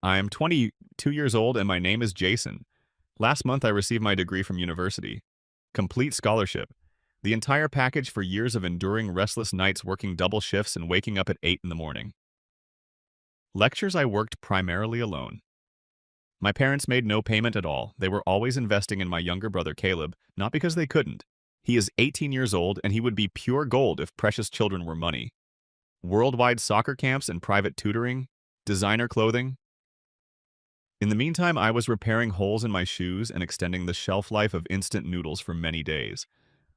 I am 22 years old and my name is Jason. Last month I received my degree from university. Complete scholarship. The entire package for years of enduring restless nights working double shifts and waking up at 8 in the morning. Lectures I worked primarily alone. My parents made no payment at all. They were always investing in my younger brother Caleb, not because they couldn't. He is 18 years old and he would be pure gold if precious children were money. Worldwide soccer camps and private tutoring, designer clothing. In the meantime, I was repairing holes in my shoes and extending the shelf life of instant noodles for many days.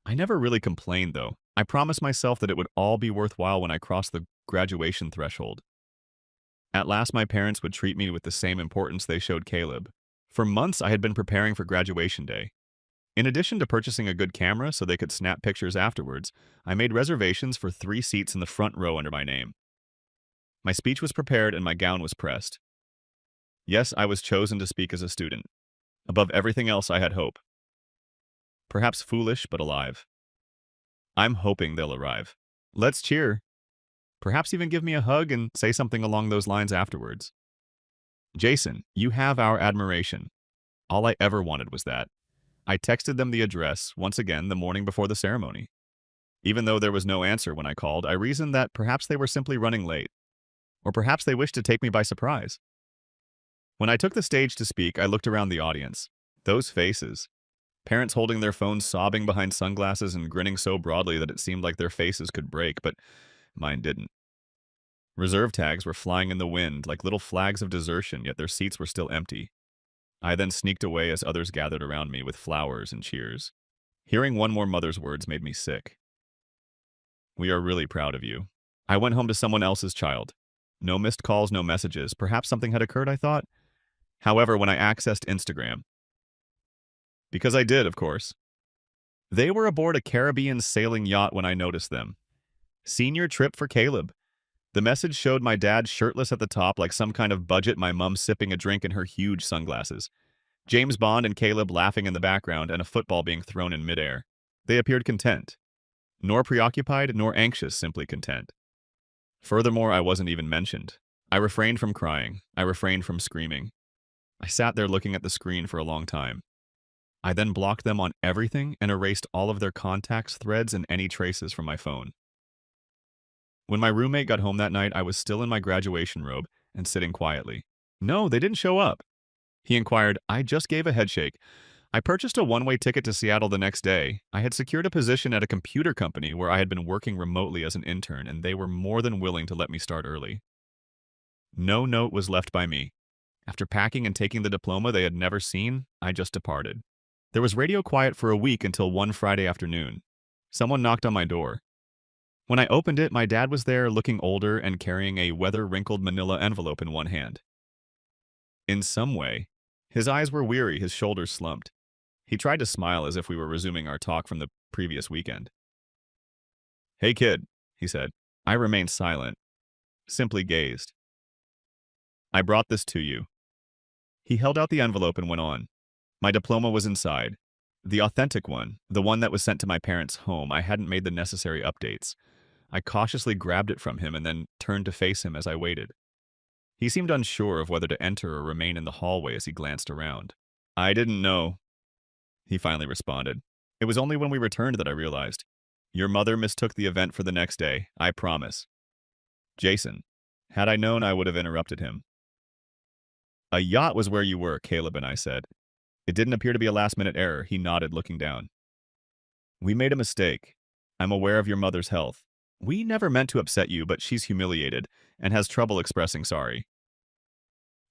I never really complained, though. I promised myself that it would all be worthwhile when I crossed the graduation threshold. At last, my parents would treat me with the same importance they showed Caleb. For months, I had been preparing for graduation day. In addition to purchasing a good camera so they could snap pictures afterwards, I made reservations for 3 seats in the front row under my name. My speech was prepared and my gown was pressed. Yes, I was chosen to speak as a student. Above everything else, I had hope. Perhaps foolish, but alive. I'm hoping they'll arrive. Let's cheer. Perhaps even give me a hug and say something along those lines afterwards. Jason, you have our admiration. All I ever wanted was that. I texted them the address, once again, the morning before the ceremony. Even though there was no answer when I called, I reasoned that perhaps they were simply running late. Or perhaps they wished to take me by surprise. When I took the stage to speak, I looked around the audience. Those faces. Parents holding their phones, sobbing behind sunglasses and grinning so broadly that it seemed like their faces could break, but mine didn't. Reserve tags were flying in the wind like little flags of desertion, yet their seats were still empty. I then sneaked away as others gathered around me with flowers and cheers. Hearing one more mother's words made me sick. We are really proud of you. I went home to someone else's child. No missed calls, no messages. Perhaps something had occurred, I thought. However, when I accessed Instagram, because I did, of course, they were aboard a Caribbean sailing yacht when I noticed them. Senior trip for Caleb. The message showed my dad shirtless at the top like some kind of budget, my mum sipping a drink in her huge sunglasses. James Bond and Caleb laughing in the background and a football being thrown in midair. They appeared content. Nor preoccupied, nor anxious, simply content. Furthermore, I wasn't even mentioned. I refrained from crying. I refrained from screaming. I sat there looking at the screen for a long time. I then blocked them on everything and erased all of their contacts, threads, and any traces from my phone. When my roommate got home that night, I was still in my graduation robe and sitting quietly. No, they didn't show up. He inquired, I just gave a headshake. I purchased a one-way ticket to Seattle the next day. I had secured a position at a computer company where I had been working remotely as an intern, and they were more than willing to let me start early. No note was left by me. After packing and taking the diploma they had never seen, I just departed. There was radio quiet for a week until one Friday afternoon. Someone knocked on my door. When I opened it, my dad was there looking older and carrying a weather-wrinkled manila envelope in one hand. In some way, his eyes were weary, his shoulders slumped. He tried to smile as if we were resuming our talk from the previous weekend. Hey kid, he said. I remained silent, simply gazed. I brought this to you. He held out the envelope and went on. My diploma was inside. The authentic one, the one that was sent to my parents' home. I hadn't made the necessary updates. I cautiously grabbed it from him and then turned to face him as I waited. He seemed unsure of whether to enter or remain in the hallway as he glanced around. I didn't know, he finally responded. It was only when we returned that I realized. Your mother mistook the event for the next day, I promise. Jason, had I known, I would have interrupted him. A yacht was where you were, Caleb and I said. It didn't appear to be a last-minute error, he nodded, looking down. We made a mistake. I'm aware of your mother's health. We never meant to upset you, but she's humiliated and has trouble expressing sorry.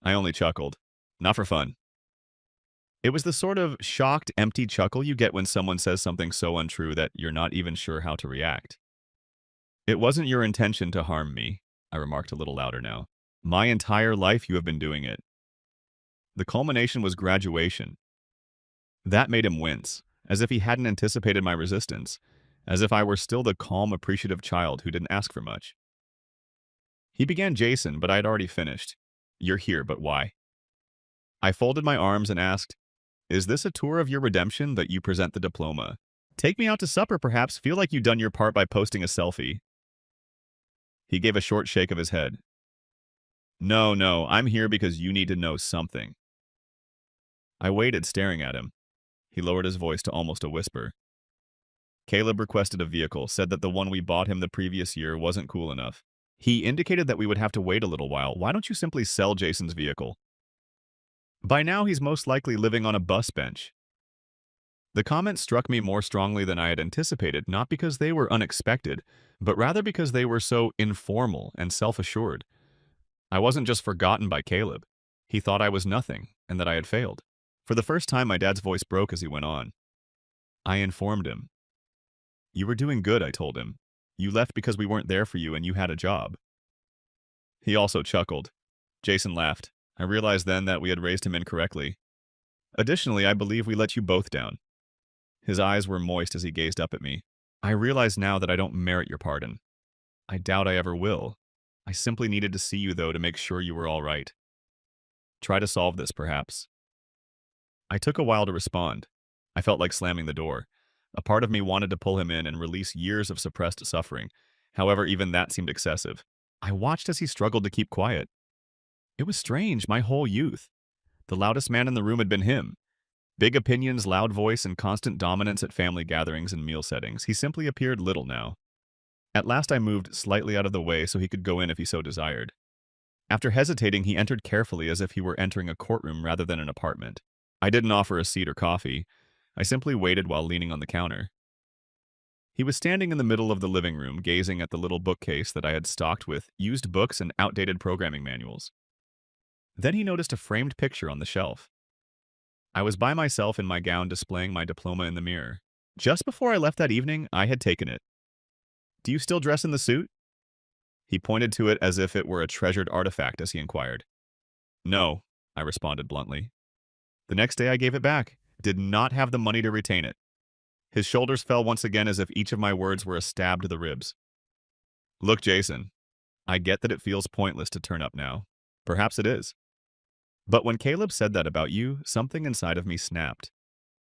I only chuckled. Not for fun. It was the sort of shocked, empty chuckle you get when someone says something so untrue that you're not even sure how to react. It wasn't your intention to harm me, I remarked a little louder now. My entire life you have been doing it. The culmination was graduation. That made him wince, as if he hadn't anticipated my resistance, as if I were still the calm, appreciative child who didn't ask for much. He began Jason, but I had already finished. You're here, but why? I folded my arms and asked, Is this a tour of your redemption that you present the diploma? Take me out to supper, perhaps. Feel like you've done your part by posting a selfie. He gave a short shake of his head. No, no, I'm here because you need to know something. I waited, staring at him. He lowered his voice to almost a whisper. Caleb requested a vehicle, said that the one we bought him the previous year wasn't cool enough. He indicated that we would have to wait a little while. Why don't you simply sell Jason's vehicle? By now, he's most likely living on a bus bench. The comment struck me more strongly than I had anticipated, not because they were unexpected, but rather because they were so informal and self-assured. I wasn't just forgotten by Caleb. He thought I was nothing, and that I had failed. For the first time, my dad's voice broke as he went on. I informed him. You were doing good, I told him. You left because we weren't there for you and you had a job. He also chuckled. Jason laughed. I realized then that we had raised him incorrectly. Additionally, I believe we let you both down. His eyes were moist as he gazed up at me. I realize now that I don't merit your pardon. I doubt I ever will. I simply needed to see you, though, to make sure you were all right. Try to solve this, perhaps. I took a while to respond. I felt like slamming the door. A part of me wanted to pull him in and release years of suppressed suffering. However, even that seemed excessive. I watched as he struggled to keep quiet. It was strange, my whole youth. The loudest man in the room had been him. Big opinions, loud voice, and constant dominance at family gatherings and meal settings. He simply appeared little now. At last I moved slightly out of the way so he could go in if he so desired. After hesitating, he entered carefully as if he were entering a courtroom rather than an apartment. I didn't offer a seat or coffee. I simply waited while leaning on the counter. He was standing in the middle of the living room, gazing at the little bookcase that I had stocked with used books and outdated programming manuals. Then he noticed a framed picture on the shelf. I was by myself in my gown displaying my diploma in the mirror. Just before I left that evening, I had taken it. Do you still dress in the suit? He pointed to it as if it were a treasured artifact as he inquired. No, I responded bluntly. The next day I gave it back. Did not have the money to retain it. His shoulders fell once again as if each of my words were a stab to the ribs. Look, Jason, I get that it feels pointless to turn up now. Perhaps it is. But when Caleb said that about you, something inside of me snapped.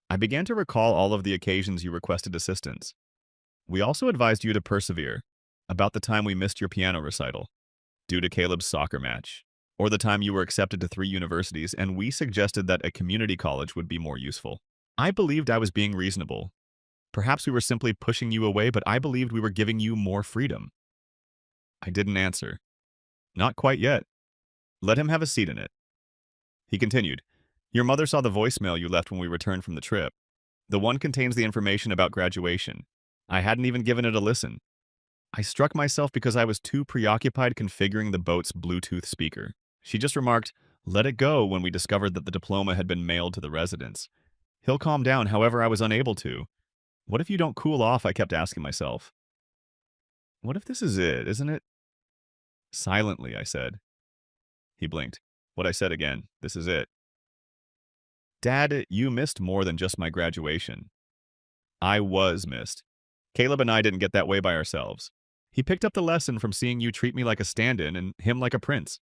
I began to recall all of the occasions you requested assistance. We also advised you to persevere, about the time we missed your piano recital, due to Caleb's soccer match, or the time you were accepted to 3 universities and we suggested that a community college would be more useful. I believed I was being reasonable. Perhaps we were simply pushing you away, but I believed we were giving you more freedom. I didn't answer. Not quite yet. Let him have a seat in it. He continued, Your mother saw the voicemail you left when we returned from the trip. The one contains the information about graduation. I hadn't even given it a listen. I struck myself because I was too preoccupied configuring the boat's Bluetooth speaker. She just remarked, let it go when we discovered that the diploma had been mailed to the residence. He'll calm down, however I was unable to. What if you don't cool off, I kept asking myself. What if this is it, isn't it? Silently, I said. He blinked. What I said again, this is it. Dad, you missed more than just my graduation. I was missed. Caleb and I didn't get that way by ourselves. He picked up the lesson from seeing you treat me like a stand-in and him like a prince.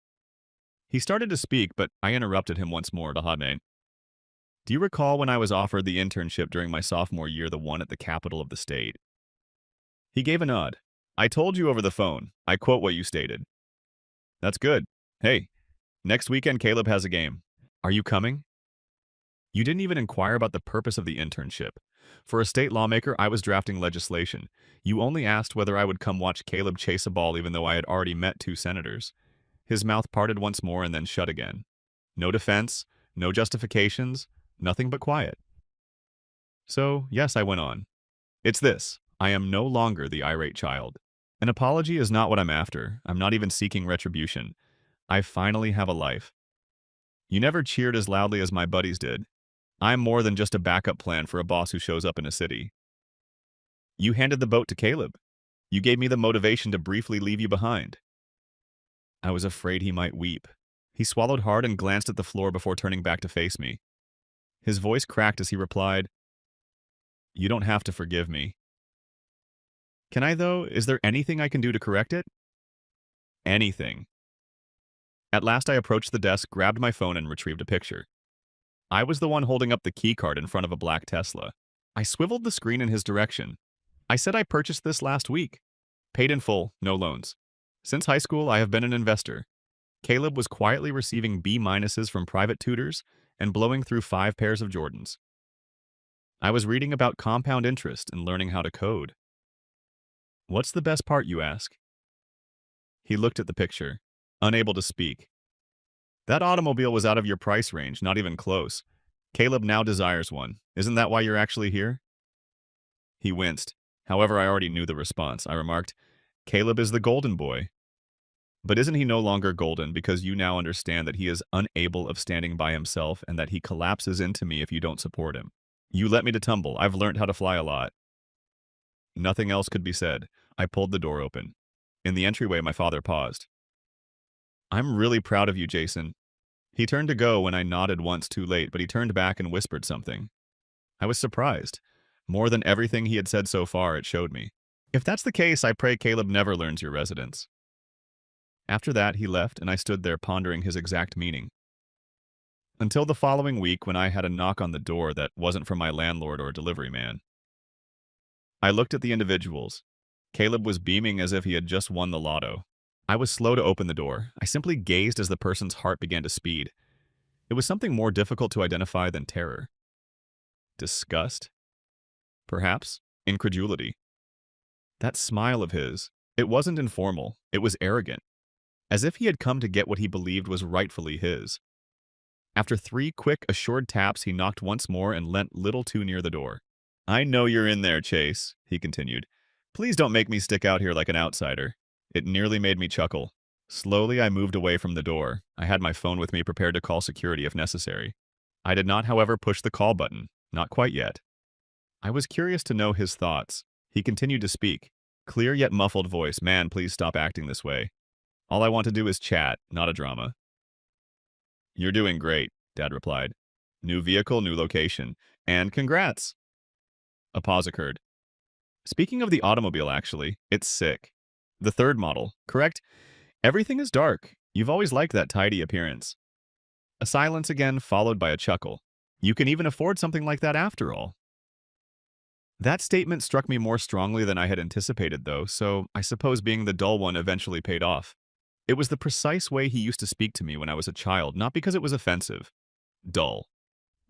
He started to speak, but I interrupted him once more to Hadnain. Do you recall when I was offered the internship during my sophomore year, the one at the capital of the state? He gave a nod. I told you over the phone. I quote what you stated. That's good. Hey, next weekend Caleb has a game. Are you coming? You didn't even inquire about the purpose of the internship. For a state lawmaker, I was drafting legislation. You only asked whether I would come watch Caleb chase a ball even though I had already met 2 senators. His mouth parted once more and then shut again. No defense, no justifications, nothing but quiet. So, yes, I went on. It's this. I am no longer the irate child. An apology is not what I'm after. I'm not even seeking retribution. I finally have a life. You never cheered as loudly as my buddies did. I'm more than just a backup plan for a boss who shows up in a city. You handed the boat to Caleb. You gave me the motivation to briefly leave you behind. I was afraid he might weep. He swallowed hard and glanced at the floor before turning back to face me. His voice cracked as he replied, You don't have to forgive me. Can I, though? Is there anything I can do to correct it? Anything. At last I approached the desk, grabbed my phone, and retrieved a picture. I was the one holding up the keycard in front of a black Tesla. I swiveled the screen in his direction. I said I purchased this last week. Paid in full, no loans. Since high school, I have been an investor. Caleb was quietly receiving B-minuses from private tutors and blowing through 5 pairs of Jordans. I was reading about compound interest and learning how to code. What's the best part, you ask? He looked at the picture, unable to speak. That automobile was out of your price range, not even close. Caleb now desires one. Isn't that why you're actually here? He winced. However, I already knew the response. I remarked, Caleb is the golden boy. But isn't he no longer golden because you now understand that he is unable of standing by himself and that he collapses into me if you don't support him? You let me to tumble. I've learned how to fly a lot. Nothing else could be said. I pulled the door open. In the entryway, my father paused. I'm really proud of you, Jason. He turned to go when I nodded once too late, but he turned back and whispered something. I was surprised. More than everything he had said so far, it showed me. If that's the case, I pray Caleb never learns your residence. After that, he left, and I stood there pondering his exact meaning. Until the following week when I had a knock on the door that wasn't from my landlord or delivery man. I looked at the individuals. Caleb was beaming as if he had just won the lotto. I was slow to open the door. I simply gazed as the person's heart began to speed. It was something more difficult to identify than terror. Disgust? Perhaps incredulity. That smile of his, it wasn't informal, it was arrogant, as if he had come to get what he believed was rightfully his. After 3 quick, assured taps, he knocked once more and leant little too near the door. I know you're in there, Chase, he continued. Please don't make me stick out here like an outsider. It nearly made me chuckle. Slowly, I moved away from the door. I had my phone with me prepared to call security if necessary. I did not, however, push the call button. Not quite yet. I was curious to know his thoughts. He continued to speak. Clear yet muffled voice. Man, please stop acting this way. All I want to do is chat, not a drama. You're doing great, Dad replied. New vehicle, new location. And congrats. A pause occurred. Speaking of the automobile, actually, it's sick. The 3rd model, correct? Everything is dark. You've always liked that tidy appearance. A silence again, followed by a chuckle. You can even afford something like that after all. That statement struck me more strongly than I had anticipated, though, so I suppose being the dull one eventually paid off. It was the precise way he used to speak to me when I was a child, not because it was offensive. Dull.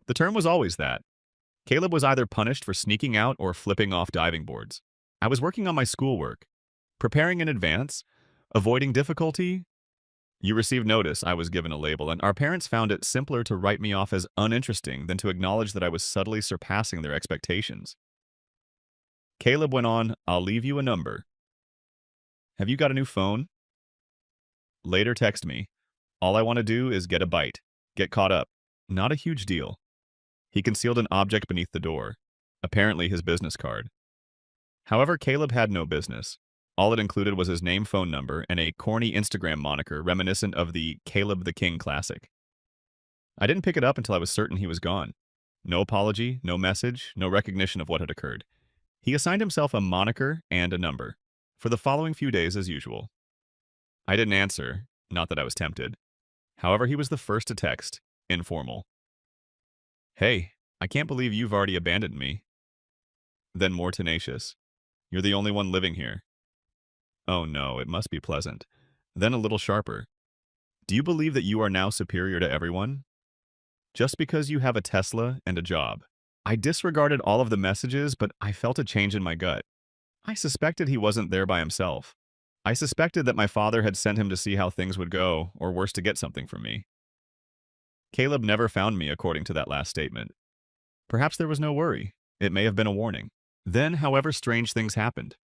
The term was always that. Caleb was either punished for sneaking out or flipping off diving boards. I was working on my schoolwork, preparing in advance, avoiding difficulty. You received notice, I was given a label, and our parents found it simpler to write me off as uninteresting than to acknowledge that I was subtly surpassing their expectations. Caleb went on, I'll leave you a number. Have you got a new phone? Later text me. All I want to do is get a bite. Get caught up. Not a huge deal. He concealed an object beneath the door, apparently his business card. However, Caleb had no business. All it included was his name, phone number, and a corny Instagram moniker reminiscent of the Caleb the King classic. I didn't pick it up until I was certain he was gone. No apology, no message, no recognition of what had occurred. He assigned himself a moniker and a number, for the following few days as usual. I didn't answer, not that I was tempted. However, he was the first to text, informal. Hey, I can't believe you've already abandoned me. Then more tenacious. You're the only one living here. Oh no, it must be pleasant. Then a little sharper. Do you believe that you are now superior to everyone? Just because you have a Tesla and a job. I disregarded all of the messages, but I felt a change in my gut. I suspected he wasn't there by himself. I suspected that my father had sent him to see how things would go, or worse, to get something from me. Caleb never found me, according to that last statement. Perhaps there was no worry. It may have been a warning. Then, however, strange things happened.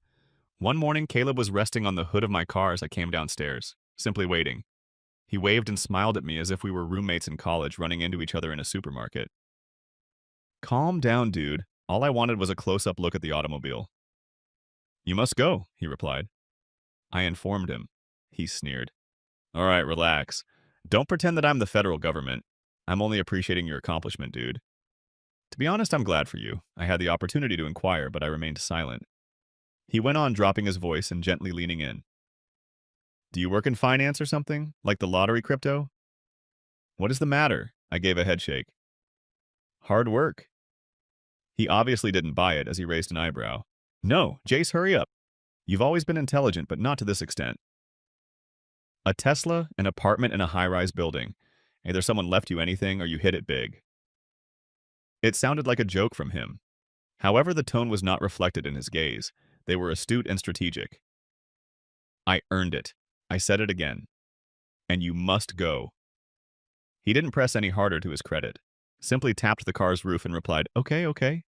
One morning, Caleb was resting on the hood of my car as I came downstairs, simply waiting. He waved and smiled at me as if we were roommates in college running into each other in a supermarket. Calm down, dude. All I wanted was a close-up look at the automobile. You must go, he replied. I informed him. He sneered. All right, relax. Don't pretend that I'm the federal government. I'm only appreciating your accomplishment, dude. To be honest, I'm glad for you. I had the opportunity to inquire, but I remained silent. He went on, dropping his voice and gently leaning in. Do you work in finance or something? Like the lottery crypto? What is the matter? I gave a headshake. Hard work. He obviously didn't buy it as he raised an eyebrow. No, Jace, hurry up. You've always been intelligent, but not to this extent. A Tesla, an apartment in a high-rise building. Either someone left you anything or you hit it big. It sounded like a joke from him. However, the tone was not reflected in his gaze. They were astute and strategic. I earned it. I said it again. And you must go. He didn't press any harder to his credit. Simply tapped the car's roof and replied, okay, okay.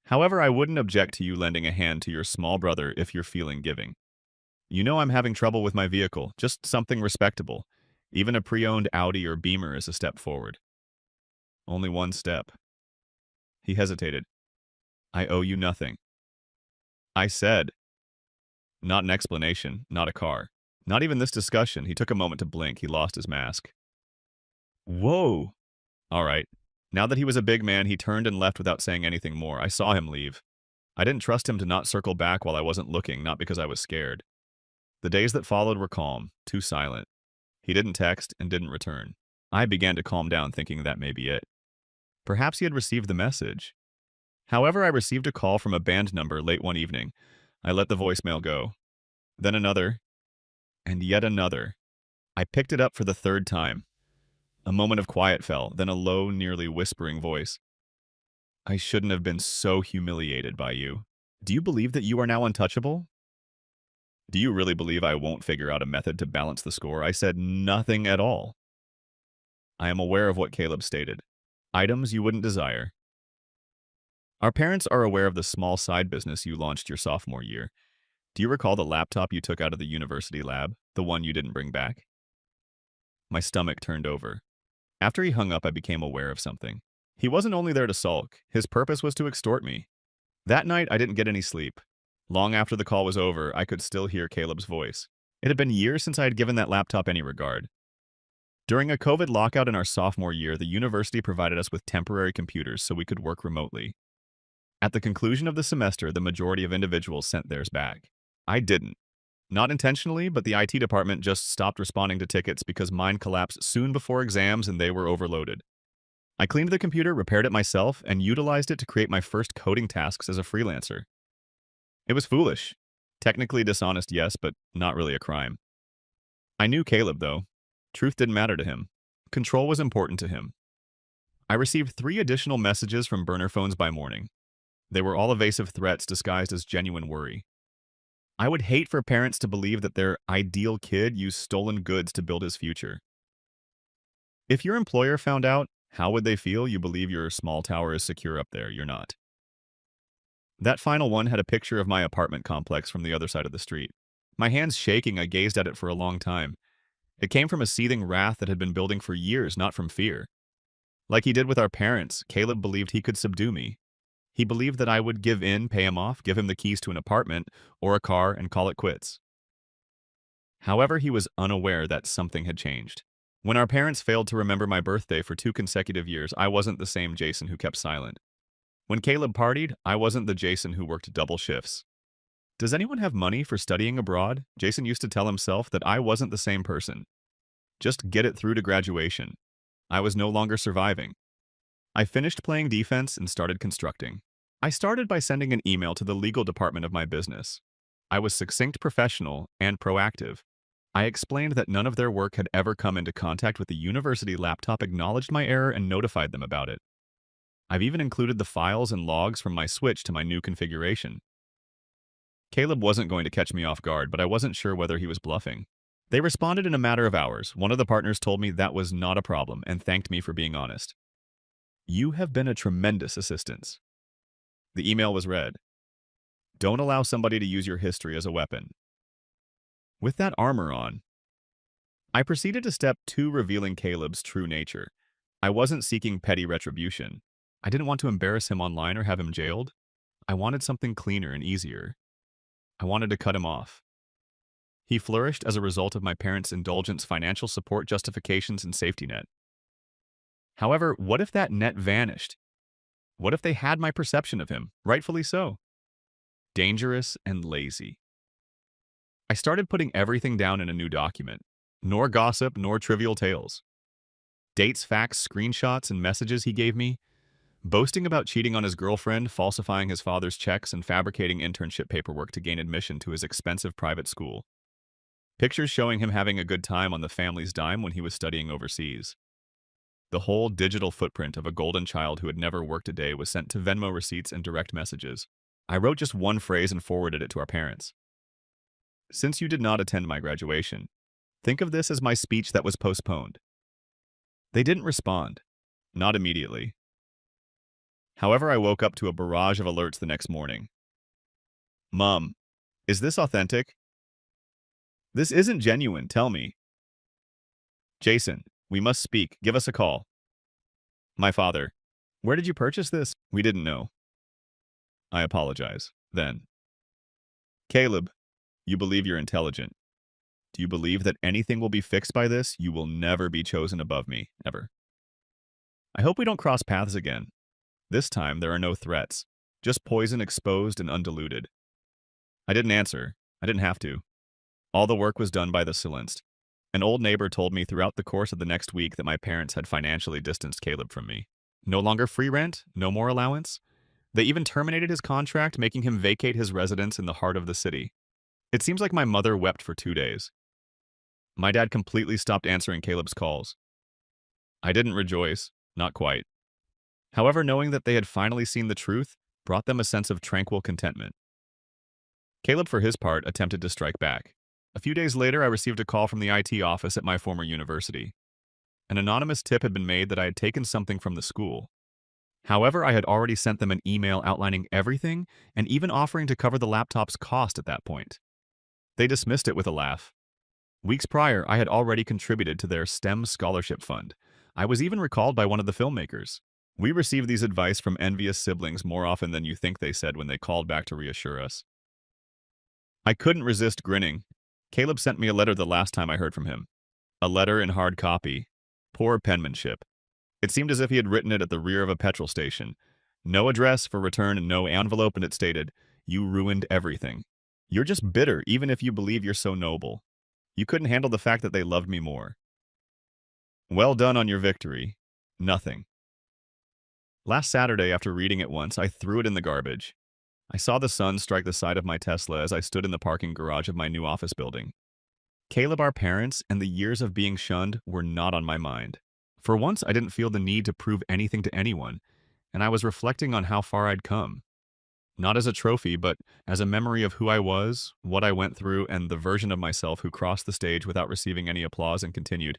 However, I wouldn't object to you lending a hand to your small brother if you're feeling giving. You know I'm having trouble with my vehicle, just something respectable. Even a pre-owned Audi or Beamer is a step forward. Only one step. He hesitated. I owe you nothing. I said. Not an explanation, not a car. Not even this discussion. He took a moment to blink. He lost his mask. Whoa. All right. Now that he was a big man, he turned and left without saying anything more. I saw him leave. I didn't trust him to not circle back while I wasn't looking, not because I was scared. The days that followed were calm, too silent. He didn't text and didn't return. I began to calm down, thinking that may be it. Perhaps he had received the message. However, I received a call from a band number late one evening. I let the voicemail go. Then another, and yet another. I picked it up for the third time. A moment of quiet fell, then a low, nearly whispering voice. I shouldn't have been so humiliated by you. Do you believe that you are now untouchable? Do you really believe I won't figure out a method to balance the score? I said nothing at all. I am aware of what Caleb stated. Items you wouldn't desire. Our parents are aware of the small side business you launched your sophomore year. Do you recall the laptop you took out of the university lab, the one you didn't bring back? My stomach turned over. After he hung up, I became aware of something. He wasn't only there to sulk. His purpose was to extort me. That night, I didn't get any sleep. Long after the call was over, I could still hear Caleb's voice. It had been years since I had given that laptop any regard. During a COVID lockout in our sophomore year, the university provided us with temporary computers so we could work remotely. At the conclusion of the semester, the majority of individuals sent theirs back. I didn't. Not intentionally, but the IT department just stopped responding to tickets because mine collapsed soon before exams and they were overloaded. I cleaned the computer, repaired it myself, and utilized it to create my first coding tasks as a freelancer. It was foolish. Technically dishonest, yes, but not really a crime. I knew Caleb, though. Truth didn't matter to him. Control was important to him. I received 3 additional messages from burner phones by morning. They were all evasive threats disguised as genuine worry. I would hate for parents to believe that their ideal kid used stolen goods to build his future. If your employer found out, how would they feel? You believe your small tower is secure up there. You're not. That final one had a picture of my apartment complex from the other side of the street. My hands shaking, I gazed at it for a long time. It came from a seething wrath that had been building for years, not from fear. Like he did with our parents, Caleb believed he could subdue me. He believed that I would give in, pay him off, give him the keys to an apartment or a car, and call it quits. However, he was unaware that something had changed. When our parents failed to remember my birthday for 2 consecutive years, I wasn't the same Jason who kept silent. When Caleb partied, I wasn't the Jason who worked double shifts. Does anyone have money for studying abroad? Jason used to tell himself that I wasn't the same person. Just get it through to graduation. I was no longer surviving. I finished playing defense and started constructing. I started by sending an email to the legal department of my business. I was succinct, professional, and proactive. I explained that none of their work had ever come into contact with the university laptop, acknowledged my error, and notified them about it. I've even included the files and logs from my switch to my new configuration. Caleb wasn't going to catch me off guard, but I wasn't sure whether he was bluffing. They responded in a matter of hours. One of the partners told me that was not a problem and thanked me for being honest. You have been a tremendous assistance. The email was read. Don't allow somebody to use your history as a weapon. With that armor on, I proceeded to step 2, revealing Caleb's true nature. I wasn't seeking petty retribution. I didn't want to embarrass him online or have him jailed. I wanted something cleaner and easier. I wanted to cut him off. He flourished as a result of my parents' indulgence, financial support, justifications, and safety net. However, what if that net vanished? What if they had my perception of him, rightfully so? Dangerous and lazy. I started putting everything down in a new document. Nor gossip, nor trivial tales. Dates, facts, screenshots, and messages he gave me. Boasting about cheating on his girlfriend, falsifying his father's checks, and fabricating internship paperwork to gain admission to his expensive private school. Pictures showing him having a good time on the family's dime when he was studying overseas. The whole digital footprint of a golden child who had never worked a day was sent to Venmo receipts and direct messages. I wrote just one phrase and forwarded it to our parents. Since you did not attend my graduation, think of this as my speech that was postponed. They didn't respond. Not immediately. However, I woke up to a barrage of alerts the next morning. Mom, is this authentic? This isn't genuine, tell me. Jason, we must speak. Give us a call. My father, where did you purchase this? We didn't know. I apologize. Then. Caleb, you believe you're intelligent. Do you believe that anything will be fixed by this? You will never be chosen above me, ever. I hope we don't cross paths again. This time, there are no threats. Just poison exposed and undiluted. I didn't answer. I didn't have to. All the work was done by the silenced. An old neighbor told me throughout the course of the next week that my parents had financially distanced Caleb from me. No longer free rent, no more allowance. They even terminated his contract, making him vacate his residence in the heart of the city. It seems like my mother wept for 2 days. My dad completely stopped answering Caleb's calls. I didn't rejoice, not quite. However, knowing that they had finally seen the truth brought them a sense of tranquil contentment. Caleb, for his part, attempted to strike back. A few days later, I received a call from the IT office at my former university. An anonymous tip had been made that I had taken something from the school. However, I had already sent them an email outlining everything and even offering to cover the laptop's cost at that point. They dismissed it with a laugh. Weeks prior, I had already contributed to their STEM scholarship fund. I was even recalled by one of the filmmakers. We received these advice from envious siblings more often than you think, they said when they called back to reassure us. I couldn't resist grinning. Caleb sent me a letter the last time I heard from him. A letter in hard copy. Poor penmanship. It seemed as if he had written it at the rear of a petrol station. No address for return and no envelope, and it stated, "You ruined everything. You're just bitter even if you believe you're so noble. You couldn't handle the fact that they loved me more. Well done on your victory. Nothing." Last Saturday, after reading it once, I threw it in the garbage. I saw the sun strike the side of my Tesla as I stood in the parking garage of my new office building. Caleb, our parents, and the years of being shunned were not on my mind. For once, I didn't feel the need to prove anything to anyone, and I was reflecting on how far I'd come. Not as a trophy, but as a memory of who I was, what I went through, and the version of myself who crossed the stage without receiving any applause and continued.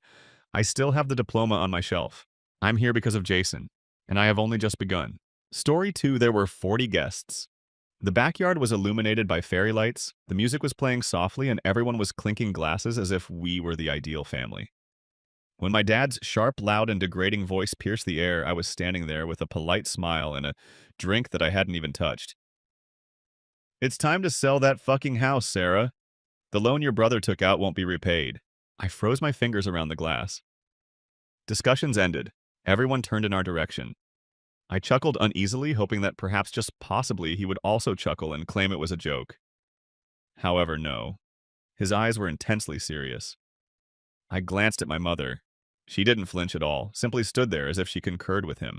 I still have the diploma on my shelf. I'm here because of Jason, and I have only just begun. Story 2, there were 40 guests. The backyard was illuminated by fairy lights, the music was playing softly, and everyone was clinking glasses as if we were the ideal family. When my dad's sharp, loud, and degrading voice pierced the air, I was standing there with a polite smile and a drink that I hadn't even touched. "It's time to sell that fucking house, Sarah. The loan your brother took out won't be repaid." I froze my fingers around the glass. Discussions ended. Everyone turned in our direction. I chuckled uneasily, hoping that perhaps just possibly he would also chuckle and claim it was a joke. However, no. His eyes were intensely serious. I glanced at my mother. She didn't flinch at all, simply stood there as if she concurred with him.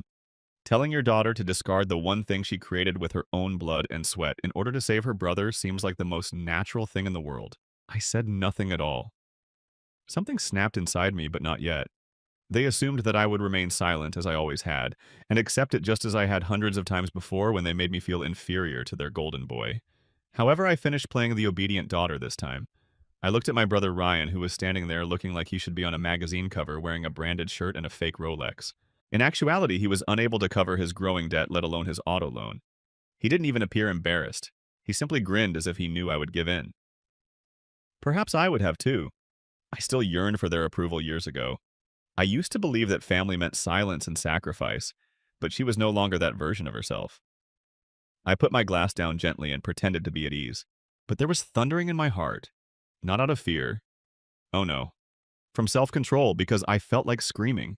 Telling your daughter to discard the one thing she created with her own blood and sweat in order to save her brother seems like the most natural thing in the world. I said nothing at all. Something snapped inside me, but not yet. They assumed that I would remain silent, as I always had, and accept it just as I had hundreds of times before when they made me feel inferior to their golden boy. However, I finished playing the obedient daughter this time. I looked at my brother Ryan, who was standing there looking like he should be on a magazine cover wearing a branded shirt and a fake Rolex. In actuality, he was unable to cover his growing debt, let alone his auto loan. He didn't even appear embarrassed. He simply grinned as if he knew I would give in. Perhaps I would have too. I still yearned for their approval years ago. I used to believe that family meant silence and sacrifice, but she was no longer that version of herself. I put my glass down gently and pretended to be at ease. But there was thundering in my heart. Not out of fear. Oh no. From self-control, because I felt like screaming.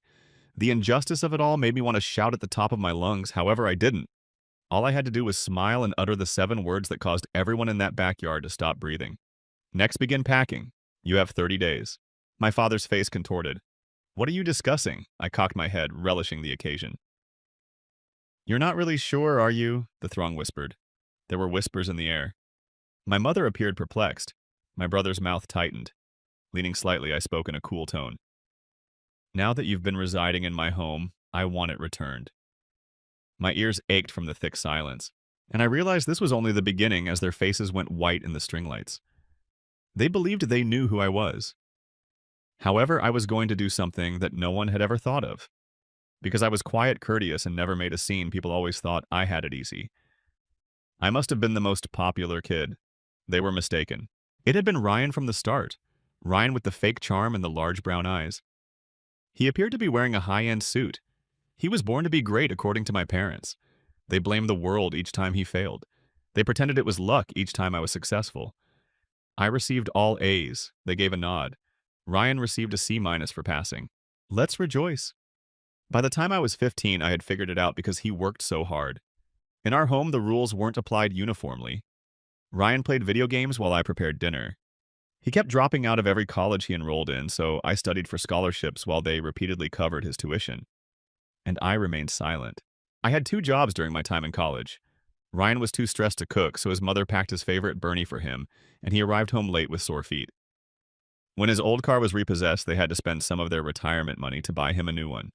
The injustice of it all made me want to shout at the top of my lungs, however I didn't. All I had to do was smile and utter the 7 words that caused everyone in that backyard to stop breathing. Next, begin packing. You have 30 days. My father's face contorted. What are you discussing? I cocked my head, relishing the occasion. You're not really sure, are you? The throng whispered. There were whispers in the air. My mother appeared perplexed. My brother's mouth tightened. Leaning slightly, I spoke in a cool tone. Now that you've been residing in my home, I want it returned. My ears ached from the thick silence, and I realized this was only the beginning as their faces went white in the string lights. They believed they knew who I was. However, I was going to do something that no one had ever thought of. Because I was quiet, courteous, and never made a scene, people always thought I had it easy. I must have been the most popular kid. They were mistaken. It had been Ryan from the start. Ryan with the fake charm and the large brown eyes. He appeared to be wearing a high-end suit. He was born to be great according to my parents. They blamed the world each time he failed. They pretended it was luck each time I was successful. I received all A's. They gave a nod. Ryan received a C- for passing. Let's rejoice. By the time I was 15, I had figured it out because he worked so hard. In our home, the rules weren't applied uniformly. Ryan played video games while I prepared dinner. He kept dropping out of every college he enrolled in, so I studied for scholarships while they repeatedly covered his tuition. And I remained silent. I had 2 jobs during my time in college. Ryan was too stressed to cook, so his mother packed his favorite Bernie for him, and he arrived home late with sore feet. When his old car was repossessed, they had to spend some of their retirement money to buy him a new one.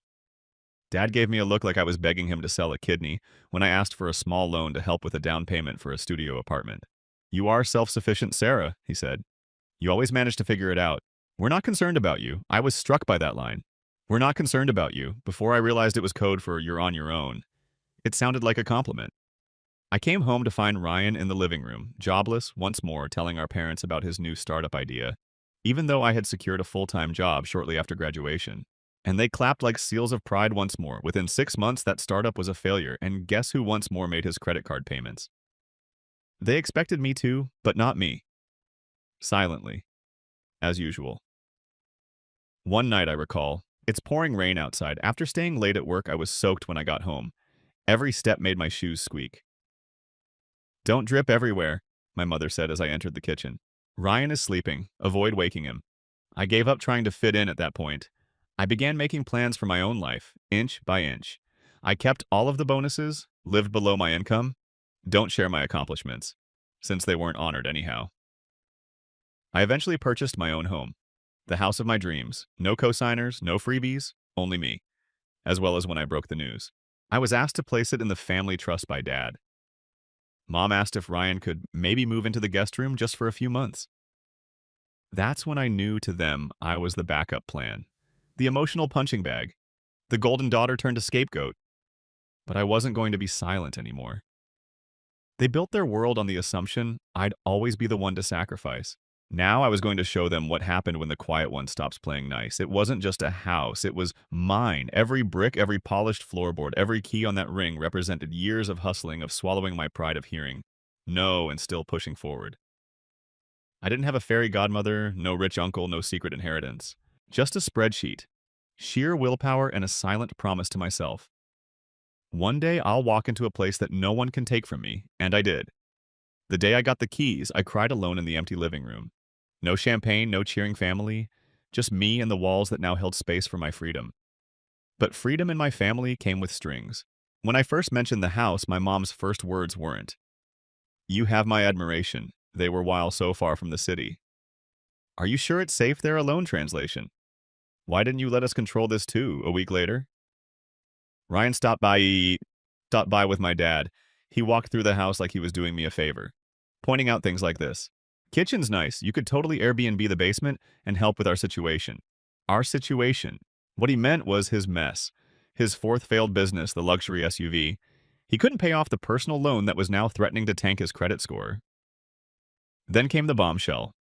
Dad gave me a look like I was begging him to sell a kidney when I asked for a small loan to help with a down payment for a studio apartment. "You are self-sufficient, Sarah," he said. "You always manage to figure it out. We're not concerned about you." I was struck by that line. "We're not concerned about you," before I realized it was code for "you're on your own." It sounded like a compliment. I came home to find Ryan in the living room, jobless, once more, telling our parents about his new startup idea, even though I had secured a full-time job shortly after graduation. And they clapped like seals of pride once more. Within 6 months, that startup was a failure, and guess who once more made his credit card payments? They expected me to, but not me. Silently, as usual. One night, I recall, it's pouring rain outside. After staying late at work, I was soaked when I got home. Every step made my shoes squeak. "Don't drip everywhere," my mother said as I entered the kitchen. "Ryan is sleeping. Avoid waking him." I gave up trying to fit in at that point. I began making plans for my own life, inch by inch. I kept all of the bonuses, lived below my income, don't share my accomplishments, since they weren't honored anyhow. I eventually purchased my own home, the house of my dreams. No cosigners, no freebies, only me, as well as when I broke the news. I was asked to place it in the family trust by Dad. Mom asked if Ryan could maybe move into the guest room just for a few months. That's when I knew to them I was the backup plan. The emotional punching bag. The golden daughter turned to scapegoat. But I wasn't going to be silent anymore. They built their world on the assumption I'd always be the one to sacrifice. Now I was going to show them what happened when the quiet one stops playing nice. It wasn't just a house, it was mine. Every brick, every polished floorboard, every key on that ring represented years of hustling, of swallowing my pride of hearing no and still pushing forward. I didn't have a fairy godmother, no rich uncle, no secret inheritance. Just a spreadsheet, sheer willpower, and a silent promise to myself. One day I'll walk into a place that no one can take from me, and I did. The day I got the keys, I cried alone in the empty living room. No champagne, no cheering family, just me and the walls that now held space for my freedom. But freedom in my family came with strings. When I first mentioned the house, my mom's first words weren't, "You have my admiration." They were, "While so far from the city." "Are you sure it's safe there?" A loan translation. "Why didn't you let us control this too?" A week later. Ryan stopped by with my dad. He walked through the house like he was doing me a favor, pointing out things like this. "Kitchen's nice. You could totally Airbnb the basement and help with our situation." Our situation. What he meant was his mess. His 4th failed business, the luxury SUV. He couldn't pay off the personal loan that was now threatening to tank his credit score. Then came the bombshell.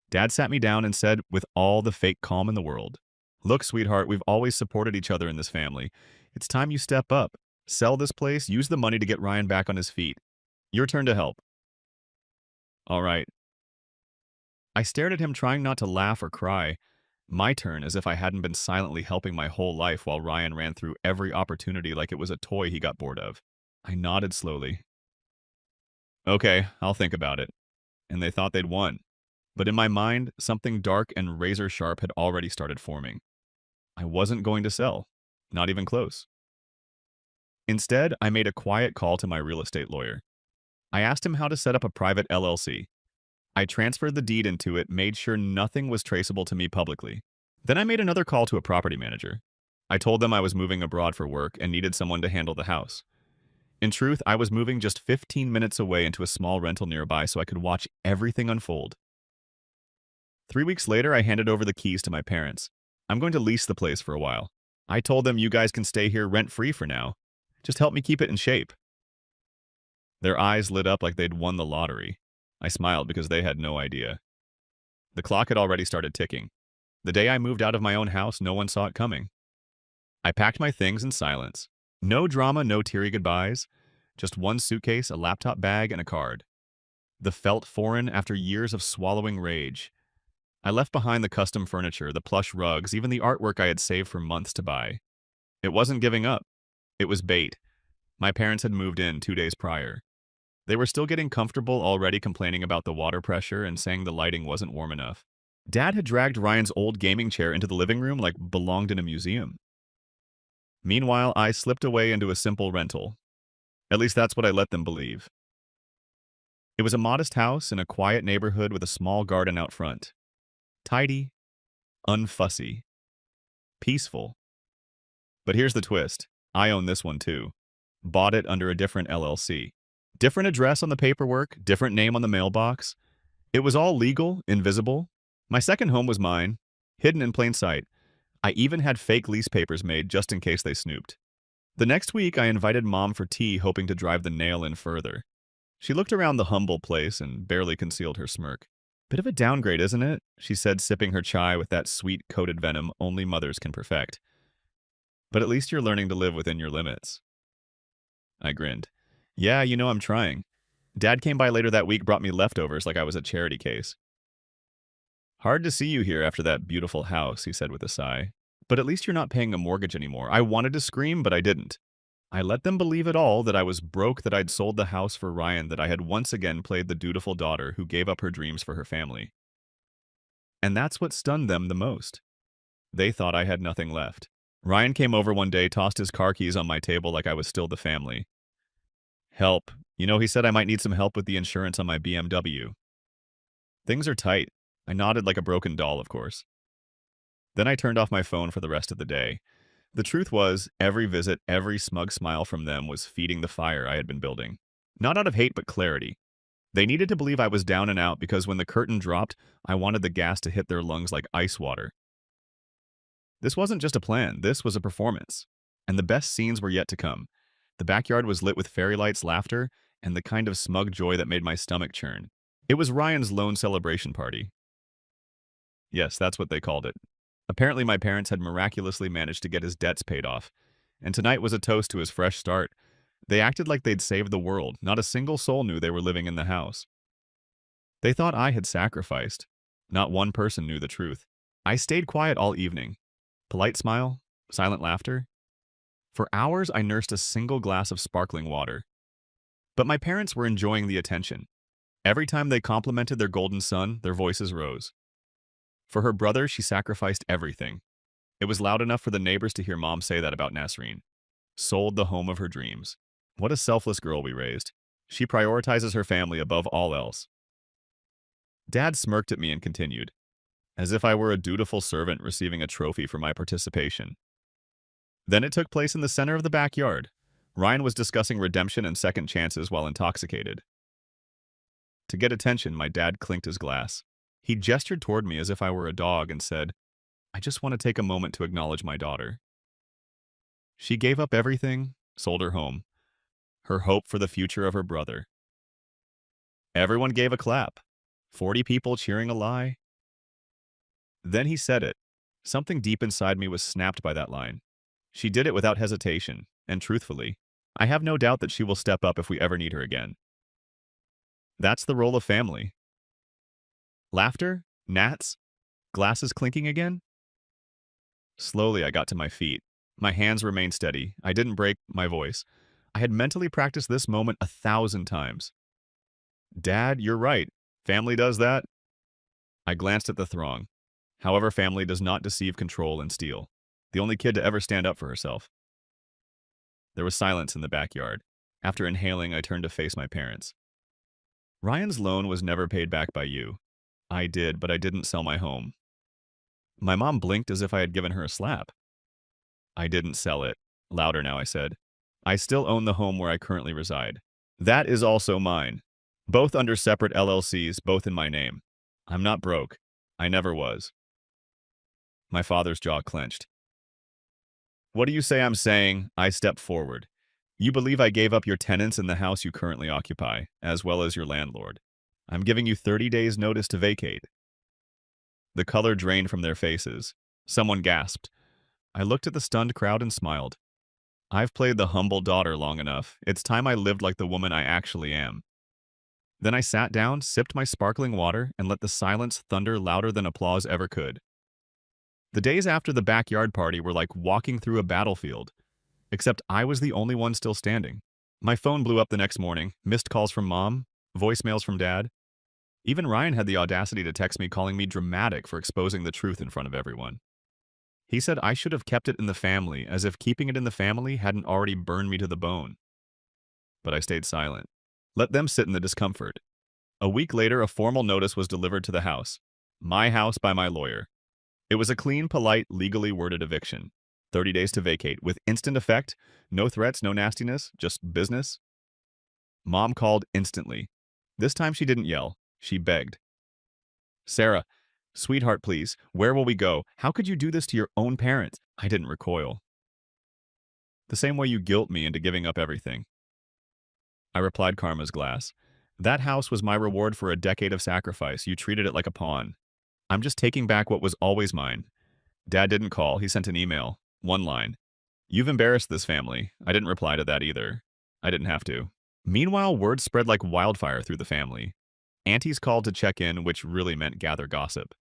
Dad sat me down and said, with all the fake calm in the world, "Look, sweetheart, we've always supported each other in this family. It's time you step up. Sell this place, use the money to get Ryan back on his feet. Your turn to help." All right. I stared at him, trying not to laugh or cry. My turn, as if I hadn't been silently helping my whole life while Ryan ran through every opportunity like it was a toy he got bored of. I nodded slowly. "Okay, I'll think about it." And they thought they'd won. But in my mind, something dark and razor-sharp had already started forming. I wasn't going to sell. Not even close. Instead, I made a quiet call to my real estate lawyer. I asked him how to set up a private LLC. I transferred the deed into it, made sure nothing was traceable to me publicly. Then I made another call to a property manager. I told them I was moving abroad for work and needed someone to handle the house. In truth, I was moving just 15 minutes away into a small rental nearby so I could watch everything unfold. 3 weeks later, I handed over the keys to my parents. I'm going to lease the place for a while. I told them you guys can stay here rent-free for now. Just help me keep it in shape. Their eyes lit up like they'd won the lottery. I smiled because they had no idea. The clock had already started ticking. The day I moved out of my own house, no one saw it coming. I packed my things in silence. No drama, no teary goodbyes. Just one suitcase, a laptop bag, and a card. The felt foreign after years of swallowing rage. I left behind the custom furniture, the plush rugs, even the artwork I had saved for months to buy. It wasn't giving up. It was bait. My parents had moved in 2 days prior. They were still getting comfortable, already complaining about the water pressure and saying the lighting wasn't warm enough. Dad had dragged Ryan's old gaming chair into the living room like it belonged in a museum. Meanwhile, I slipped away into a simple rental. At least that's what I let them believe. It was a modest house in a quiet neighborhood with a small garden out front. Tidy, unfussy, peaceful. But here's the twist. I own this one too. Bought it under a different LLC. Different address on the paperwork, different name on the mailbox. It was all legal, invisible. My second home was mine, hidden in plain sight. I even had fake lease papers made just in case they snooped. The next week, I invited Mom for tea, hoping to drive the nail in further. She looked around the humble place and barely concealed her smirk. Bit of a downgrade, isn't it? She said, sipping her chai with that sweet coated venom only mothers can perfect. But at least you're learning to live within your limits. I grinned. Yeah, I'm trying. Dad came by later that week, brought me leftovers like I was a charity case. Hard to see you here after that beautiful house, he said with a sigh. But at least you're not paying a mortgage anymore. I wanted to scream, but I didn't. I let them believe it all, that I was broke, that I'd sold the house for Ryan, that I had once again played the dutiful daughter who gave up her dreams for her family. And that's what stunned them the most. They thought I had nothing left. Ryan came over one day, tossed his car keys on my table like I was still the family. Help. He said I might need some help with the insurance on my BMW. Things are tight. I nodded like a broken doll, of course. Then I turned off my phone for the rest of the day. The truth was, every visit, every smug smile from them was feeding the fire I had been building. Not out of hate, but clarity. They needed to believe I was down and out because when the curtain dropped, I wanted the gas to hit their lungs like ice water. This wasn't just a plan, this was a performance. And the best scenes were yet to come. The backyard was lit with fairy lights, laughter, and the kind of smug joy that made my stomach churn. It was Ryan's lone celebration party. Yes, that's what they called it. Apparently my parents had miraculously managed to get his debts paid off, and tonight was a toast to his fresh start. They acted like they'd saved the world. Not a single soul knew they were living in the house. They thought I had sacrificed. Not one person knew the truth. I stayed quiet all evening. Polite smile, silent laughter. For hours, I nursed a single glass of sparkling water. But my parents were enjoying the attention. Every time they complimented their golden son, their voices rose. For her brother, she sacrificed everything. It was loud enough for the neighbors to hear Mom say that about Nasreen. Sold the home of her dreams. What a selfless girl we raised. She prioritizes her family above all else. Dad smirked at me and continued, as if I were a dutiful servant receiving a trophy for my participation. Then it took place in the center of the backyard. Ryan was discussing redemption and second chances while intoxicated. To get attention, my dad clinked his glass. He gestured toward me as if I were a dog and said, I just want to take a moment to acknowledge my daughter. She gave up everything, sold her home, her hope for the future of her brother. Everyone gave a clap, 40 people cheering a lie. Then he said it. Something deep inside me was snapped by that line. She did it without hesitation, and truthfully, I have no doubt that she will step up if we ever need her again. That's the role of family. Laughter? Gnats? Glasses clinking again? Slowly, I got to my feet. My hands remained steady. I didn't break my voice. I had mentally practiced this moment 1,000 times. Dad, you're right. Family does that. I glanced at the throng. However, family does not deceive, control, and steal. The only kid to ever stand up for herself. There was silence in the backyard. After inhaling, I turned to face my parents. Ryan's loan was never paid back by you. I did, but I didn't sell my home. My mom blinked as if I had given her a slap. I didn't sell it. Louder now, I said. I still own the home where I currently reside. That is also mine. Both under separate LLCs, both in my name. I'm not broke. I never was. My father's jaw clenched. What do you say I'm saying? I stepped forward. You believe I gave up your tenants in the house you currently occupy, as well as your landlord. I'm giving you 30 days' notice to vacate. The color drained from their faces. Someone gasped. I looked at the stunned crowd and smiled. I've played the humble daughter long enough. It's time I lived like the woman I actually am. Then I sat down, sipped my sparkling water, and let the silence thunder louder than applause ever could. The days after the backyard party were like walking through a battlefield, except I was the only one still standing. My phone blew up the next morning, missed calls from mom, voicemails from dad. Even Ryan had the audacity to text me calling me dramatic for exposing the truth in front of everyone. He said I should have kept it in the family, as if keeping it in the family hadn't already burned me to the bone. But I stayed silent. Let them sit in the discomfort. A week later, a formal notice was delivered to the house. My house by my lawyer. It was a clean, polite, legally worded eviction. 30 days to vacate, with instant effect. No threats, no nastiness, just business. Mom called instantly. This time she didn't yell. She begged. Sarah, sweetheart, please, where will we go? How could you do this to your own parents? I didn't recoil. The same way you guilt me into giving up everything. I replied Karma's glass. That house was my reward for a decade of sacrifice. You treated it like a pawn. I'm just taking back what was always mine. Dad didn't call. He sent an email. One line. You've embarrassed this family. I didn't reply to that either. I didn't have to. Meanwhile, word spread like wildfire through the family. Aunties called to check in, which really meant gather gossip.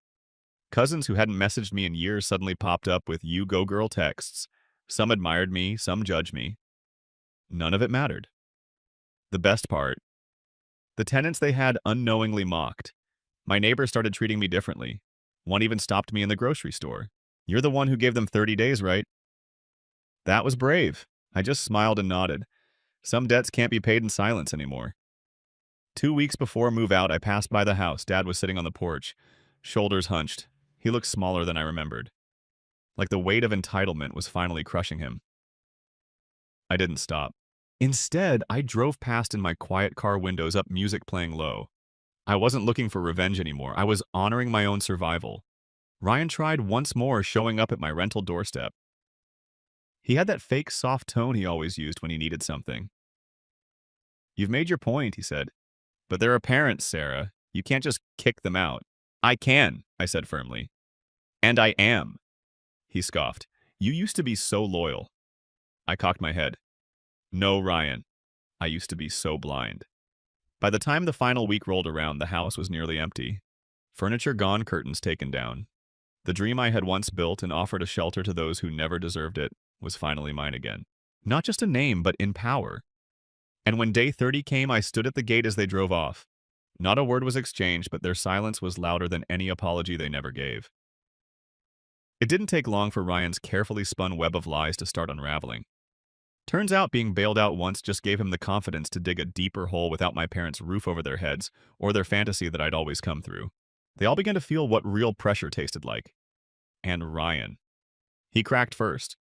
Cousins who hadn't messaged me in years suddenly popped up with "you go girl" texts. Some admired me, some judged me. None of it mattered. The best part. The tenants they had unknowingly mocked. My neighbors started treating me differently. One even stopped me in the grocery store. You're the one who gave them 30 days, right? That was brave. I just smiled and nodded. Some debts can't be paid in silence anymore. 2 weeks before move out, I passed by the house. Dad was sitting on the porch, shoulders hunched. He looked smaller than I remembered. Like the weight of entitlement was finally crushing him. I didn't stop. Instead, I drove past in my quiet car windows up, music playing low. I wasn't looking for revenge anymore. I was honoring my own survival. Ryan tried once more, showing up at my rental doorstep. He had that fake soft tone he always used when he needed something. You've made your point, he said. But there are parents, Sarah. You can't just kick them out. I can, I said firmly. And I am. He scoffed. You used to be so loyal. I cocked my head. No, Ryan. I used to be so blind. By the time the final week rolled around, the house was nearly empty. Furniture gone, curtains taken down. The dream I had once built and offered a shelter to those who never deserved it was finally mine again. Not just a name, but in power. And when day 30 came, I stood at the gate as they drove off. Not a word was exchanged, but their silence was louder than any apology they never gave. It didn't take long for Ryan's carefully spun web of lies to start unraveling. Turns out being bailed out once just gave him the confidence to dig a deeper hole without my parents' roof over their heads or their fantasy that I'd always come through. They all began to feel what real pressure tasted like. And Ryan. He cracked first.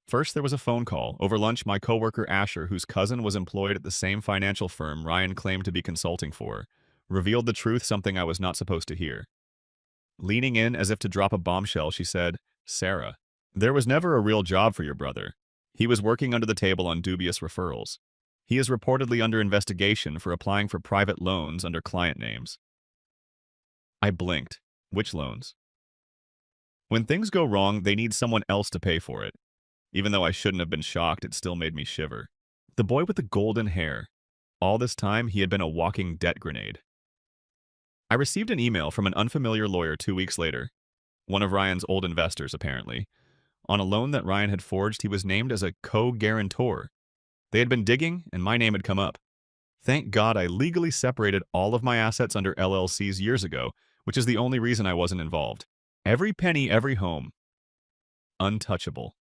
First, there was a phone call. Over lunch, my coworker Asher, whose cousin was employed at the same financial firm Ryan claimed to be consulting for, revealed the truth, something I was not supposed to hear. Leaning in as if to drop a bombshell, she said, Sarah, there was never a real job for your brother. He was working under the table on dubious referrals. He is reportedly under investigation for applying for private loans under client names. I blinked. Which loans? When things go wrong, they need someone else to pay for it. Even though I shouldn't have been shocked, it still made me shiver. The boy with the golden hair. All this time, he had been a walking debt grenade. I received an email from an unfamiliar lawyer 2 weeks later. One of Ryan's old investors, apparently. On a loan that Ryan had forged, he was named as a co-guarantor. They had been digging, and my name had come up. Thank God I legally separated all of my assets under LLCs years ago, which is the only reason I wasn't involved. Every penny, every home. Untouchable.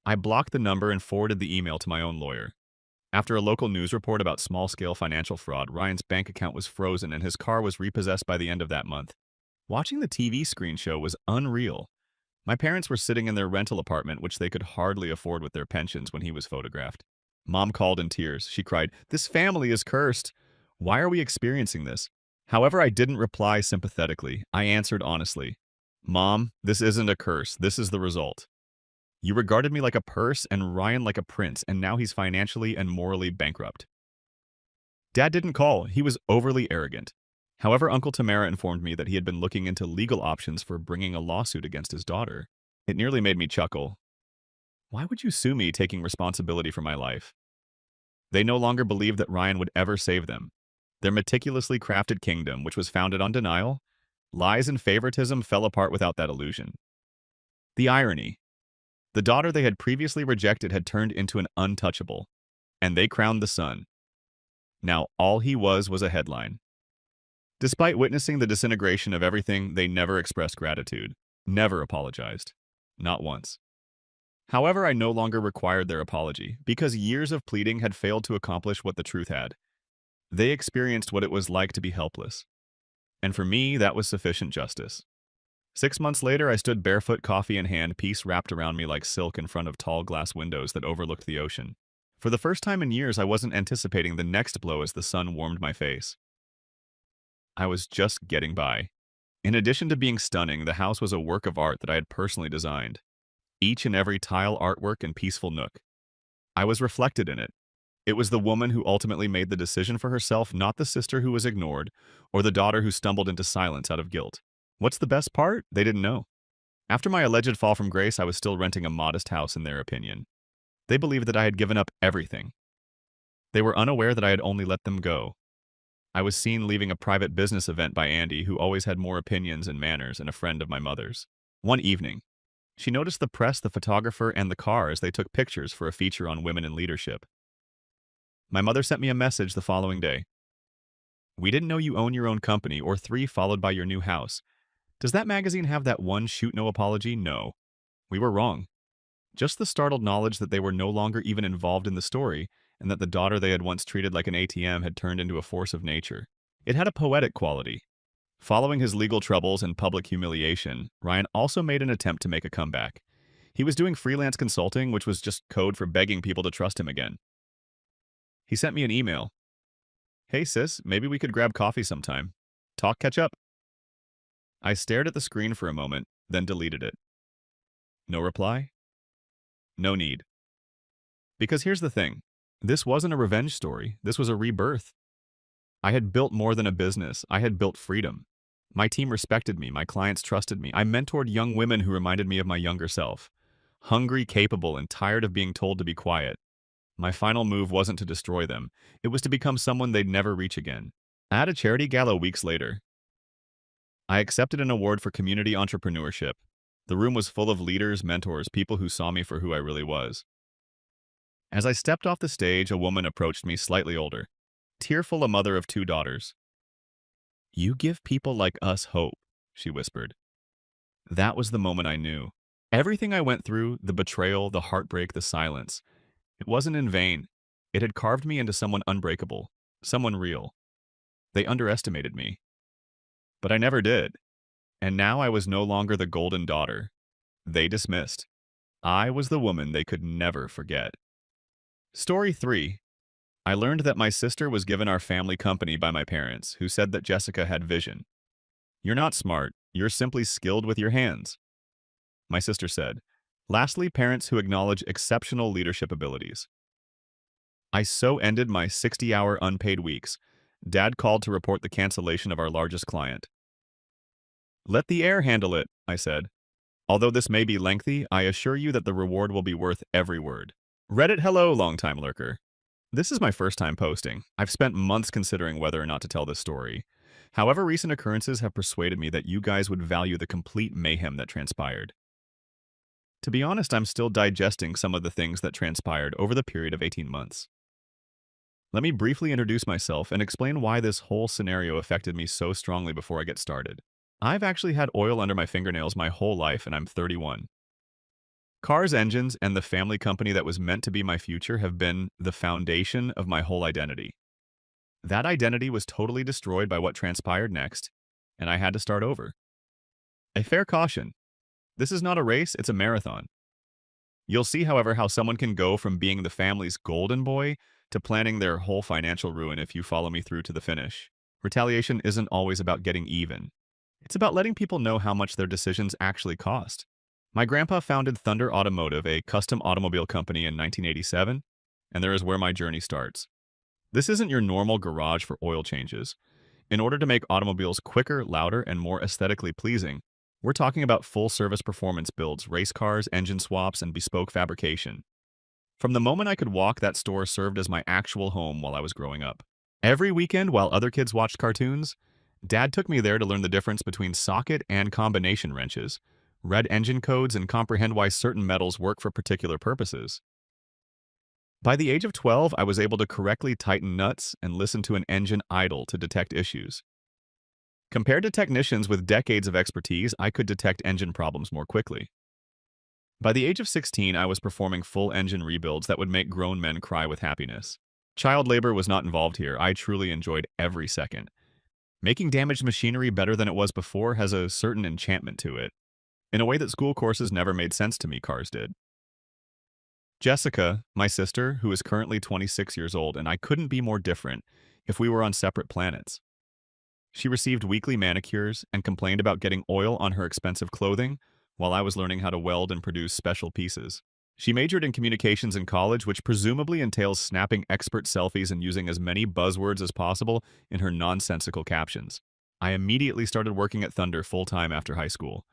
I blocked the number and forwarded the email to my own lawyer. After a local news report about small-scale financial fraud, Ryan's bank account was frozen and his car was repossessed by the end of that month. Watching the TV screen show was unreal. My parents were sitting in their rental apartment, which they could hardly afford with their pensions, when he was photographed. Mom called in tears. She cried, "This family is cursed. Why are we experiencing this?" However, I didn't reply sympathetically. I answered honestly, "Mom, this isn't a curse. This is the result. You regarded me like a purse and Ryan like a prince, and now he's financially and morally bankrupt." Dad didn't call. He was overly arrogant. However, Uncle Tamara informed me that he had been looking into legal options for bringing a lawsuit against his daughter. It nearly made me chuckle. Why would you sue me taking responsibility for my life? They no longer believed that Ryan would ever save them. Their meticulously crafted kingdom, which was founded on denial, lies, and favoritism, fell apart without that illusion. The irony. The daughter they had previously rejected had turned into an untouchable, and they crowned the son. Now all he was a headline. Despite witnessing the disintegration of everything, they never expressed gratitude, never apologized, not once. However, I no longer required their apology, because years of pleading had failed to accomplish what the truth had. They experienced what it was like to be helpless. And for me, that was sufficient justice. 6 months later, I stood barefoot, coffee in hand, peace wrapped around me like silk in front of tall glass windows that overlooked the ocean. For the first time in years, I wasn't anticipating the next blow as the sun warmed my face. I was just getting by. In addition to being stunning, the house was a work of art that I had personally designed. Each and every tile, artwork, and peaceful nook. I was reflected in it. It was the woman who ultimately made the decision for herself, not the sister who was ignored, or the daughter who stumbled into silence out of guilt. What's the best part? They didn't know. After my alleged fall from grace, I was still renting a modest house in their opinion. They believed that I had given up everything. They were unaware that I had only let them go. I was seen leaving a private business event by Andy, who always had more opinions and manners, and a friend of my mother's. One evening, she noticed the press, the photographer, and the car as they took pictures for a feature on women in leadership. My mother sent me a message the following day. "We didn't know you own your own company, or 3 followed by your new house. Does that magazine have that one shoot no apology? No. We were wrong." Just the startled knowledge that they were no longer even involved in the story, and that the daughter they had once treated like an ATM had turned into a force of nature. It had a poetic quality. Following his legal troubles and public humiliation, Ryan also made an attempt to make a comeback. He was doing freelance consulting, which was just code for begging people to trust him again. He sent me an email. "Hey sis, maybe we could grab coffee sometime. Catch up." I stared at the screen for a moment, then deleted it. No reply? No need. Because here's the thing. This wasn't a revenge story. This was a rebirth. I had built more than a business. I had built freedom. My team respected me. My clients trusted me. I mentored young women who reminded me of my younger self. Hungry, capable, and tired of being told to be quiet. My final move wasn't to destroy them. It was to become someone they'd never reach again. At a charity gala weeks later, I accepted an award for community entrepreneurship. The room was full of leaders, mentors, people who saw me for who I really was. As I stepped off the stage, a woman approached me, slightly older, tearful, a mother of 2 daughters. "You give people like us hope," she whispered. That was the moment I knew. Everything I went through, the betrayal, the heartbreak, the silence, it wasn't in vain. It had carved me into someone unbreakable, someone real. They underestimated me. But I never did. And now I was no longer the golden daughter they dismissed. I was the woman they could never forget. Story 3. I learned that my sister was given our family company by my parents, who said that Jessica had vision. "You're not smart, you're simply skilled with your hands," my sister said. Lastly, parents who acknowledge exceptional leadership abilities. I so ended my 60-hour unpaid weeks. Dad called to report the cancellation of our largest client. "Let the air handle it," I said. "Although this may be lengthy, I assure you that the reward will be worth every word." Reddit hello, longtime lurker. This is my first time posting. I've spent months considering whether or not to tell this story. However, recent occurrences have persuaded me that you guys would value the complete mayhem that transpired. To be honest, I'm still digesting some of the things that transpired over the period of 18 months. Let me briefly introduce myself and explain why this whole scenario affected me so strongly before I get started. I've actually had oil under my fingernails my whole life, and I'm 31. Cars, engines, and the family company that was meant to be my future have been the foundation of my whole identity. That identity was totally destroyed by what transpired next, and I had to start over. A fair caution. This is not a race, it's a marathon. You'll see, however, how someone can go from being the family's golden boy to planning their whole financial ruin if you follow me through to the finish. Retaliation isn't always about getting even. It's about letting people know how much their decisions actually cost. My grandpa founded Thunder Automotive, a custom automobile company, in 1987, and there is where my journey starts. This isn't your normal garage for oil changes. In order to make automobiles quicker, louder, and more aesthetically pleasing, we're talking about full-service performance builds, race cars, engine swaps, and bespoke fabrication. From the moment I could walk, that store served as my actual home while I was growing up. Every weekend, while other kids watched cartoons, Dad took me there to learn the difference between socket and combination wrenches, read engine codes, and comprehend why certain metals work for particular purposes. By the age of 12, I was able to correctly tighten nuts and listen to an engine idle to detect issues. Compared to technicians with decades of expertise, I could detect engine problems more quickly. By the age of 16, I was performing full engine rebuilds that would make grown men cry with happiness. Child labor was not involved here. I truly enjoyed every second. Making damaged machinery better than it was before has a certain enchantment to it, in a way that school courses never made sense to me, cars did. Jessica, my sister, who is currently 26 years old, and I couldn't be more different if we were on separate planets. She received weekly manicures and complained about getting oil on her expensive clothing while I was learning how to weld and produce special pieces. She majored in communications in college, which presumably entails snapping expert selfies and using as many buzzwords as possible in her nonsensical captions. I immediately started working at Thunder full-time after high school.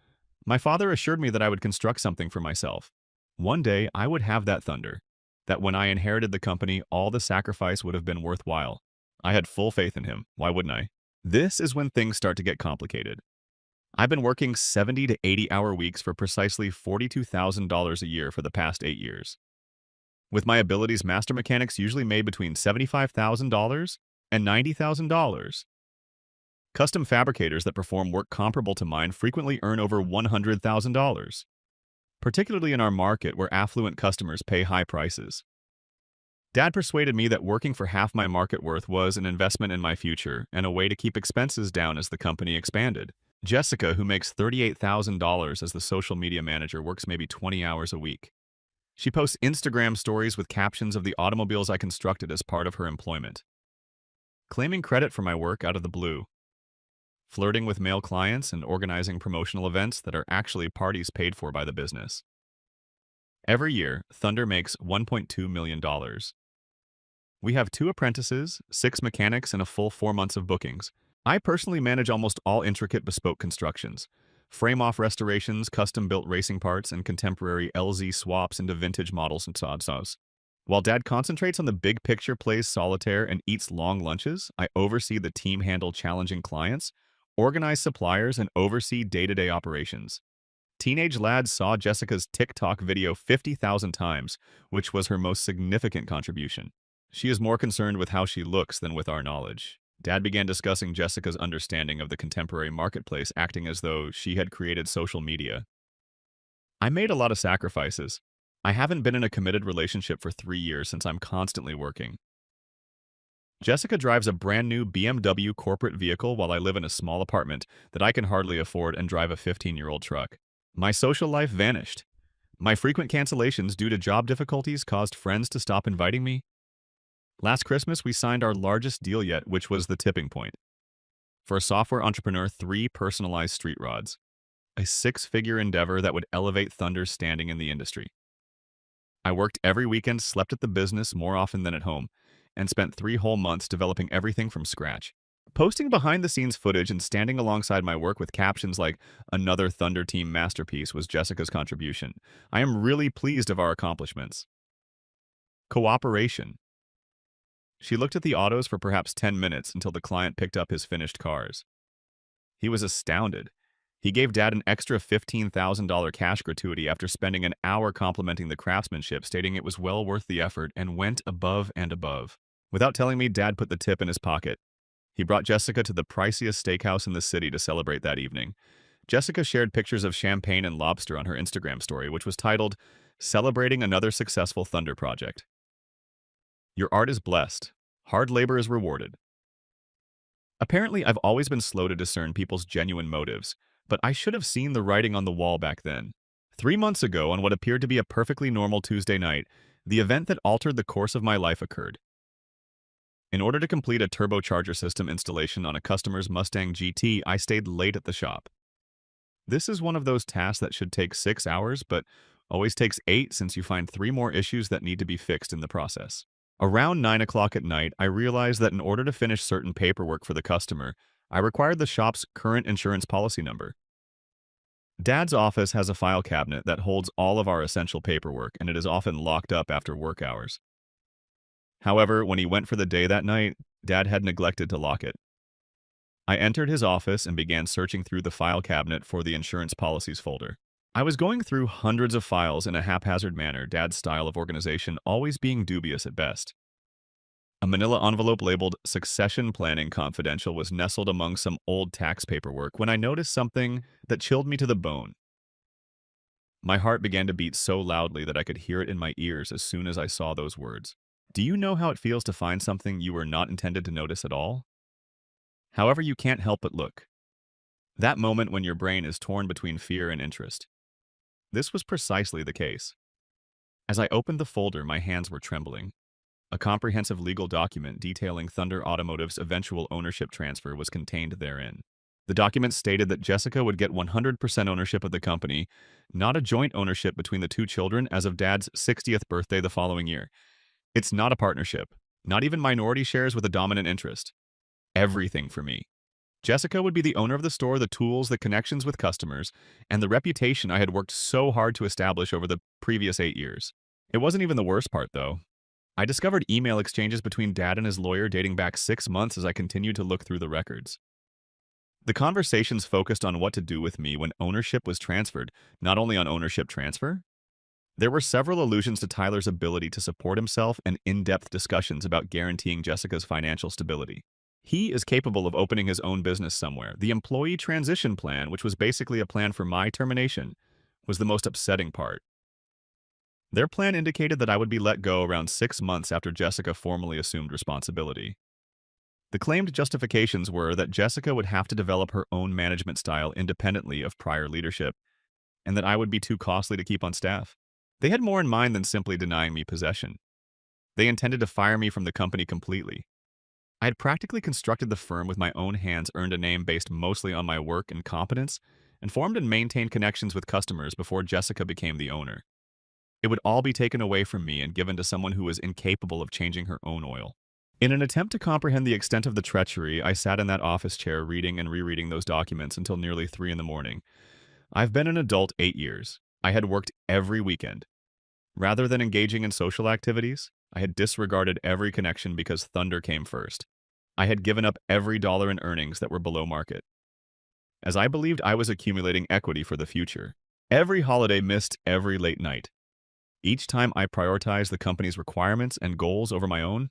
My father assured me that I would construct something for myself. One day, I would have that Thunder, that when I inherited the company, all the sacrifice would have been worthwhile. I had full faith in him. Why wouldn't I? This is when things start to get complicated. I've been working 70 to 80-hour weeks for precisely $42,000 a year for the past 8 years. With my abilities, master mechanics usually made between $75,000 and $90,000. Custom fabricators that perform work comparable to mine frequently earn over $100,000, particularly in our market where affluent customers pay high prices. Dad persuaded me that working for half my market worth was an investment in my future and a way to keep expenses down as the company expanded. Jessica, who makes $38,000 as the social media manager, works maybe 20 hours a week. She posts Instagram stories with captions of the automobiles I constructed as part of her employment. Claiming credit for my work out of the blue. Flirting with male clients and organizing promotional events that are actually parties paid for by the business. Every year, Thunder makes $1.2 million. We have 2 apprentices, 6 mechanics, and a full 4 months of bookings. I personally manage almost all intricate bespoke constructions, frame-off restorations, custom-built racing parts, and contemporary LZ swaps into vintage models and saws. While Dad concentrates on the big picture, plays solitaire, and eats long lunches, I oversee the team handle challenging clients, organize suppliers, and oversee day-to-day operations. Teenage lads saw Jessica's TikTok video 50,000 times, which was her most significant contribution. She is more concerned with how she looks than with our knowledge. Dad began discussing Jessica's understanding of the contemporary marketplace, acting as though she had created social media. I made a lot of sacrifices. I haven't been in a committed relationship for 3 years since I'm constantly working. Jessica drives a brand new BMW corporate vehicle while I live in a small apartment that I can hardly afford and drive a 15-year-old truck. My social life vanished. My frequent cancellations due to job difficulties caused friends to stop inviting me. Last Christmas, we signed our largest deal yet, which was the tipping point. For a software entrepreneur, 3 personalized street rods. A 6-figure endeavor that would elevate Thunder's standing in the industry. I worked every weekend, slept at the business more often than at home, and spent 3 whole months developing everything from scratch. Posting behind-the-scenes footage and standing alongside my work with captions like "Another Thunder Team masterpiece" was Jessica's contribution. I am really pleased of our accomplishments. Cooperation. She looked at the autos for perhaps 10 minutes until the client picked up his finished cars. He was astounded. He gave Dad an extra $15,000 cash gratuity after spending an hour complimenting the craftsmanship, stating it was well worth the effort, and went above and above. Without telling me, Dad put the tip in his pocket. He brought Jessica to the priciest steakhouse in the city to celebrate that evening. Jessica shared pictures of champagne and lobster on her Instagram story, which was titled, "Celebrating Another Successful Thunder Project." Your art is blessed. Hard labor is rewarded. Apparently, I've always been slow to discern people's genuine motives, but I should have seen the writing on the wall back then. 3 months ago, on what appeared to be a perfectly normal Tuesday night, the event that altered the course of my life occurred. In order to complete a turbocharger system installation on a customer's Mustang GT, I stayed late at the shop. This is one of those tasks that should take 6 hours, but always takes 8 since you find 3 more issues that need to be fixed in the process. Around 9 o'clock at night, I realized that in order to finish certain paperwork for the customer, I required the shop's current insurance policy number. Dad's office has a file cabinet that holds all of our essential paperwork, and it is often locked up after work hours. However, when he went for the day that night, Dad had neglected to lock it. I entered his office and began searching through the file cabinet for the insurance policies folder. I was going through hundreds of files in a haphazard manner, Dad's style of organization always being dubious at best. A manila envelope labeled Succession Planning Confidential was nestled among some old tax paperwork when I noticed something that chilled me to the bone. My heart began to beat so loudly that I could hear it in my ears as soon as I saw those words. Do you know how it feels to find something you were not intended to notice at all? However, you can't help but look. That moment when your brain is torn between fear and interest. This was precisely the case. As I opened the folder, my hands were trembling. A comprehensive legal document detailing Thunder Automotive's eventual ownership transfer was contained therein. The document stated that Jessica would get 100% ownership of the company, not a joint ownership between the two children as of Dad's 60th birthday the following year. It's not a partnership, not even minority shares with a dominant interest. Everything for me. Jessica would be the owner of the store, the tools, the connections with customers, and the reputation I had worked so hard to establish over the previous 8 years. It wasn't even the worst part, though. I discovered email exchanges between Dad and his lawyer dating back 6 months as I continued to look through the records. The conversations focused on what to do with me when ownership was transferred, not only on ownership transfer. There were several allusions to Tyler's ability to support himself and in-depth discussions about guaranteeing Jessica's financial stability. He is capable of opening his own business somewhere. The employee transition plan, which was basically a plan for my termination, was the most upsetting part. Their plan indicated that I would be let go around 6 months after Jessica formally assumed responsibility. The claimed justifications were that Jessica would have to develop her own management style independently of prior leadership, and that I would be too costly to keep on staff. They had more in mind than simply denying me possession. They intended to fire me from the company completely. I had practically constructed the firm with my own hands, earned a name based mostly on my work and competence, and formed and maintained connections with customers before Jessica became the owner. It would all be taken away from me and given to someone who was incapable of changing her own oil. In an attempt to comprehend the extent of the treachery, I sat in that office chair reading and rereading those documents until nearly 3 in the morning. I've been an adult 8 years. I had worked every weekend. Rather than engaging in social activities, I had disregarded every connection because Thunder came first. I had given up every dollar in earnings that were below market, as I believed I was accumulating equity for the future. Every holiday missed, every late night. Each time I prioritized the company's requirements and goals over my own,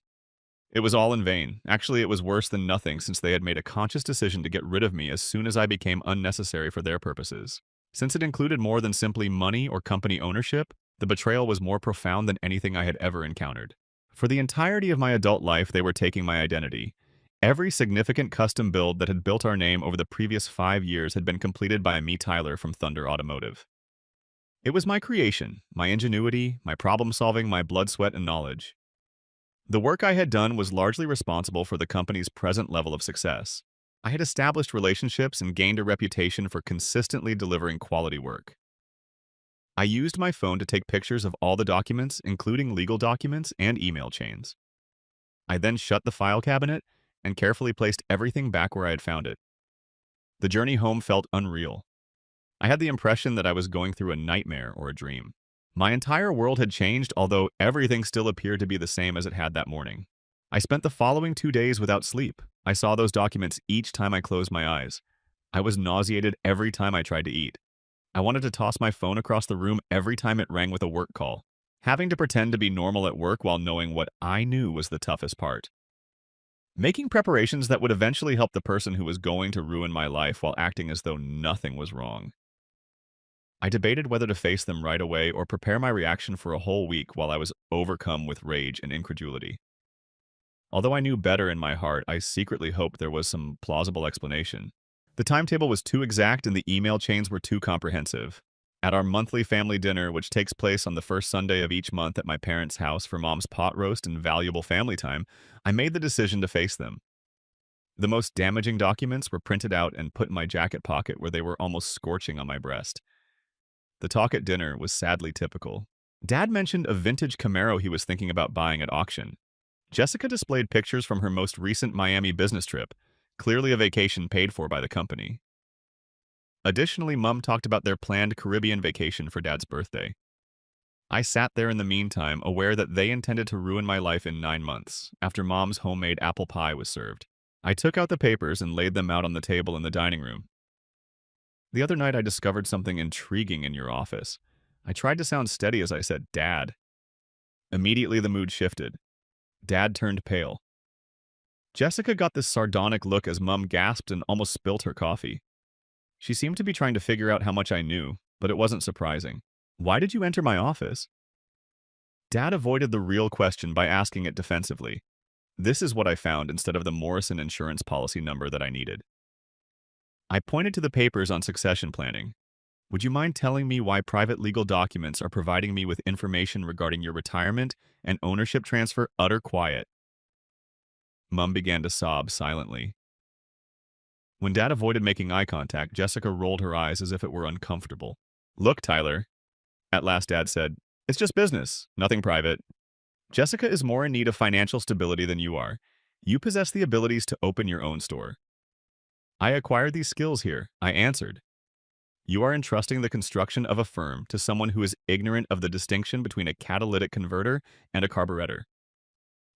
it was all in vain. Actually, it was worse than nothing since they had made a conscious decision to get rid of me as soon as I became unnecessary for their purposes. Since it included more than simply money or company ownership, the betrayal was more profound than anything I had ever encountered. For the entirety of my adult life, they were taking my identity. Every significant custom build that had built our name over the previous 5 years had been completed by me, Tyler, from Thunder Automotive. It was my creation, my ingenuity, my problem-solving, my blood, sweat, and knowledge. The work I had done was largely responsible for the company's present level of success. I had established relationships and gained a reputation for consistently delivering quality work. I used my phone to take pictures of all the documents, including legal documents and email chains. I then shut the file cabinet and carefully placed everything back where I had found it. The journey home felt unreal. I had the impression that I was going through a nightmare or a dream. My entire world had changed, although everything still appeared to be the same as it had that morning. I spent the following 2 days without sleep. I saw those documents each time I closed my eyes. I was nauseated every time I tried to eat. I wanted to toss my phone across the room every time it rang with a work call. Having to pretend to be normal at work while knowing what I knew was the toughest part. making preparations that would eventually help the person who was going to ruin my life while acting as though nothing was wrong. I debated whether to face them right away or prepare my reaction for a whole week while I was overcome with rage and incredulity. Although I knew better in my heart, I secretly hoped there was some plausible explanation. The timetable was too exact and the email chains were too comprehensive. At our monthly family dinner, which takes place on the first Sunday of each month at my parents' house for Mom's pot roast and valuable family time, I made the decision to face them. The most damaging documents were printed out and put in my jacket pocket where they were almost scorching on my breast. The talk at dinner was sadly typical. Dad mentioned a vintage Camaro he was thinking about buying at auction. Jessica displayed pictures from her most recent Miami business trip, clearly a vacation paid for by the company. Additionally, Mum talked about their planned Caribbean vacation for Dad's birthday. I sat there in the meantime, aware that they intended to ruin my life in 9 months, after Mom's homemade apple pie was served. I took out the papers and laid them out on the table in the dining room. The other night I discovered something intriguing in your office. I tried to sound steady as I said, Dad. Immediately the mood shifted. Dad turned pale. Jessica got this sardonic look as Mum gasped and almost spilt her coffee. She seemed to be trying to figure out how much I knew, but it wasn't surprising. Why did you enter my office? Dad avoided the real question by asking it defensively. This is what I found instead of the Morrison insurance policy number that I needed. I pointed to the papers on succession planning. Would you mind telling me why private legal documents are providing me with information regarding your retirement and ownership transfer utter quiet? Mum began to sob silently. When Dad avoided making eye contact, Jessica rolled her eyes as if it were uncomfortable. Look, Tyler. At last Dad said, it's just business, nothing private. Jessica is more in need of financial stability than you are. You possess the abilities to open your own store. I acquired these skills here, I answered. You are entrusting the construction of a firm to someone who is ignorant of the distinction between a catalytic converter and a carburetor.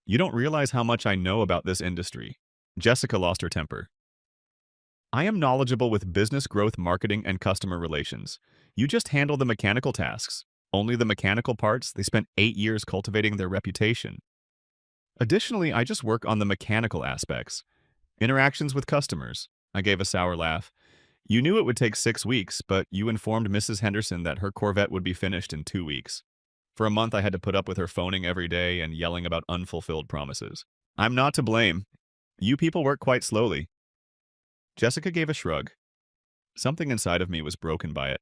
You don't realize how much I know about this industry. Jessica lost her temper. I am knowledgeable with business growth, marketing, and customer relations. You just handle the mechanical tasks. Only the mechanical parts. They spent 8 years cultivating their reputation. Additionally, I just work on the mechanical aspects. Interactions with customers. I gave a sour laugh. You knew it would take 6 weeks, but you informed Mrs. Henderson that her Corvette would be finished in 2 weeks. For a month, I had to put up with her phoning every day and yelling about unfulfilled promises. I'm not to blame. You people work quite slowly. Jessica gave a shrug. Something inside of me was broken by it.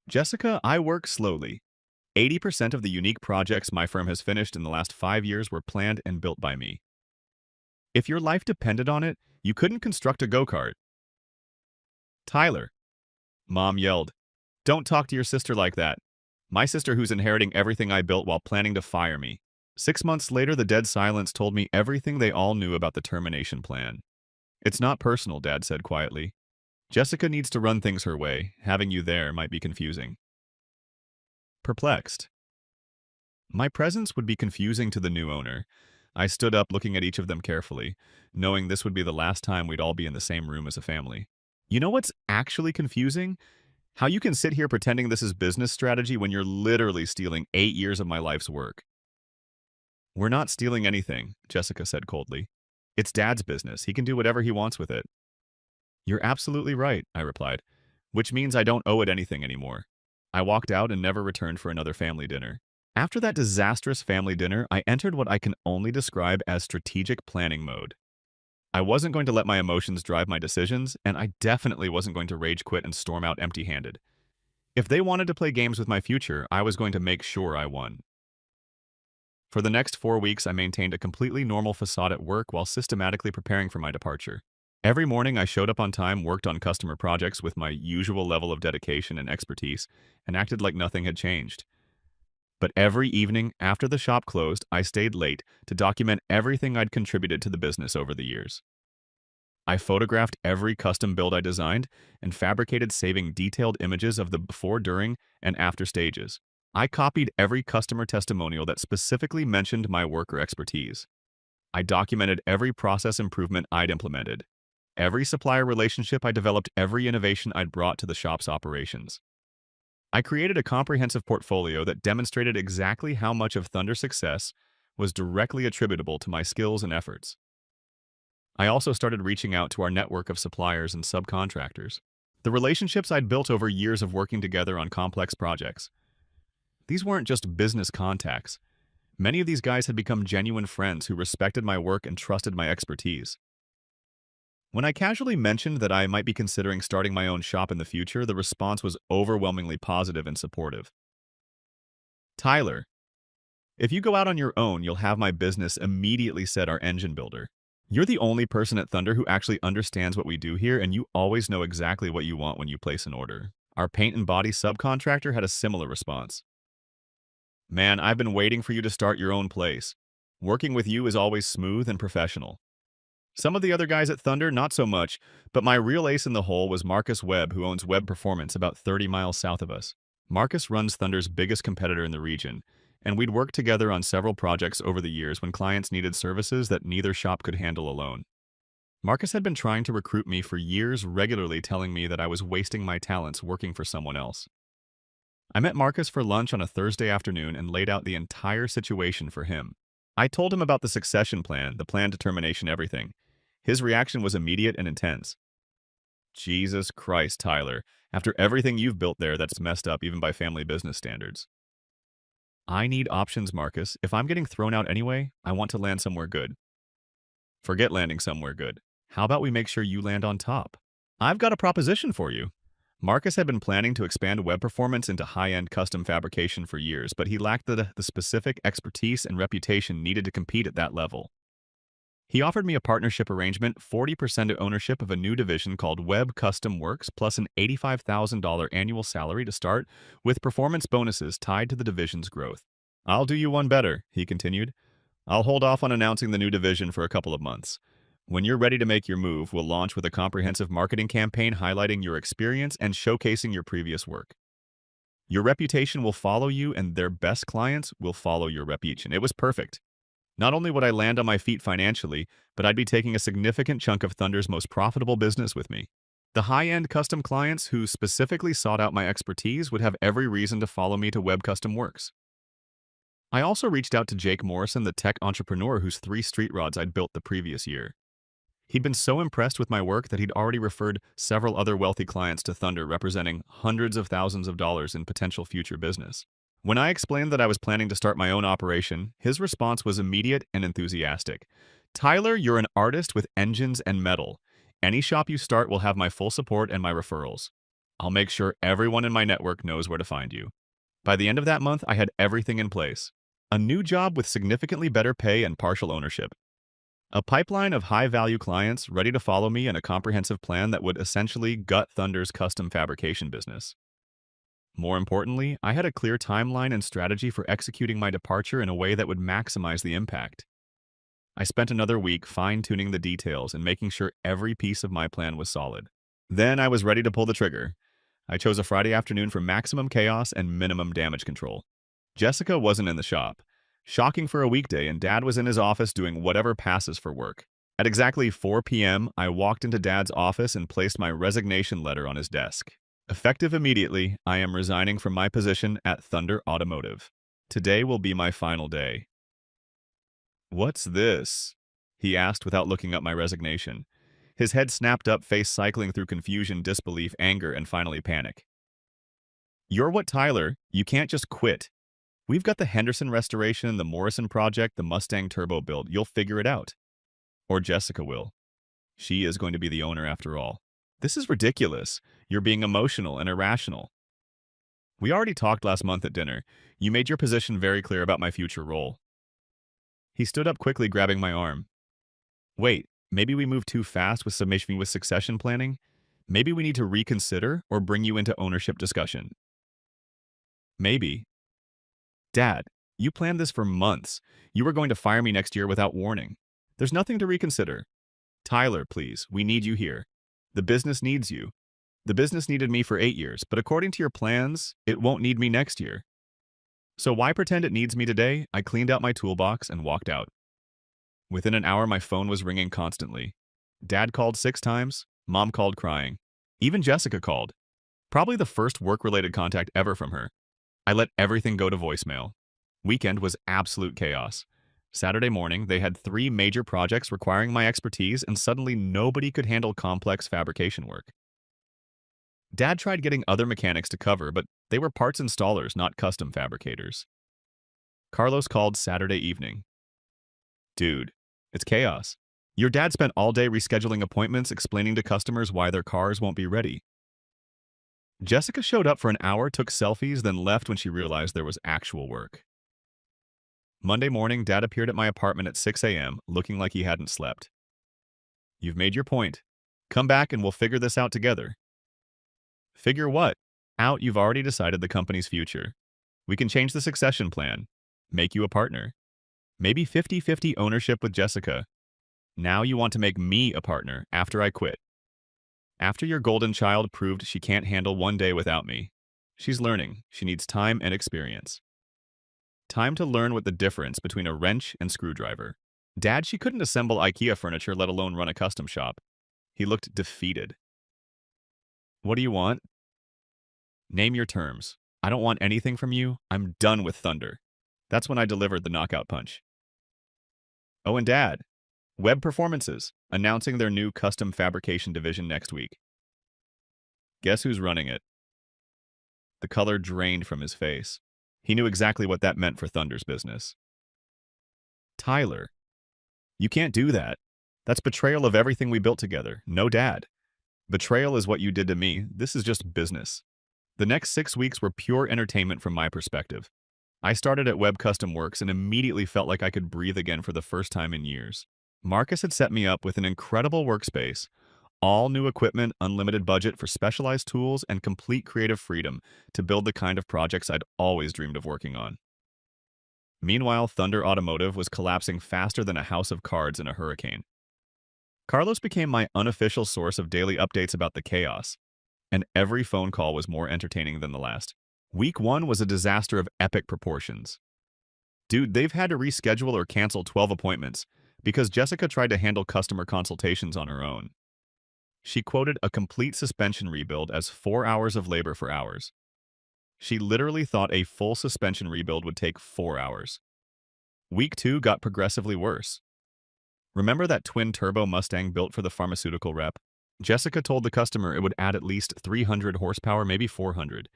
Jessica, I work slowly. 80% of the unique projects my firm has finished in the last 5 years were planned and built by me. If your life depended on it, you couldn't construct a go-kart. Tyler, Mom yelled, don't talk to your sister like that. My sister who's inheriting everything I built while planning to fire me. 6 months later, the dead silence told me everything they all knew about the termination plan. It's not personal, Dad said quietly. Jessica needs to run things her way. Having you there might be confusing. Perplexed. My presence would be confusing to the new owner. I stood up looking at each of them carefully, knowing this would be the last time we'd all be in the same room as a family. You know what's actually confusing? How you can sit here pretending this is business strategy when you're literally stealing 8 years of my life's work. We're not stealing anything, Jessica said coldly. It's Dad's business. He can do whatever he wants with it. You're absolutely right, I replied, which means I don't owe it anything anymore. I walked out and never returned for another family dinner. After that disastrous family dinner, I entered what I can only describe as strategic planning mode. I wasn't going to let my emotions drive my decisions, and I definitely wasn't going to rage quit and storm out empty-handed. If they wanted to play games with my future, I was going to make sure I won. For the next 4 weeks, I maintained a completely normal facade at work while systematically preparing for my departure. Every morning, I showed up on time, worked on customer projects with my usual level of dedication and expertise, and acted like nothing had changed. But every evening, after the shop closed, I stayed late to document everything I'd contributed to the business over the years. I photographed every custom build I designed and fabricated saving detailed images of the before, during, and after stages. I copied every customer testimonial that specifically mentioned my work or expertise. I documented every process improvement I'd implemented, every supplier relationship I developed, every innovation I'd brought to the shop's operations. I created a comprehensive portfolio that demonstrated exactly how much of Thunder's success was directly attributable to my skills and efforts. I also started reaching out to our network of suppliers and subcontractors. The relationships I'd built over years of working together on complex projects. These weren't just business contacts. Many of these guys had become genuine friends who respected my work and trusted my expertise. When I casually mentioned that I might be considering starting my own shop in the future, the response was overwhelmingly positive and supportive. Tyler, if you go out on your own, you'll have my business, immediately said our engine builder. You're the only person at Thunder who actually understands what we do here, and you always know exactly what you want when you place an order. Our paint and body subcontractor had a similar response. Man, I've been waiting for you to start your own place. Working with you is always smooth and professional. Some of the other guys at Thunder, not so much, but my real ace in the hole was Marcus Webb, who owns Webb Performance about 30 miles south of us. Marcus runs Thunder's biggest competitor in the region, and we'd worked together on several projects over the years when clients needed services that neither shop could handle alone. Marcus had been trying to recruit me for years, regularly telling me that I was wasting my talents working for someone else. I met Marcus for lunch on a Thursday afternoon and laid out the entire situation for him. I told him about the succession plan, the plan to termination, everything. His reaction was immediate and intense. Jesus Christ, Tyler. After everything you've built there, that's messed up even by family business standards. I need options, Marcus. If I'm getting thrown out anyway, I want to land somewhere good. Forget landing somewhere good. How about we make sure you land on top? I've got a proposition for you. Marcus had been planning to expand Web Performance into high-end custom fabrication for years, but he lacked the specific expertise and reputation needed to compete at that level. He offered me a partnership arrangement, 40% ownership of a new division called Web Custom Works, plus an $85,000 annual salary to start, with performance bonuses tied to the division's growth. I'll do you one better, he continued. I'll hold off on announcing the new division for a couple of months. When you're ready to make your move, we'll launch with a comprehensive marketing campaign highlighting your experience and showcasing your previous work. Your reputation will follow you, and their best clients will follow your reputation. It was perfect. Not only would I land on my feet financially, but I'd be taking a significant chunk of Thunder's most profitable business with me. The high-end custom clients who specifically sought out my expertise would have every reason to follow me to Web Custom Works. I also reached out to Jake Morrison, the tech entrepreneur whose 3 street rods I'd built the previous year. He'd been so impressed with my work that he'd already referred several other wealthy clients to Thunder, representing hundreds of thousands of dollars in potential future business. When I explained that I was planning to start my own operation, his response was immediate and enthusiastic. Tyler, you're an artist with engines and metal. Any shop you start will have my full support and my referrals. I'll make sure everyone in my network knows where to find you. By the end of that month, I had everything in place. A new job with significantly better pay and partial ownership. A pipeline of high-value clients ready to follow me, and a comprehensive plan that would essentially gut Thunder's custom fabrication business. More importantly, I had a clear timeline and strategy for executing my departure in a way that would maximize the impact. I spent another week fine-tuning the details and making sure every piece of my plan was solid. Then I was ready to pull the trigger. I chose a Friday afternoon for maximum chaos and minimum damage control. Jessica wasn't in the shop. Shocking for a weekday, and Dad was in his office doing whatever passes for work. At exactly 4 p.m., I walked into Dad's office and placed my resignation letter on his desk. Effective immediately, I am resigning from my position at Thunder Automotive. Today will be my final day. What's this? He asked without looking up my resignation. His head snapped up, face cycling through confusion, disbelief, anger, and finally panic. You're what, Tyler? You can't just quit. We've got the Henderson restoration, the Morrison project, the Mustang turbo build. You'll figure it out. Or Jessica will. She is going to be the owner after all. This is ridiculous. You're being emotional and irrational. We already talked last month at dinner. You made your position very clear about my future role. He stood up quickly, grabbing my arm. Wait, maybe we moved too fast with submission with succession planning? Maybe we need to reconsider or bring you into ownership discussion. Maybe. Dad, you planned this for months. You were going to fire me next year without warning. There's nothing to reconsider. Tyler, please, we need you here. The business needs you. The business needed me for 8 years, but according to your plans, it won't need me next year. So why pretend it needs me today? I cleaned out my toolbox and walked out. Within an hour, my phone was ringing constantly. Dad called 6 times. Mom called crying. Even Jessica called. Probably the first work-related contact ever from her. I let everything go to voicemail. Weekend was absolute chaos. Saturday morning, they had 3 major projects requiring my expertise, and suddenly nobody could handle complex fabrication work. Dad tried getting other mechanics to cover, but they were parts installers, not custom fabricators. Carlos called Saturday evening. Dude, it's chaos. Your dad spent all day rescheduling appointments, explaining to customers why their cars won't be ready. Jessica showed up for an hour, took selfies, then left when she realized there was actual work. Monday morning, Dad appeared at my apartment at 6 a.m., looking like he hadn't slept. You've made your point. Come back and we'll figure this out together. Figure what? Out, you've already decided the company's future. We can change the succession plan. Make you a partner. Maybe 50-50 ownership with Jessica. Now you want to make me a partner after I quit. After your golden child proved she can't handle one day without me. She's learning. She needs time and experience. Time to learn what the difference between a wrench and screwdriver. Dad, she couldn't assemble IKEA furniture, let alone run a custom shop. He looked defeated. What do you want? Name your terms. I don't want anything from you. I'm done with Thunder. That's when I delivered the knockout punch. Oh, and Dad, Web Performances, announcing their new custom fabrication division next week. Guess who's running it? The color drained from his face. He knew exactly what that meant for Thunder's business. Tyler, you can't do that. That's betrayal of everything we built together. No, Dad. Betrayal is what you did to me. This is just business. The next 6 weeks were pure entertainment from my perspective. I started at Web Custom Works and immediately felt like I could breathe again for the first time in years. Marcus had set me up with an incredible workspace, all new equipment, unlimited budget for specialized tools, and complete creative freedom to build the kind of projects I'd always dreamed of working on. Meanwhile, Thunder Automotive was collapsing faster than a house of cards in a hurricane. Carlos became my unofficial source of daily updates about the chaos, and every phone call was more entertaining than the last. Week 1 was a disaster of epic proportions. Dude, they've had to reschedule or cancel 12 appointments because Jessica tried to handle customer consultations on her own. She quoted a complete suspension rebuild as 4 hours of labor for hours. She literally thought a full suspension rebuild would take 4 hours. Week 2 got progressively worse. Remember that twin-turbo Mustang built for the pharmaceutical rep? Jessica told the customer it would add at least 300 horsepower, maybe 400,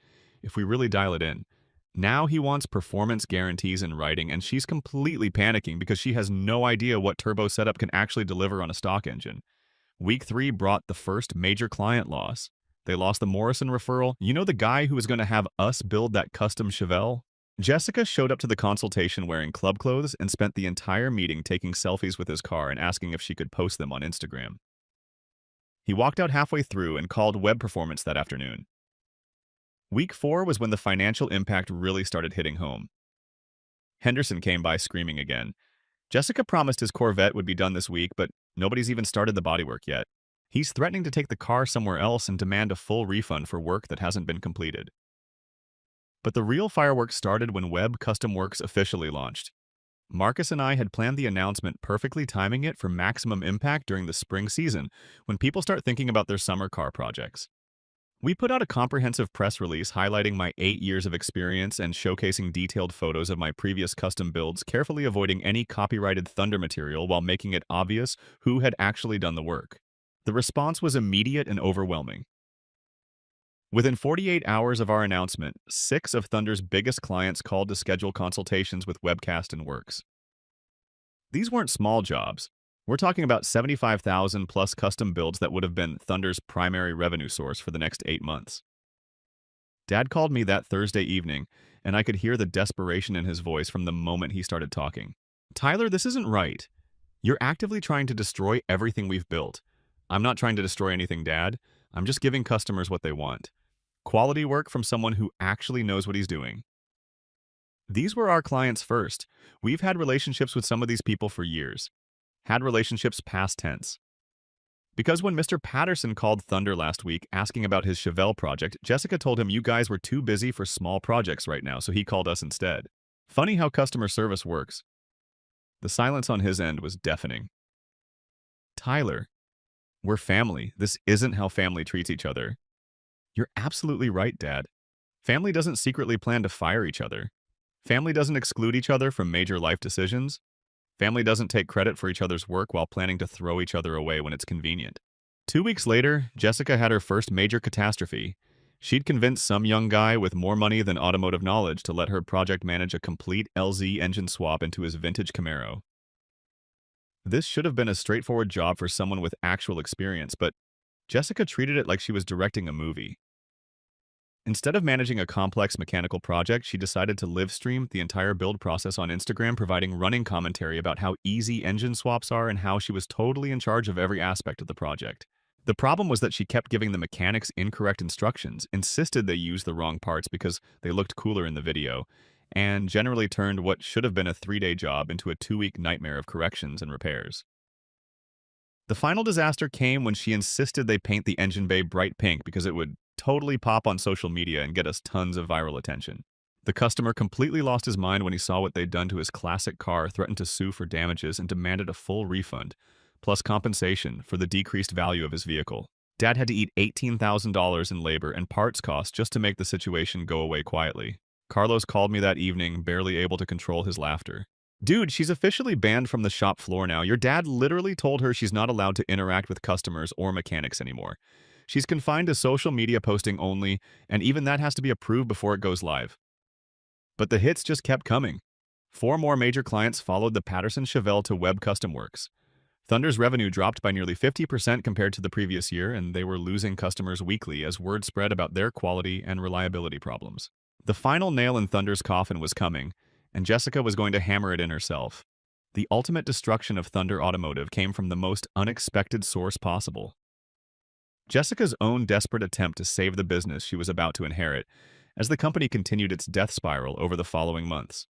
if we really dial it in. Now he wants performance guarantees in writing, and she's completely panicking because she has no idea what turbo setup can actually deliver on a stock engine. Week 3 brought the first major client loss. They lost the Morrison referral. You know, the guy who was going to have us build that custom Chevelle? Jessica showed up to the consultation wearing club clothes and spent the entire meeting taking selfies with his car and asking if she could post them on Instagram. He walked out halfway through and called Web Performance that afternoon. Week 4 was when the financial impact really started hitting home. Henderson came by screaming again. Jessica promised his Corvette would be done this week, but nobody's even started the bodywork yet. He's threatening to take the car somewhere else and demand a full refund for work that hasn't been completed. But the real fireworks started when Web Custom Works officially launched. Marcus and I had planned the announcement, perfectly timing it for maximum impact during the spring season, when people start thinking about their summer car projects. We put out a comprehensive press release highlighting my 8 years of experience and showcasing detailed photos of my previous custom builds, carefully avoiding any copyrighted Thunder material while making it obvious who had actually done the work. The response was immediate and overwhelming. Within 48 hours of our announcement, 6 of Thunder's biggest clients called to schedule consultations with Webcast and Works. These weren't small jobs. We're talking about 75,000 plus custom builds that would have been Thunder's primary revenue source for the next 8 months. Dad called me that Thursday evening, and I could hear the desperation in his voice from the moment he started talking. Tyler, this isn't right. You're actively trying to destroy everything we've built. I'm not trying to destroy anything, Dad. I'm just giving customers what they want. Quality work from someone who actually knows what he's doing. These were our clients first. We've had relationships with some of these people for years. Had relationships past tense. Because when Mr. Patterson called Thunder last week asking about his Chevelle project, Jessica told him you guys were too busy for small projects right now, so he called us instead. Funny how customer service works. The silence on his end was deafening. Tyler, we're family. This isn't how family treats each other. You're absolutely right, Dad. Family doesn't secretly plan to fire each other. Family doesn't exclude each other from major life decisions. Family doesn't take credit for each other's work while planning to throw each other away when it's convenient. 2 weeks later, Jessica had her first major catastrophe. She'd convinced some young guy with more money than automotive knowledge to let her project manage a complete LZ engine swap into his vintage Camaro. This should have been a straightforward job for someone with actual experience, but Jessica treated it like she was directing a movie. Instead of managing a complex mechanical project, she decided to live stream the entire build process on Instagram, providing running commentary about how easy engine swaps are and how she was totally in charge of every aspect of the project. The problem was that she kept giving the mechanics incorrect instructions, insisted they use the wrong parts because they looked cooler in the video, and generally turned what should have been a 3-day job into a 2-week nightmare of corrections and repairs. The final disaster came when she insisted they paint the engine bay bright pink because it would totally pop on social media and get us tons of viral attention. The customer completely lost his mind when he saw what they'd done to his classic car, threatened to sue for damages, and demanded a full refund, plus compensation for the decreased value of his vehicle. Dad had to eat $18,000 in labor and parts costs just to make the situation go away quietly. Carlos called me that evening, barely able to control his laughter. "Dude, she's officially banned from the shop floor now. Your dad literally told her she's not allowed to interact with customers or mechanics anymore. She's confined to social media posting only, and even that has to be approved before it goes live." But the hits just kept coming. 4 more major clients followed the Patterson-Chevelle to Web Custom Works. Thunder's revenue dropped by nearly 50% compared to the previous year, and they were losing customers weekly as word spread about their quality and reliability problems. The final nail in Thunder's coffin was coming, and Jessica was going to hammer it in herself. The ultimate destruction of Thunder Automotive came from the most unexpected source possible. Jessica's own desperate attempt to save the business she was about to inherit, as the company continued its death spiral over the following months.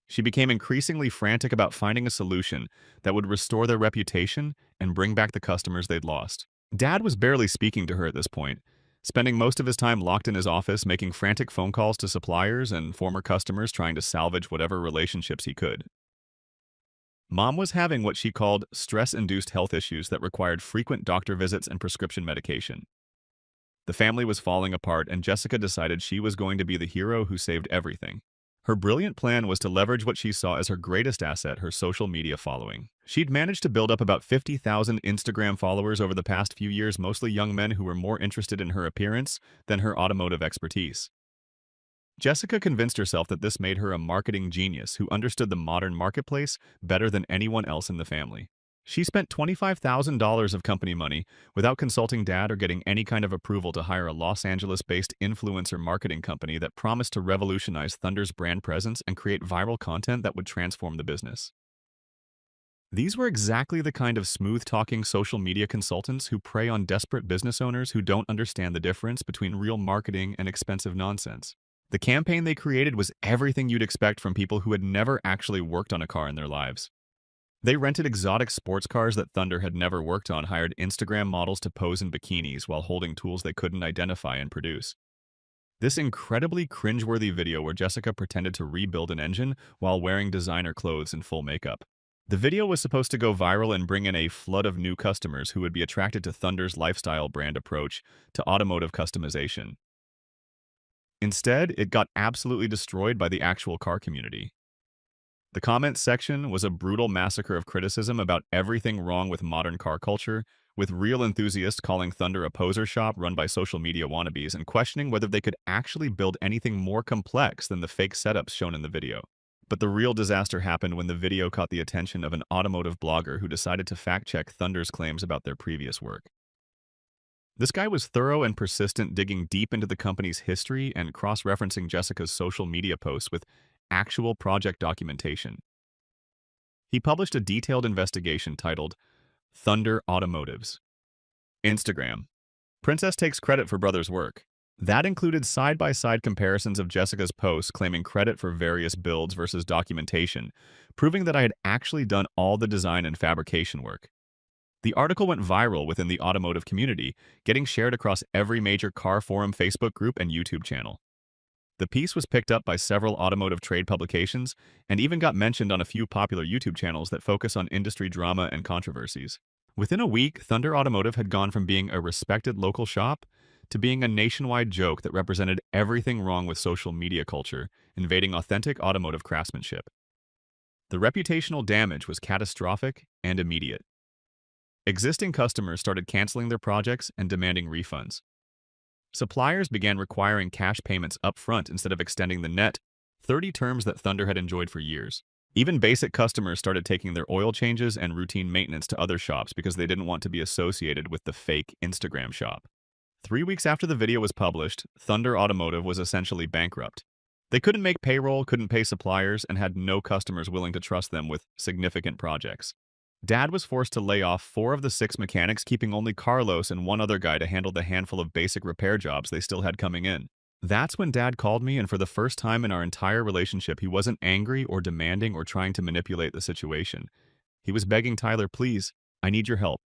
She became increasingly frantic about finding a solution that would restore their reputation and bring back the customers they'd lost. Dad was barely speaking to her at this point, spending most of his time locked in his office, making frantic phone calls to suppliers and former customers, trying to salvage whatever relationships he could. Mom was having what she called stress-induced health issues that required frequent doctor visits and prescription medication. The family was falling apart, and Jessica decided she was going to be the hero who saved everything. Her brilliant plan was to leverage what she saw as her greatest asset, her social media following. She'd managed to build up about 50,000 Instagram followers over the past few years, mostly young men who were more interested in her appearance than her automotive expertise. Jessica convinced herself that this made her a marketing genius who understood the modern marketplace better than anyone else in the family. She spent $25,000 of company money without consulting Dad or getting any kind of approval to hire a Los Angeles-based influencer marketing company that promised to revolutionize Thunder's brand presence and create viral content that would transform the business. These were exactly the kind of smooth-talking social media consultants who prey on desperate business owners who don't understand the difference between real marketing and expensive nonsense. The campaign they created was everything you'd expect from people who had never actually worked on a car in their lives. They rented exotic sports cars that Thunder had never worked on, hired Instagram models to pose in bikinis while holding tools they couldn't identify and produce. This incredibly cringeworthy video where Jessica pretended to rebuild an engine while wearing designer clothes and full makeup. The video was supposed to go viral and bring in a flood of new customers who would be attracted to Thunder's lifestyle brand approach to automotive customization. Instead, it got absolutely destroyed by the actual car community. The comments section was a brutal massacre of criticism about everything wrong with modern car culture, with real enthusiasts calling Thunder a poser shop run by social media wannabes and questioning whether they could actually build anything more complex than the fake setups shown in the video. But the real disaster happened when the video caught the attention of an automotive blogger who decided to fact-check Thunder's claims about their previous work. This guy was thorough and persistent, digging deep into the company's history and cross-referencing Jessica's social media posts with actual project documentation. He published a detailed investigation titled Thunder Automotives. Instagram. Princess takes credit for brother's work. That included side-by-side comparisons of Jessica's posts claiming credit for various builds versus documentation, proving that I had actually done all the design and fabrication work. The article went viral within the automotive community, getting shared across every major car forum, Facebook group, and YouTube channel. The piece was picked up by several automotive trade publications and even got mentioned on a few popular YouTube channels that focus on industry drama and controversies. Within a week, Thunder Automotive had gone from being a respected local shop to being a nationwide joke that represented everything wrong with social media culture, invading authentic automotive craftsmanship. The reputational damage was catastrophic and immediate. Existing customers started canceling their projects and demanding refunds. Suppliers began requiring cash payments up front instead of extending the net 30 terms that Thunder had enjoyed for years. Even basic customers started taking their oil changes and routine maintenance to other shops because they didn't want to be associated with the fake Instagram shop. 3 weeks after the video was published, Thunder Automotive was essentially bankrupt. They couldn't make payroll, couldn't pay suppliers, and had no customers willing to trust them with significant projects. Dad was forced to lay off 4 of the 6 mechanics, keeping only Carlos and one other guy to handle the handful of basic repair jobs they still had coming in. That's when Dad called me, and for the first time in our entire relationship, he wasn't angry or demanding or trying to manipulate the situation. He was begging Tyler, please, I need your help.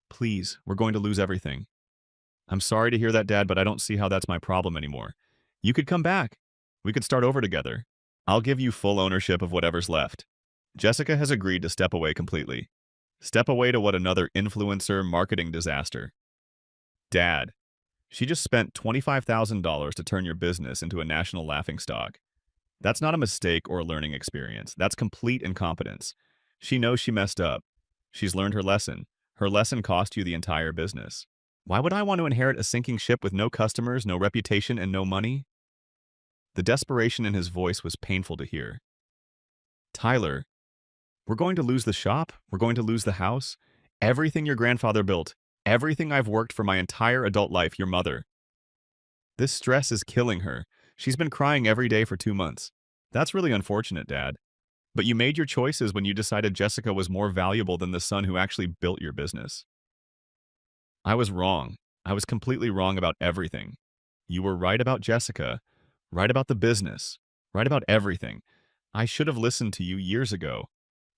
Please, we're going to lose everything. I'm sorry to hear that, Dad, but I don't see how that's my problem anymore. You could come back. We could start over together. I'll give you full ownership of whatever's left. Jessica has agreed to step away completely. Step away to what another influencer marketing disaster. Dad, she just spent $25,000 to turn your business into a national laughingstock. That's not a mistake or a learning experience. That's complete incompetence. She knows she messed up. She's learned her lesson. Her lesson cost you the entire business. Why would I want to inherit a sinking ship with no customers, no reputation, and no money? The desperation in his voice was painful to hear. Tyler, we're going to lose the shop. We're going to lose the house. Everything your grandfather built. Everything I've worked for my entire adult life, your mother. This stress is killing her. She's been crying every day for 2 months. That's really unfortunate, Dad. But you made your choices when you decided Jessica was more valuable than the son who actually built your business. I was wrong. I was completely wrong about everything. You were right about Jessica, right about the business, right about everything. I should have listened to you years ago.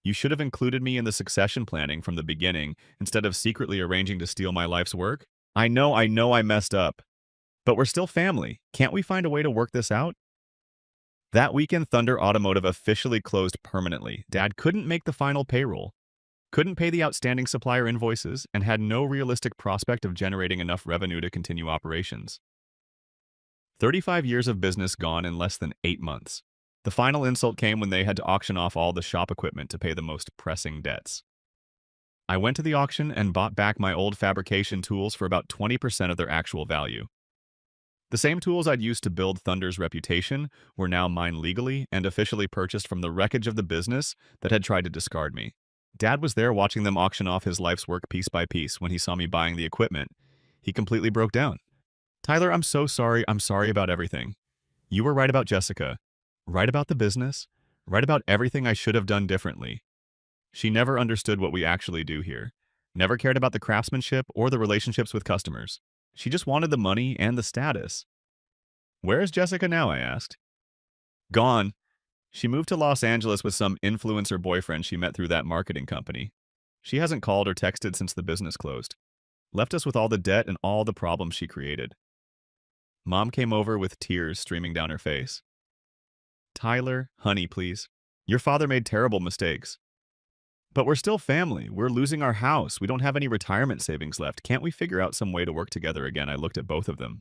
You should have included me in the succession planning from the beginning instead of secretly arranging to steal my life's work. I know I messed up. But we're still family. Can't we find a way to work this out? That weekend, Thunder Automotive officially closed permanently. Dad couldn't make the final payroll, couldn't pay the outstanding supplier invoices, and had no realistic prospect of generating enough revenue to continue operations. 35 years of business gone in less than 8 months. The final insult came when they had to auction off all the shop equipment to pay the most pressing debts. I went to the auction and bought back my old fabrication tools for about 20% of their actual value. The same tools I'd used to build Thunder's reputation were now mine legally and officially purchased from the wreckage of the business that had tried to discard me. Dad was there watching them auction off his life's work piece by piece. When he saw me buying the equipment, he completely broke down. Tyler, I'm so sorry. I'm sorry about everything. You were right about Jessica, right about the business, right about everything I should have done differently. She never understood what we actually do here, never cared about the craftsmanship or the relationships with customers. She just wanted the money and the status. Where is Jessica now, I asked. Gone. She moved to Los Angeles with some influencer boyfriend she met through that marketing company. She hasn't called or texted since the business closed. Left us with all the debt and all the problems she created. Mom came over with tears streaming down her face. Tyler, honey, please. Your father made terrible mistakes. But we're still family. We're losing our house. We don't have any retirement savings left. Can't we figure out some way to work together again? I looked at both of them.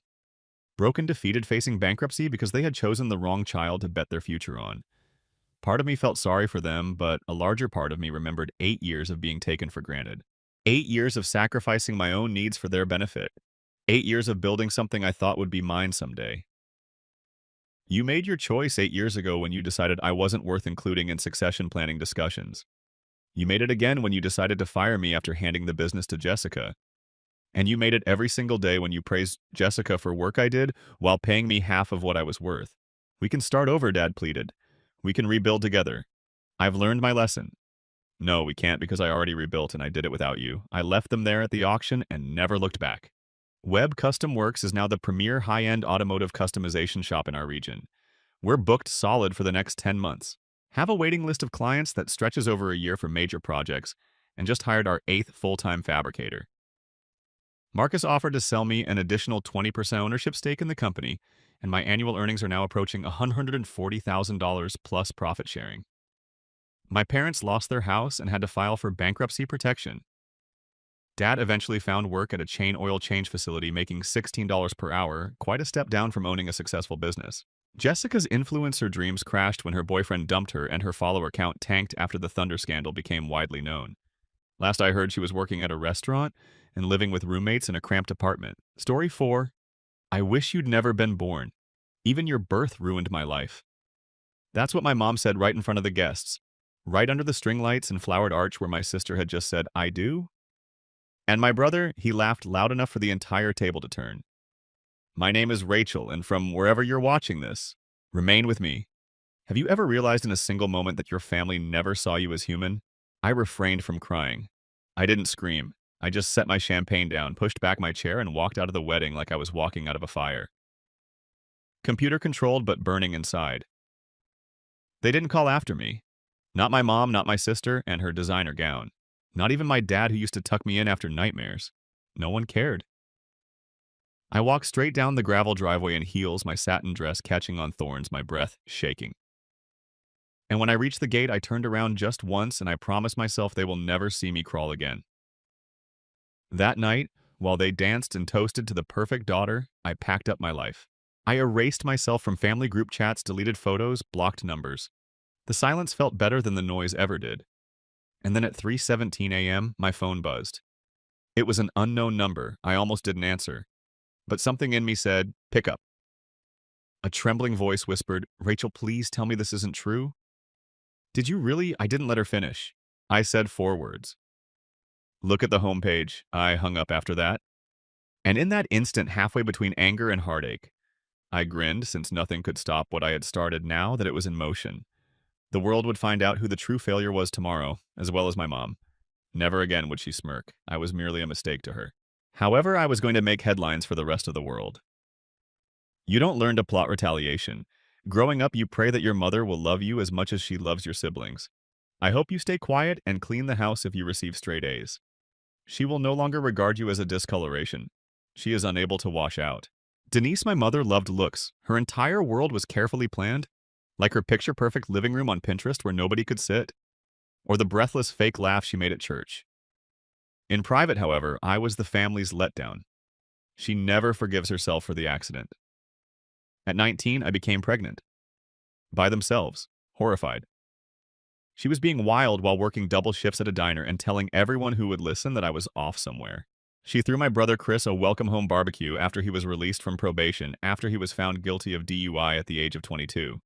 Broken, defeated, facing bankruptcy because they had chosen the wrong child to bet their future on. Part of me felt sorry for them, but a larger part of me remembered 8 years of being taken for granted. 8 years of sacrificing my own needs for their benefit. 8 years of building something I thought would be mine someday. You made your choice 8 years ago when you decided I wasn't worth including in succession planning discussions. You made it again when you decided to fire me after handing the business to Jessica. And you made it every single day when you praised Jessica for work I did while paying me half of what I was worth. We can start over, Dad pleaded. We can rebuild together. I've learned my lesson. No, we can't because I already rebuilt and I did it without you. I left them there at the auction and never looked back. Webb Custom Works is now the premier high-end automotive customization shop in our region. We're booked solid for the next 10 months. Have a waiting list of clients that stretches over a year for major projects, and just hired our 8th full-time fabricator. Marcus offered to sell me an additional 20% ownership stake in the company, and my annual earnings are now approaching $140,000 plus profit sharing. My parents lost their house and had to file for bankruptcy protection. Dad eventually found work at a chain oil change facility making $16 per hour, quite a step down from owning a successful business. Jessica's influencer dreams crashed when her boyfriend dumped her and her follower count tanked after the Thunder scandal became widely known. Last I heard, she was working at a restaurant and living with roommates in a cramped apartment. Story 4. I wish you'd never been born. Even your birth ruined my life. That's what my mom said right in front of the guests, right under the string lights and flowered arch where my sister had just said, I do? And my brother, he laughed loud enough for the entire table to turn. My name is Rachel, and from wherever you're watching this, remain with me. Have you ever realized in a single moment that your family never saw you as human? I refrained from crying. I didn't scream. I just set my champagne down, pushed back my chair, and walked out of the wedding like I was walking out of a fire. Computer-controlled but burning inside. They didn't call after me. Not my mom, not my sister, and her designer gown. Not even my dad who used to tuck me in after nightmares. No one cared. I walked straight down the gravel driveway in heels, my satin dress catching on thorns, my breath shaking. And when I reached the gate, I turned around just once and I promised myself they will never see me crawl again. That night, while they danced and toasted to the perfect daughter, I packed up my life. I erased myself from family group chats, deleted photos, blocked numbers. The silence felt better than the noise ever did. And then at 3:17 a.m., my phone buzzed. It was an unknown number. I almost didn't answer. But something in me said, pick up. A trembling voice whispered, Rachel, please tell me this isn't true. Did you really? I didn't let her finish. I said 4 words. Look at the homepage. I hung up after that. And in that instant, halfway between anger and heartache, I grinned, since nothing could stop what I had started now that it was in motion. The world would find out who the true failure was tomorrow, as well as my mom. Never again would she smirk. I was merely a mistake to her. However, I was going to make headlines for the rest of the world. You don't learn to plot retaliation. Growing up, you pray that your mother will love you as much as she loves your siblings. I hope you stay quiet and clean the house if you receive straight A's. She will no longer regard you as a discoloration. She is unable to wash out. Denise, my mother, loved looks. Her entire world was carefully planned, like her picture-perfect living room on Pinterest where nobody could sit, or the breathless fake laugh she made at church. In private, however, I was the family's letdown. She never forgives herself for the accident. At 19, I became pregnant. By themselves, horrified. She was being wild while working double shifts at a diner and telling everyone who would listen that I was off somewhere. She threw my brother Chris a welcome home barbecue after he was released from probation after he was found guilty of DUI at the age of 22.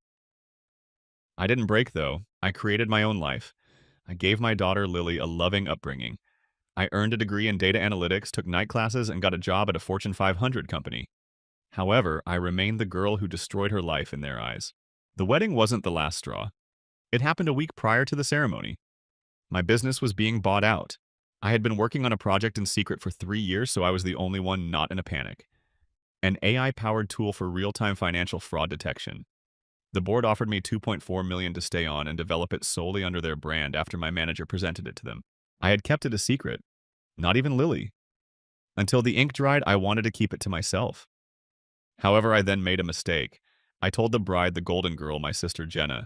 I didn't break, though. I created my own life. I gave my daughter Lily a loving upbringing. I earned a degree in data analytics, took night classes, and got a job at a Fortune 500 company. However, I remained the girl who destroyed her life in their eyes. The wedding wasn't the last straw. It happened a week prior to the ceremony. My business was being bought out. I had been working on a project in secret for 3 years, so I was the only one not in a panic. An AI-powered tool for real-time financial fraud detection. The board offered me $2.4 million to stay on and develop it solely under their brand after my manager presented it to them. I had kept it a secret. Not even Lily. Until the ink dried, I wanted to keep it to myself. However, I then made a mistake. I told the bride, the golden girl, my sister Jenna.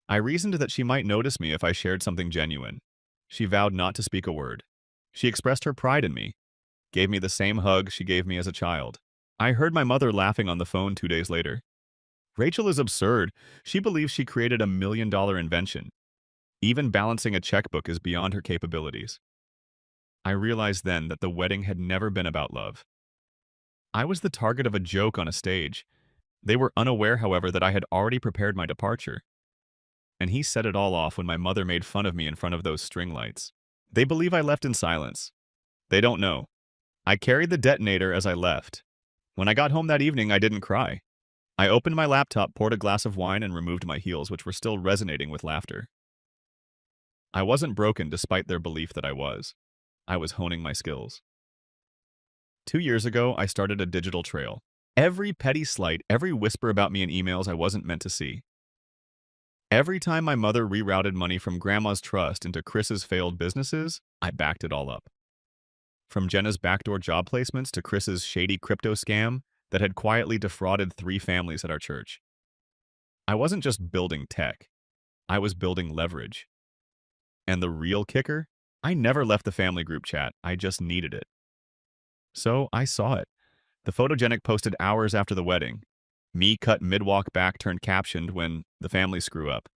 I reasoned that she might notice me if I shared something genuine. She vowed not to speak a word. She expressed her pride in me, gave me the same hug she gave me as a child. I heard my mother laughing on the phone 2 days later. Rachel is absurd. She believes she created a $1 million invention. Even balancing a checkbook is beyond her capabilities. I realized then that the wedding had never been about love. I was the target of a joke on a stage. They were unaware, however, that I had already prepared my departure. And he set it all off when my mother made fun of me in front of those string lights. They believe I left in silence. They don't know. I carried the detonator as I left. When I got home that evening, I didn't cry. I opened my laptop, poured a glass of wine, and removed my heels, which were still resonating with laughter. I wasn't broken despite their belief that I was. I was honing my skills. 2 years ago, I started a digital trail. Every petty slight, every whisper about me in emails I wasn't meant to see. Every time my mother rerouted money from Grandma's trust into Chris's failed businesses, I backed it all up. From Jenna's backdoor job placements to Chris's shady crypto scam that had quietly defrauded 3 families at our church. I wasn't just building tech. I was building leverage. And the real kicker? I never left the family group chat. I just needed it. So I saw it. The photogenic posted hours after the wedding. Me cut mid-walk back turned captioned when the family screw up.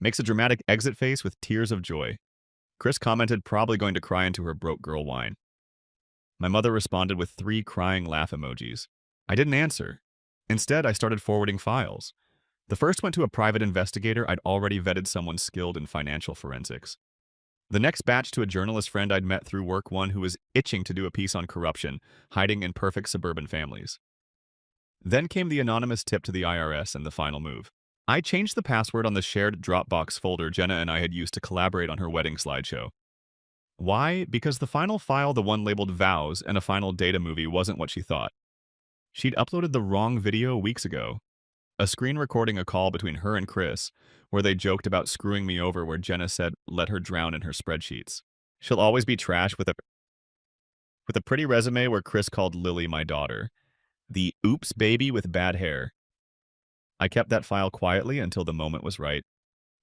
Makes a dramatic exit face with tears of joy. Chris commented probably going to cry into her broke girl whine. My mother responded with 3 crying laugh emojis. I didn't answer. Instead, I started forwarding files. The first went to a private investigator I'd already vetted someone skilled in financial forensics. The next batch to a journalist friend I'd met through work, one who was itching to do a piece on corruption, hiding in perfect suburban families. Then came the anonymous tip to the IRS and the final move. I changed the password on the shared Dropbox folder Jenna and I had used to collaborate on her wedding slideshow. Why? Because the final file, the one labeled Vows and a Final Data movie, wasn't what she thought. She'd uploaded the wrong video weeks ago. A screen recording a call between her and Chris, where they joked about screwing me over, where Jenna said, let her drown in her spreadsheets. She'll always be trash with a pretty resume where Chris called Lily my daughter. The oops baby with bad hair. I kept that file quietly until the moment was right.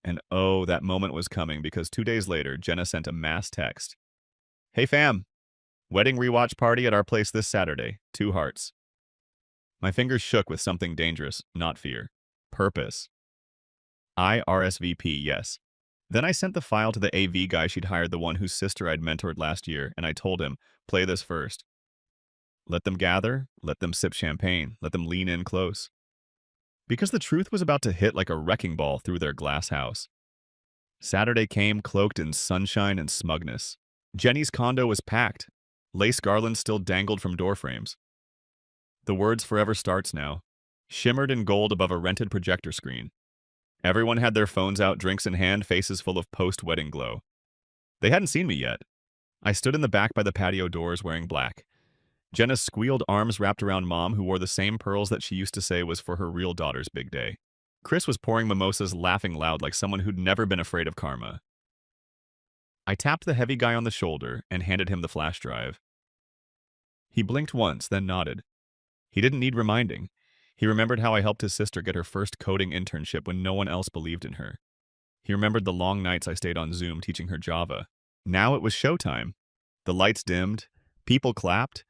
And oh, that moment was coming, because 2 days later, Jenna sent a mass text. Hey fam, wedding rewatch party at our place this Saturday, 2 hearts. My fingers shook with something dangerous, not fear. Purpose. I RSVP, yes. Then I sent the file to the AV guy she'd hired, the one whose sister I'd mentored last year, and I told him, play this first. Let them gather, let them sip champagne, let them lean in close. Because the truth was about to hit like a wrecking ball through their glass house. Saturday came cloaked in sunshine and smugness. Jenny's condo was packed. Lace garlands still dangled from door frames. The words "Forever Starts Now" shimmered in gold above a rented projector screen. Everyone had their phones out, drinks in hand, faces full of post-wedding glow. They hadn't seen me yet. I stood in the back by the patio doors wearing black. Jenna's squealed arms wrapped around Mom, who wore the same pearls that she used to say was for her real daughter's big day. Chris was pouring mimosas, laughing loud like someone who'd never been afraid of karma. I tapped the heavy guy on the shoulder and handed him the flash drive. He blinked once, then nodded. He didn't need reminding. He remembered how I helped his sister get her first coding internship when no one else believed in her. He remembered the long nights I stayed on Zoom teaching her Java. Now it was showtime. The lights dimmed. People clapped.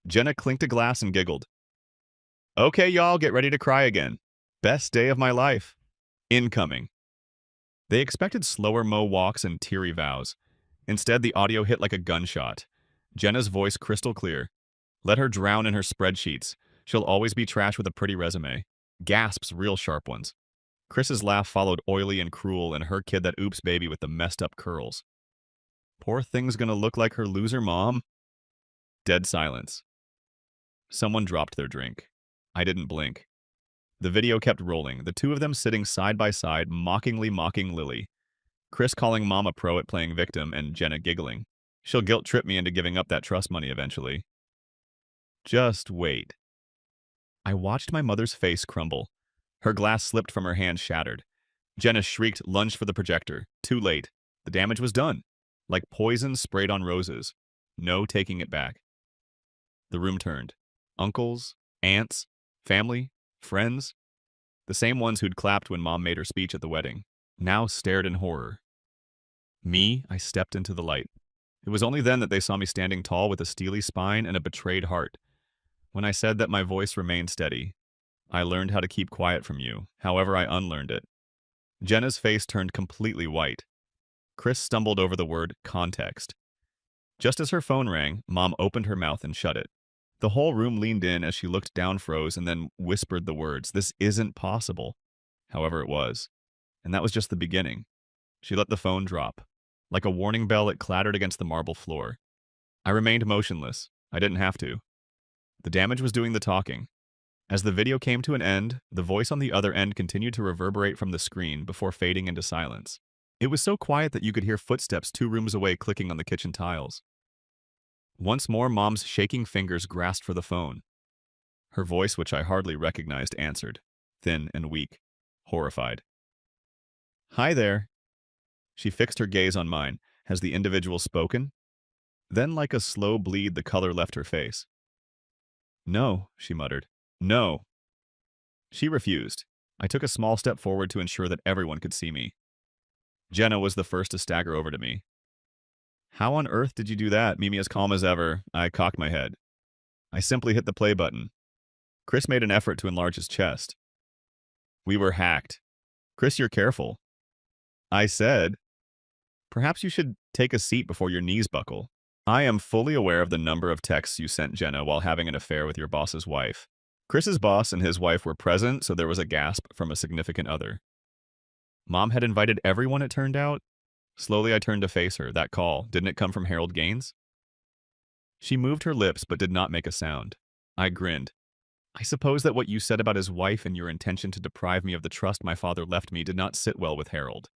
Jenna clinked a glass and giggled. Okay, y'all, get ready to cry again. Best day of my life. Incoming. They expected slower mo walks and teary vows. Instead, the audio hit like a gunshot. Jenna's voice crystal clear. Let her drown in her spreadsheets. She'll always be trash with a pretty resume. Gasps, real sharp ones. Chris's laugh followed, oily and cruel, and her kid, that oops baby with the messed up curls. Poor thing's gonna look like her loser mom. Dead silence. Someone dropped their drink. I didn't blink. The video kept rolling, the two of them sitting side by side, mockingly mocking Lily. Chris calling Mom a pro at playing victim, and Jenna giggling. She'll guilt-trip me into giving up that trust money eventually. Just wait. I watched my mother's face crumble. Her glass slipped from her hand, shattered. Jenna shrieked, lunged for the projector. Too late. The damage was done. Like poison sprayed on roses. No taking it back. The room turned. Uncles, aunts, family, friends. The same ones who'd clapped when Mom made her speech at the wedding, now stared in horror. Me, I stepped into the light. It was only then that they saw me standing tall with a steely spine and a betrayed heart. When I said that my voice remained steady, I learned how to keep quiet from you, however I unlearned it. Jenna's face turned completely white. Chris stumbled over the word context. Just as her phone rang, Mom opened her mouth and shut it. The whole room leaned in as she looked down, froze, and then whispered the words, "This isn't possible." However, it was. And that was just the beginning. She let the phone drop. Like a warning bell, it clattered against the marble floor. I remained motionless. I didn't have to. The damage was doing the talking. As the video came to an end, the voice on the other end continued to reverberate from the screen before fading into silence. It was so quiet that you could hear footsteps 2 rooms away clicking on the kitchen tiles. Once more, Mom's shaking fingers grasped for the phone. Her voice, which I hardly recognized, answered, thin and weak, horrified. Hi there. She fixed her gaze on mine. Has the individual spoken? Then, like a slow bleed, the color left her face. No, she muttered. No. She refused. I took a small step forward to ensure that everyone could see me. Jenna was the first to stagger over to me. How on earth did you do that? Mimi as calm as ever. I cocked my head. I simply hit the play button. Chris made an effort to enlarge his chest. We were hacked. Chris, you're careful. I said, perhaps you should take a seat before your knees buckle. I am fully aware of the number of texts you sent Jenna while having an affair with your boss's wife. Chris's boss and his wife were present, so there was a gasp from a significant other. Mom had invited everyone, it turned out. Slowly I turned to face her. That call, didn't it come from Harold Gaines? She moved her lips but did not make a sound. I grinned. I suppose that what you said about his wife and your intention to deprive me of the trust my father left me did not sit well with Harold.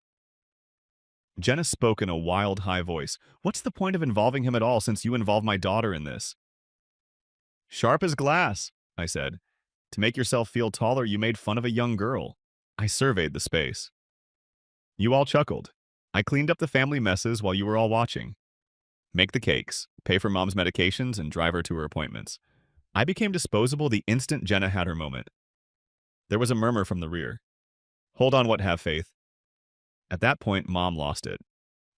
Jenna spoke in a wild, high voice. What's the point of involving him at all since you involve my daughter in this? Sharp as glass, I said. To make yourself feel taller, you made fun of a young girl. I surveyed the space. You all chuckled. I cleaned up the family messes while you were all watching. Make the cakes, pay for Mom's medications, and drive her to her appointments. I became disposable the instant Jenna had her moment. There was a murmur from the rear. Hold on, what, have faith. At that point, Mom lost it.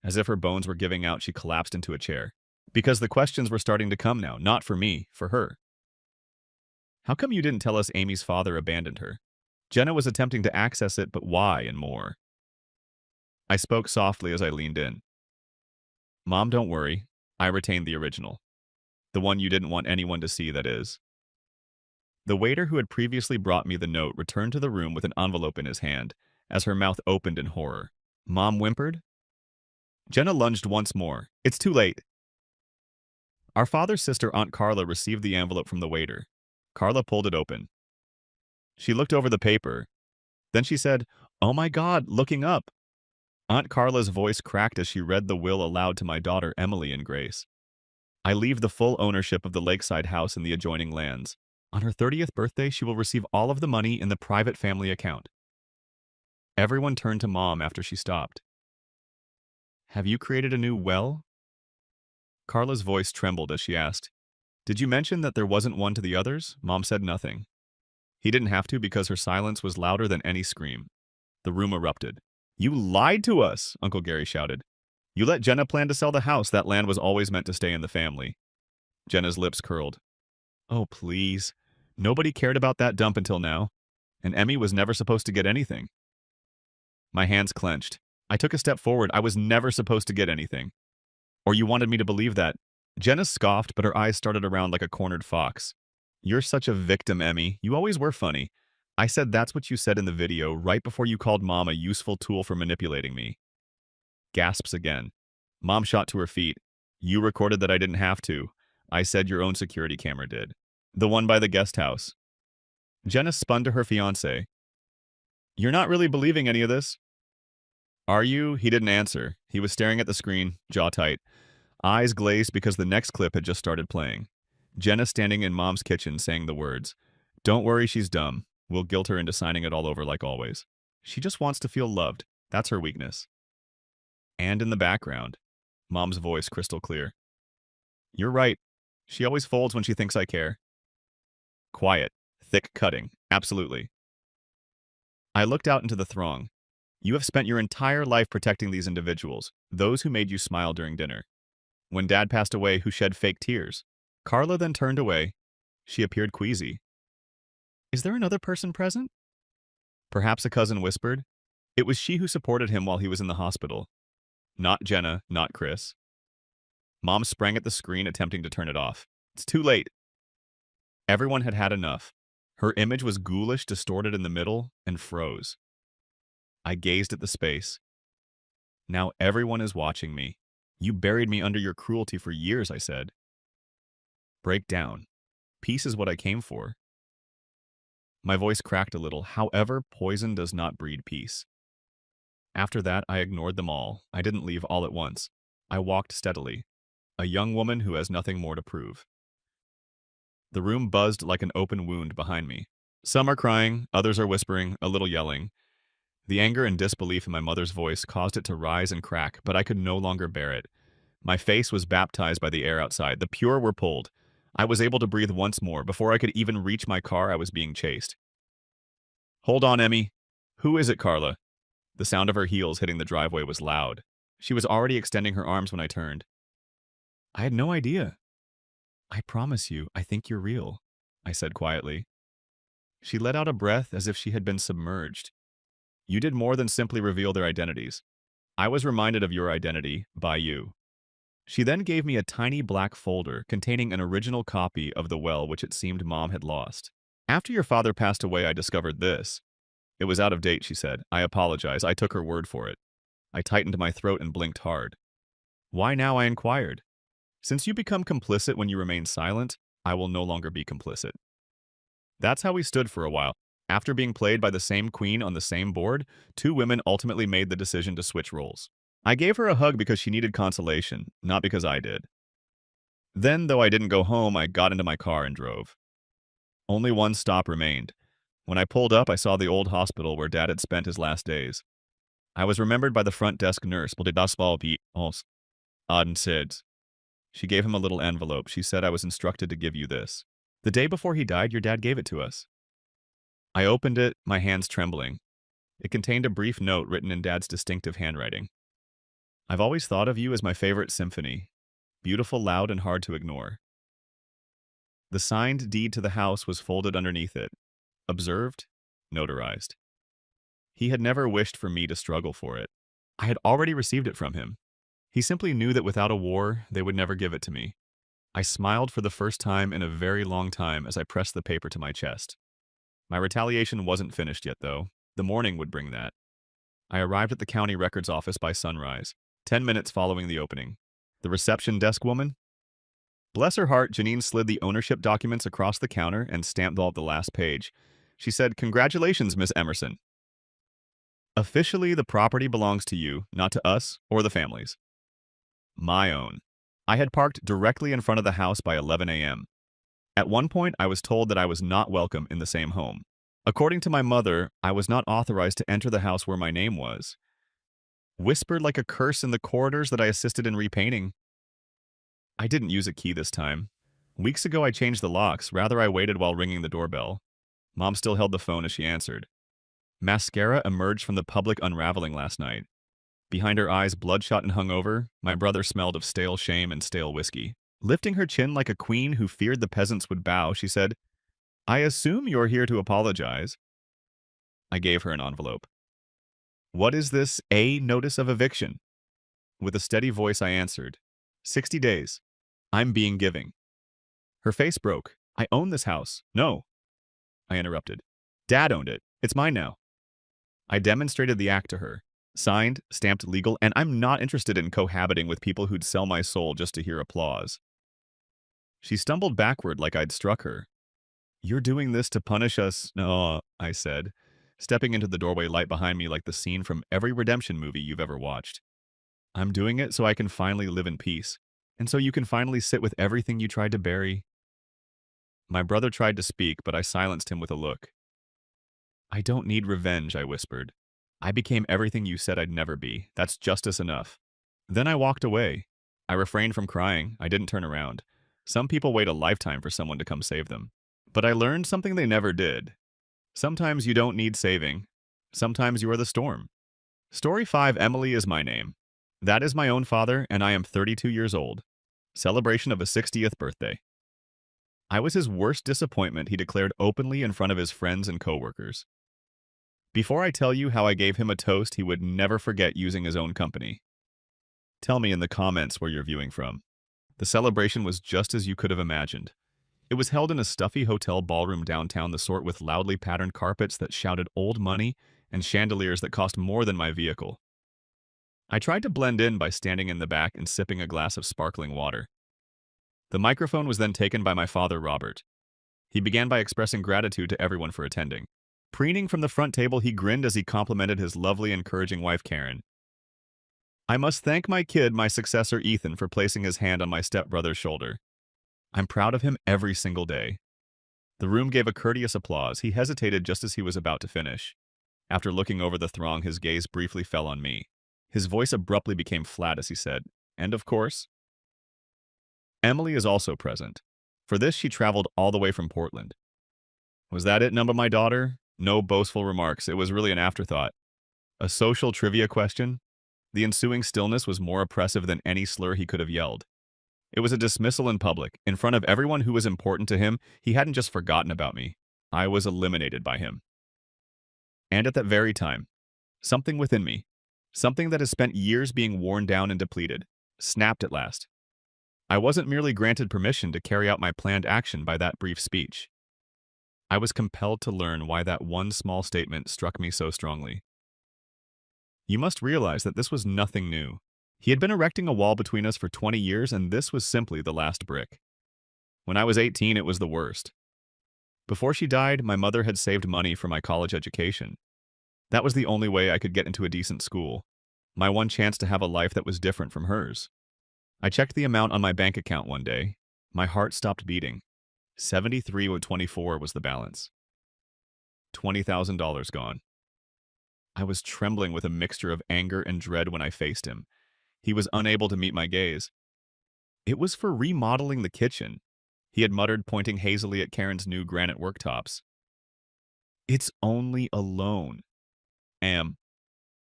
As if her bones were giving out, she collapsed into a chair. Because the questions were starting to come now, not for me, for her. How come you didn't tell us Amy's father abandoned her? Jenna was attempting to access it, but why and more? I spoke softly as I leaned in. Mom, don't worry. I retained the original. The one you didn't want anyone to see, that is. The waiter who had previously brought me the note returned to the room with an envelope in his hand, as her mouth opened in horror. Mom whimpered. Jenna lunged once more. It's too late. Our father's sister, Aunt Carla, received the envelope from the waiter. Carla pulled it open. She looked over the paper. Then she said, "Oh my God," looking up. Aunt Carla's voice cracked as she read the will aloud to my daughter Emily and Grace. I leave the full ownership of the lakeside house and the adjoining lands. On her 30th birthday, she will receive all of the money in the private family account. Everyone turned to Mom after she stopped. Have you created a new well? Carla's voice trembled as she asked, Did you mention that there wasn't one to the others? Mom said nothing. He didn't have to because her silence was louder than any scream. The room erupted. You lied to us, Uncle Gary shouted. You let Jenna plan to sell the house. That land was always meant to stay in the family. Jenna's lips curled. Oh, please. Nobody cared about that dump until now. And Emmy was never supposed to get anything. My hands clenched. I took a step forward. I was never supposed to get anything. Or you wanted me to believe that. Jenna scoffed, but her eyes started around like a cornered fox. You're such a victim, Emmy. You always were funny. I said that's what you said in the video right before you called Mom a useful tool for manipulating me. Gasps again. Mom shot to her feet. You recorded that I didn't have to. I said your own security camera did. The one by the guest house. Jenna spun to her fiancé. You're not really believing any of this? Are you? He didn't answer. He was staring at the screen, jaw tight. Eyes glazed because the next clip had just started playing. Jenna standing in Mom's kitchen saying the words, Don't worry, she's dumb. We'll guilt her into signing it all over like always. She just wants to feel loved. That's her weakness. And in the background, Mom's voice crystal clear. You're right. She always folds when she thinks I care. Quiet, thick cutting, absolutely. I looked out into the throng. You have spent your entire life protecting these individuals, those who made you smile during dinner. When Dad passed away, who shed fake tears. Carla then turned away. She appeared queasy. Is there another person present? Perhaps a cousin whispered. It was she who supported him while he was in the hospital. Not Jenna, not Chris. Mom sprang at the screen, attempting to turn it off. It's too late. Everyone had had enough. Her image was ghoulish, distorted in the middle, and froze. I gazed at the space. Now everyone is watching me. You buried me under your cruelty for years, I said. Break down. Peace is what I came for. My voice cracked a little. However, poison does not breed peace. After that, I ignored them all. I didn't leave all at once. I walked steadily. A young woman who has nothing more to prove. The room buzzed like an open wound behind me. Some are crying, others are whispering, a little yelling. The anger and disbelief in my mother's voice caused it to rise and crack, but I could no longer bear it. My face was baptized by the air outside. The pure were pulled. I was able to breathe once more. Before I could even reach my car, I was being chased. Hold on, Emmy. Who is it, Carla? The sound of her heels hitting the driveway was loud. She was already extending her arms when I turned. I had no idea. I promise you, I think you're real, I said quietly. She let out a breath as if she had been submerged. You did more than simply reveal their identities. I was reminded of your identity by you. She then gave me a tiny black folder containing an original copy of The Well which it seemed Mom had lost. After your father passed away, I discovered this. It was out of date, she said. I apologize. I took her word for it. I tightened my throat and blinked hard. Why now, I inquired. Since you become complicit when you remain silent, I will no longer be complicit. That's how we stood for a while. After being played by the same queen on the same board, two women ultimately made the decision to switch roles. I gave her a hug because she needed consolation, not because I did. Then, though I didn't go home, I got into my car and drove. Only one stop remained. When I pulled up, I saw the old hospital where Dad had spent his last days. I was remembered by the front desk nurse, said. She gave him a little envelope. She said I was instructed to give you this. The day before he died, your dad gave it to us. I opened it, my hands trembling. It contained a brief note written in Dad's distinctive handwriting. I've always thought of you as my favorite symphony. Beautiful, loud, and hard to ignore. The signed deed to the house was folded underneath it. Observed, notarized. He had never wished for me to struggle for it. I had already received it from him. He simply knew that without a war, they would never give it to me. I smiled for the first time in a very long time as I pressed the paper to my chest. My retaliation wasn't finished yet, though. The morning would bring that. I arrived at the county records office by sunrise, 10 minutes following the opening. The reception desk woman? Bless her heart, Janine slid the ownership documents across the counter and stamped all the last page. She said, "Congratulations, Miss Emerson. Officially, the property belongs to you, not to us or the families." My own. I had parked directly in front of the house by 11 a.m. At one point, I was told that I was not welcome in the same home. According to my mother, I was not authorized to enter the house where my name was. Whispered like a curse in the corridors that I assisted in repainting. I didn't use a key this time. Weeks ago, I changed the locks. Rather, I waited while ringing the doorbell. Mom still held the phone as she answered. Mascara emerged from the public unraveling last night. Behind her eyes, bloodshot and hungover, my brother smelled of stale shame and stale whiskey. Lifting her chin like a queen who feared the peasants would bow, she said, "I assume you're here to apologize." I gave her an envelope. "What is this? A notice of eviction?" With a steady voice, I answered, 60 days. I'm being giving. Her face broke. "I own this house." "No," I interrupted. "Dad owned it. It's mine now." I demonstrated the act to her. Signed, stamped legal, and I'm not interested in cohabiting with people who'd sell my soul just to hear applause. She stumbled backward like I'd struck her. "You're doing this to punish us?" "No," I said, stepping into the doorway light behind me like the scene from every redemption movie you've ever watched. "I'm doing it so I can finally live in peace, and so you can finally sit with everything you tried to bury." My brother tried to speak, but I silenced him with a look. "I don't need revenge," I whispered. "I became everything you said I'd never be. That's justice enough." Then I walked away. I refrained from crying. I didn't turn around. Some people wait a lifetime for someone to come save them. But I learned something they never did. Sometimes you don't need saving. Sometimes you are the storm. Story 5, Emily is my name. That is my own father, and I am 32 years old. Celebration of a 60th birthday. I was his worst disappointment, he declared openly in front of his friends and coworkers. Before I tell you how I gave him a toast he would never forget using his own company. Tell me in the comments where you're viewing from. The celebration was just as you could have imagined. It was held in a stuffy hotel ballroom downtown, the sort with loudly patterned carpets that shouted old money and chandeliers that cost more than my vehicle. I tried to blend in by standing in the back and sipping a glass of sparkling water. The microphone was then taken by my father, Robert. He began by expressing gratitude to everyone for attending. Preening from the front table, he grinned as he complimented his lovely, encouraging wife, Karen. "I must thank my kid, my successor, Ethan, for placing his hand on my stepbrother's shoulder. I'm proud of him every single day." The room gave a courteous applause. He hesitated just as he was about to finish. After looking over the throng, his gaze briefly fell on me. His voice abruptly became flat as he said, "And of course, Emily is also present. For this, she traveled all the way from Portland." Was that it, number my daughter? No boastful remarks. It was really an afterthought. A social trivia question? The ensuing stillness was more oppressive than any slur he could have yelled. It was a dismissal in public. In front of everyone who was important to him, he hadn't just forgotten about me. I was eliminated by him. And at that very time, something within me, something that has spent years being worn down and depleted, snapped at last. I wasn't merely granted permission to carry out my planned action by that brief speech. I was compelled to learn why that one small statement struck me so strongly. You must realize that this was nothing new. He had been erecting a wall between us for 20 years, and this was simply the last brick. When I was 18, it was the worst. Before she died, my mother had saved money for my college education. That was the only way I could get into a decent school, my one chance to have a life that was different from hers. I checked the amount on my bank account one day. My heart stopped beating. 73.24 was the balance. $20,000 gone. I was trembling with a mixture of anger and dread when I faced him. He was unable to meet my gaze. It was for remodeling the kitchen, he had muttered, pointing hazily at Karen's new granite worktops. It's only a loan.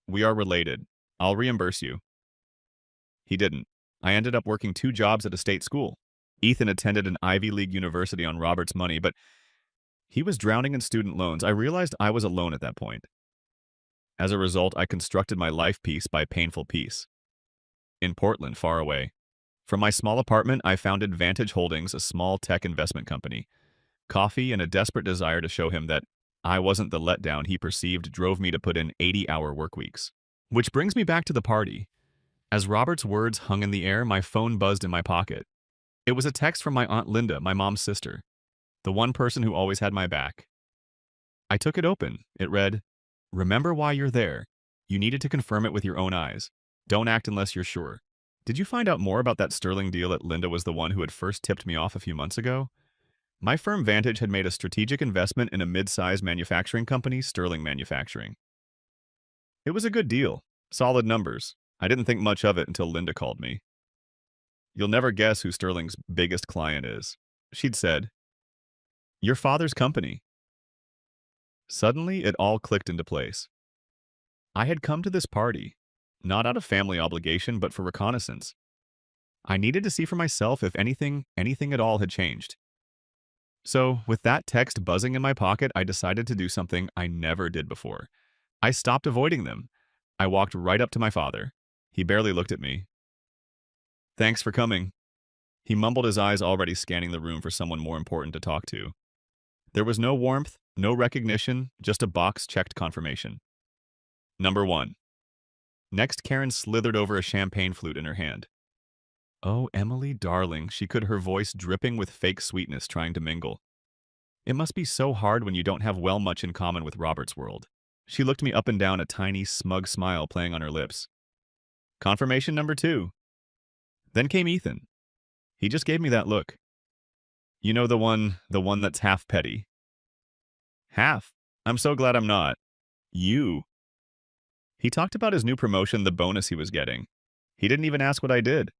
We are related. I'll reimburse you. He didn't. I ended up working 2 jobs at a state school. Ethan attended an Ivy League university on Robert's money, but he was drowning in student loans. I realized I was alone at that point. As a result, I constructed my life piece by painful piece. In Portland, far away. From my small apartment, I founded Vantage Holdings, a small tech investment company. Coffee and a desperate desire to show him that I wasn't the letdown he perceived drove me to put in 80-hour work weeks. Which brings me back to the party. As Robert's words hung in the air, my phone buzzed in my pocket. It was a text from my Aunt Linda, my mom's sister, the one person who always had my back. I took it open. It read, "Remember why you're there. You needed to confirm it with your own eyes. Don't act unless you're sure. Did you find out more about that sterling deal that Linda was the one who had first tipped me off a few months ago? My firm Vantage had made a strategic investment in a mid-sized manufacturing company, Sterling Manufacturing. It was a good deal. Solid numbers. I didn't think much of it until Linda called me. You'll never guess who Sterling's biggest client is. She'd said, your father's company. Suddenly, it all clicked into place. I had come to this party, not out of family obligation, but for reconnaissance. I needed to see for myself if anything at all had changed. So, with that text buzzing in my pocket, I decided to do something I never did before. I stopped avoiding them. I walked right up to my father. He barely looked at me. Thanks for coming. He mumbled, his eyes already scanning the room for someone more important to talk to. There was no warmth, no recognition, just a box-checked confirmation. Number 1. Next, Karen slithered over a champagne flute in her hand. Oh, Emily, darling, she could, her voice dripping with fake sweetness, trying to mingle. It must be so hard when you don't have much in common with Robert's world. She looked me up and down, a tiny, smug smile playing on her lips. Confirmation number 2. Then came Ethan. He just gave me that look. You know, the one that's half petty. Half? I'm so glad I'm not. You. He talked about his new promotion, the bonus he was getting. He didn't even ask what I did.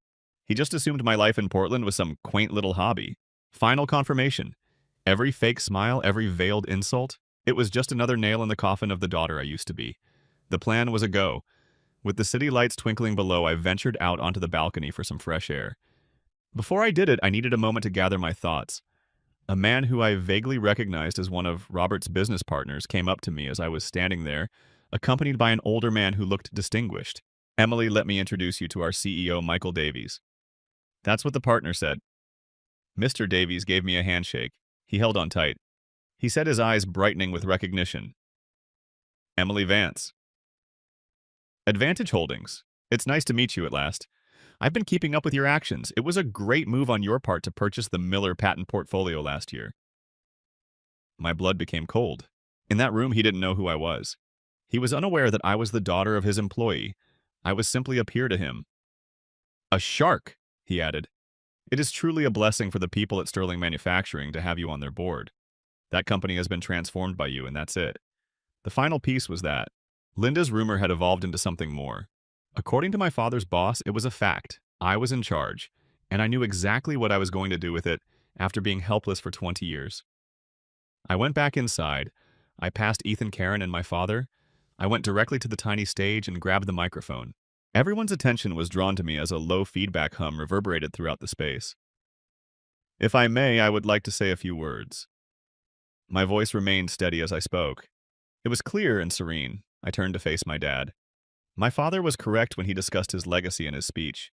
He just assumed my life in Portland was some quaint little hobby. Final confirmation. Every fake smile, every veiled insult, it was just another nail in the coffin of the daughter I used to be. The plan was a go. With the city lights twinkling below, I ventured out onto the balcony for some fresh air. Before I did it, I needed a moment to gather my thoughts. A man who I vaguely recognized as one of Robert's business partners came up to me as I was standing there, accompanied by an older man who looked distinguished. Emily, let me introduce you to our CEO, Michael Davies. That's what the partner said. Mr. Davies gave me a handshake. He held on tight. He said, his eyes brightening with recognition. Emily Vance. Advantage Holdings. It's nice to meet you at last. I've been keeping up with your actions. It was a great move on your part to purchase the Miller patent portfolio last year. My blood became cold. In that room, he didn't know who I was. He was unaware that I was the daughter of his employee. I was simply a peer to him. A shark, he added. It is truly a blessing for the people at Sterling Manufacturing to have you on their board. That company has been transformed by you, and that's it. The final piece was that Linda's rumor had evolved into something more. According to my father's boss, it was a fact. I was in charge, and I knew exactly what I was going to do with it after being helpless for 20 years. I went back inside. I passed Ethan, Karen, and my father. I went directly to the tiny stage and grabbed the microphone. Everyone's attention was drawn to me as a low feedback hum reverberated throughout the space. If I may, I would like to say a few words. My voice remained steady as I spoke. It was clear and serene. I turned to face my dad. My father was correct when he discussed his legacy in his speech.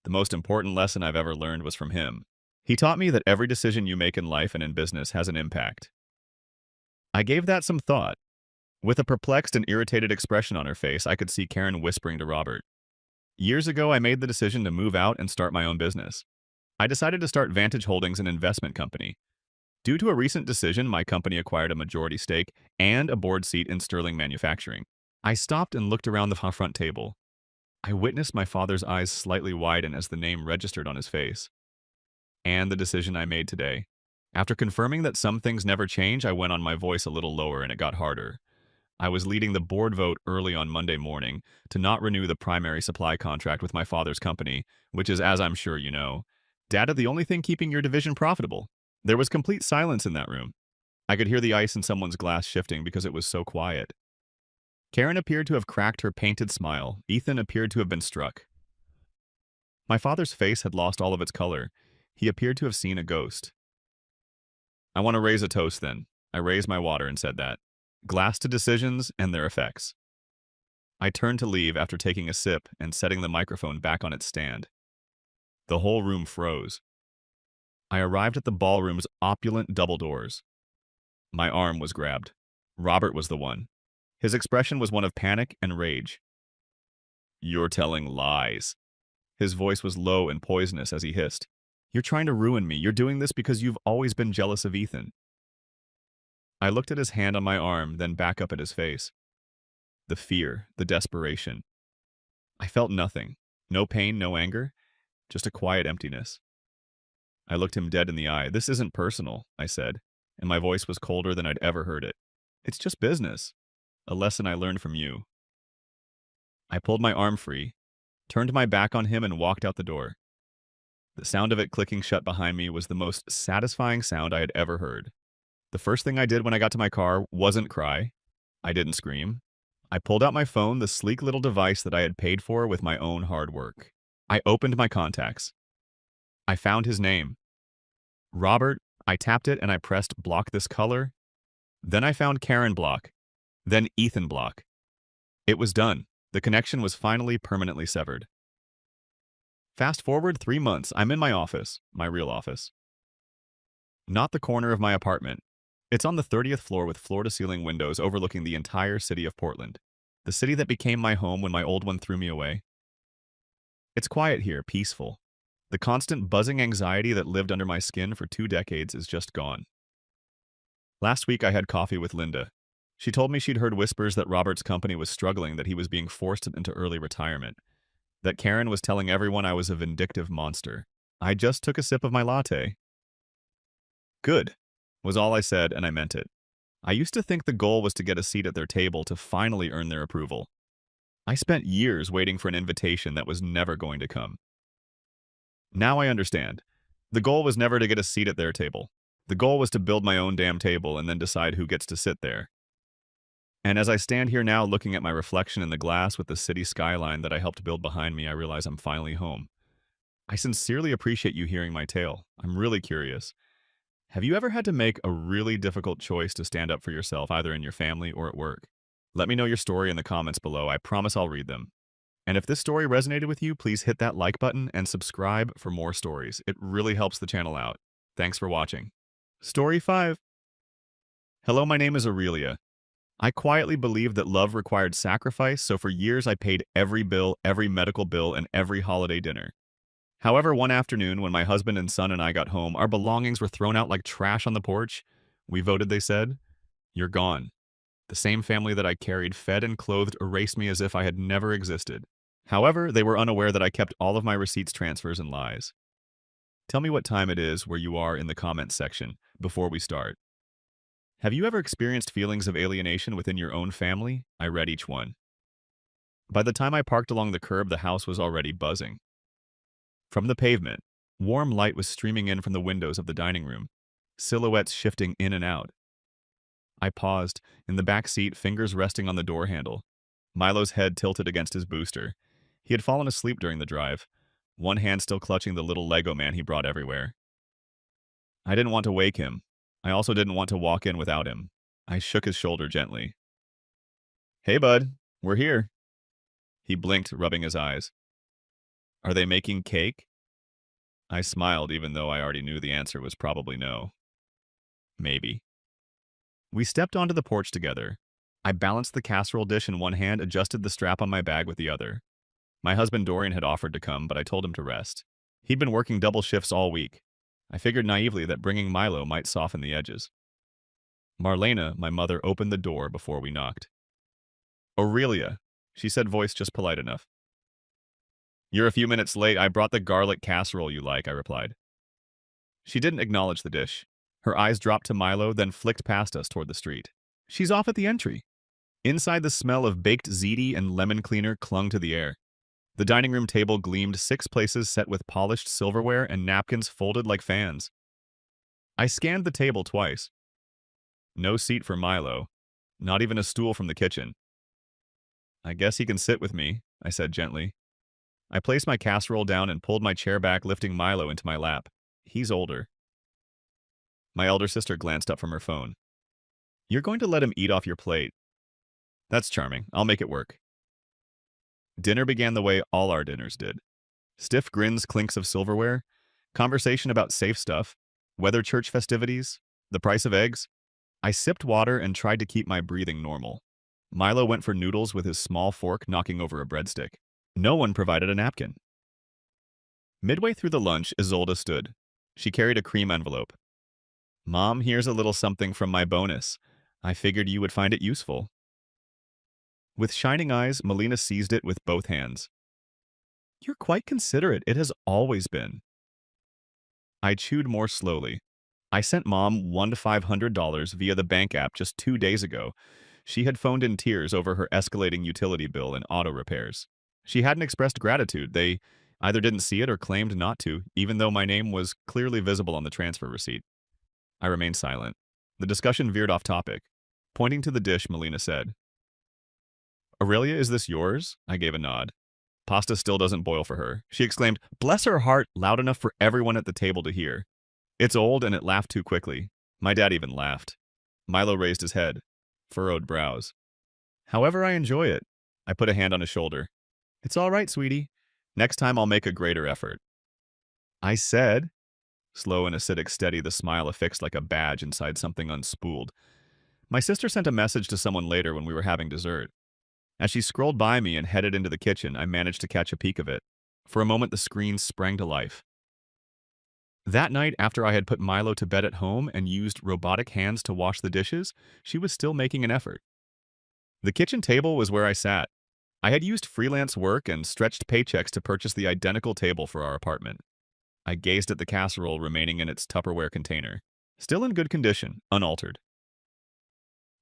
The most important lesson I've ever learned was from him. He taught me that every decision you make in life and in business has an impact. I gave that some thought. With a perplexed and irritated expression on her face, I could see Karen whispering to Robert. Years ago, I made the decision to move out and start my own business. I decided to start Vantage Holdings, an investment company. Due to a recent decision, my company acquired a majority stake and a board seat in Sterling Manufacturing. I stopped and looked around the front table. I witnessed my father's eyes slightly widen as the name registered on his face. And the decision I made today. After confirming that some things never change, I went on my voice a little lower and it got harder. I was leading the board vote early on Monday morning to not renew the primary supply contract with my father's company, which is, as I'm sure you know, Data, the only thing keeping your division profitable. There was complete silence in that room. I could hear the ice in someone's glass shifting because it was so quiet. Karen appeared to have cracked her painted smile. Ethan appeared to have been struck. My father's face had lost all of its color. He appeared to have seen a ghost. I want to raise a toast then. I raised my water and said that. Glass to decisions and their effects. I turned to leave after taking a sip and setting the microphone back on its stand. The whole room froze. I arrived at the ballroom's opulent double doors. My arm was grabbed. Robert was the one. His expression was one of panic and rage. You're telling lies. His voice was low and poisonous as he hissed. You're trying to ruin me. You're doing this because you've always been jealous of Ethan. I looked at his hand on my arm, then back up at his face. The fear, the desperation. I felt nothing. No pain, no anger, just a quiet emptiness. I looked him dead in the eye. This isn't personal, I said, and my voice was colder than I'd ever heard it. It's just business. A lesson I learned from you. I pulled my arm free, turned my back on him, and walked out the door. The sound of it clicking shut behind me was the most satisfying sound I had ever heard. The first thing I did when I got to my car wasn't cry. I didn't scream. I pulled out my phone, the sleek little device that I had paid for with my own hard work. I opened my contacts. I found his name. Robert. I tapped it and I pressed block this color. Then I found Karen block. Then Ethan block. It was done. The connection was finally permanently severed. Fast forward 3 months, I'm in my office, my real office. Not the corner of my apartment. It's on the 30th floor with floor-to-ceiling windows overlooking the entire city of Portland, the city that became my home when my old one threw me away. It's quiet here, peaceful. The constant buzzing anxiety that lived under my skin for 2 decades is just gone. Last week I had coffee with Linda. She told me she'd heard whispers that Robert's company was struggling, that he was being forced into early retirement, that Karen was telling everyone I was a vindictive monster. I just took a sip of my latte. Good, was all I said, and I meant it. I used to think the goal was to get a seat at their table to finally earn their approval. I spent years waiting for an invitation that was never going to come. Now I understand. The goal was never to get a seat at their table. The goal was to build my own damn table and then decide who gets to sit there. And as I stand here now looking at my reflection in the glass with the city skyline that I helped build behind me, I realize I'm finally home. I sincerely appreciate you hearing my tale. I'm really curious. Have you ever had to make a really difficult choice to stand up for yourself, either in your family or at work? Let me know your story in the comments below. I promise I'll read them. And if this story resonated with you, please hit that like button and subscribe for more stories. It really helps the channel out. Thanks for watching. Story 5. Hello, my name is Aurelia. I quietly believed that love required sacrifice, so for years I paid every bill, every medical bill, and every holiday dinner. However, one afternoon when my husband and son and I got home, our belongings were thrown out like trash on the porch. We voted, they said. You're gone. The same family that I carried, fed, and clothed erased me as if I had never existed. However, they were unaware that I kept all of my receipts, transfers, and lies. Tell me what time it is where you are in the comments section before we start. Have you ever experienced feelings of alienation within your own family? I read each one. By the time I parked along the curb, the house was already buzzing. From the pavement, warm light was streaming in from the windows of the dining room, silhouettes shifting in and out. I paused, in the back seat, fingers resting on the door handle. Milo's head tilted against his booster. He had fallen asleep during the drive, one hand still clutching the little Lego man he brought everywhere. I didn't want to wake him. I also didn't want to walk in without him. I shook his shoulder gently. Hey, bud. We're here. He blinked, rubbing his eyes. Are they making cake? I smiled, even though I already knew the answer was probably no. Maybe. We stepped onto the porch together. I balanced the casserole dish in one hand, adjusted the strap on my bag with the other. My husband Dorian had offered to come, but I told him to rest. He'd been working double shifts all week. I figured naively that bringing Milo might soften the edges. Marlena, my mother, opened the door before we knocked. Aurelia, she said, voice just polite enough. You're a few minutes late. I brought the garlic casserole you like, I replied. She didn't acknowledge the dish. Her eyes dropped to Milo, then flicked past us toward the street. She's off at the entry. Inside, the smell of baked ziti and lemon cleaner clung to the air. The dining room table gleamed 6 places set with polished silverware and napkins folded like fans. I scanned the table twice. No seat for Milo. Not even a stool from the kitchen. I guess he can sit with me, I said gently. I placed my casserole down and pulled my chair back, lifting Milo into my lap. He's older. My elder sister glanced up from her phone. You're going to let him eat off your plate. That's charming. I'll make it work. Dinner began the way all our dinners did. Stiff grins, clinks of silverware, conversation about safe stuff, weather church festivities, the price of eggs. I sipped water and tried to keep my breathing normal. Milo went for noodles with his small fork, knocking over a breadstick. No one provided a napkin. Midway through the lunch, Isolde stood. She carried a cream envelope. Mom, here's a little something from my bonus. I figured you would find it useful. With shining eyes, Melina seized it with both hands. You're quite considerate. It has always been. I chewed more slowly. I sent Mom $100 to $500 via the bank app just 2 days ago. She had phoned in tears over her escalating utility bill and auto repairs. She hadn't expressed gratitude. They either didn't see it or claimed not to, even though my name was clearly visible on the transfer receipt. I remained silent. The discussion veered off topic. Pointing to the dish, Melina said, Aurelia, is this yours? I gave a nod. Pasta still doesn't boil for her. She exclaimed, bless her heart, loud enough for everyone at the table to hear. It's old and it laughed too quickly. My dad even laughed. Milo raised his head, furrowed brows. However, I enjoy it. I put a hand on his shoulder. It's all right, sweetie. Next time I'll make a greater effort. I said, slow and acidic steady, the smile affixed like a badge inside something unspooled. My sister sent a message to someone later when we were having dessert. As she scrolled by me and headed into the kitchen, I managed to catch a peek of it. For a moment, the screen sprang to life. That night, after I had put Milo to bed at home and used robotic hands to wash the dishes, she was still making an effort. The kitchen table was where I sat. I had used freelance work and stretched paychecks to purchase the identical table for our apartment. I gazed at the casserole remaining in its Tupperware container, still in good condition, unaltered.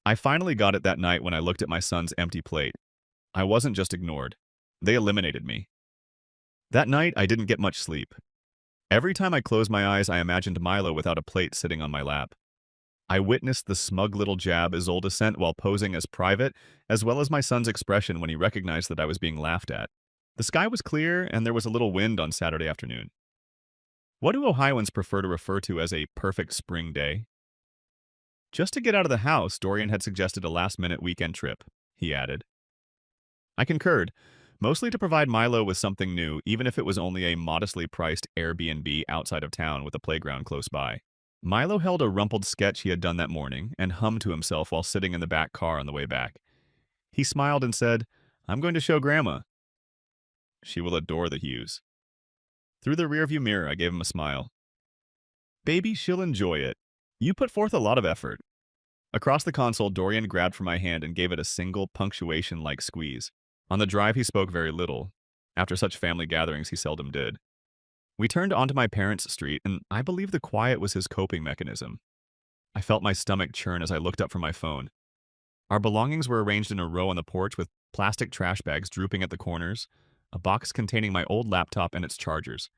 I finally got it that night when I looked at my son's empty plate. I wasn't just ignored. They eliminated me. That night, I didn't get much sleep. Every time I closed my eyes, I imagined Milo without a plate sitting on my lap. I witnessed the smug little jab Isolde sent while posing as private, as well as my son's expression when he recognized that I was being laughed at. The sky was clear, and there was a little wind on Saturday afternoon. What do Ohioans prefer to refer to as a perfect spring day? Just to get out of the house, Dorian had suggested a last-minute weekend trip, he added. I concurred, mostly to provide Milo with something new, even if it was only a modestly priced Airbnb outside of town with a playground close by. Milo held a rumpled sketch he had done that morning and hummed to himself while sitting in the back car on the way back. He smiled and said, I'm going to show Grandma. She will adore the hues. Through the rearview mirror, I gave him a smile. Baby, she'll enjoy it. You put forth a lot of effort. Across the console, Dorian grabbed for my hand and gave it a single punctuation-like squeeze. On the drive, he spoke very little. After such family gatherings, he seldom did. We turned onto my parents' street, and I believe the quiet was his coping mechanism. I felt my stomach churn as I looked up from my phone. Our belongings were arranged in a row on the porch with plastic trash bags drooping at the corners, a box containing my old laptop and its chargers,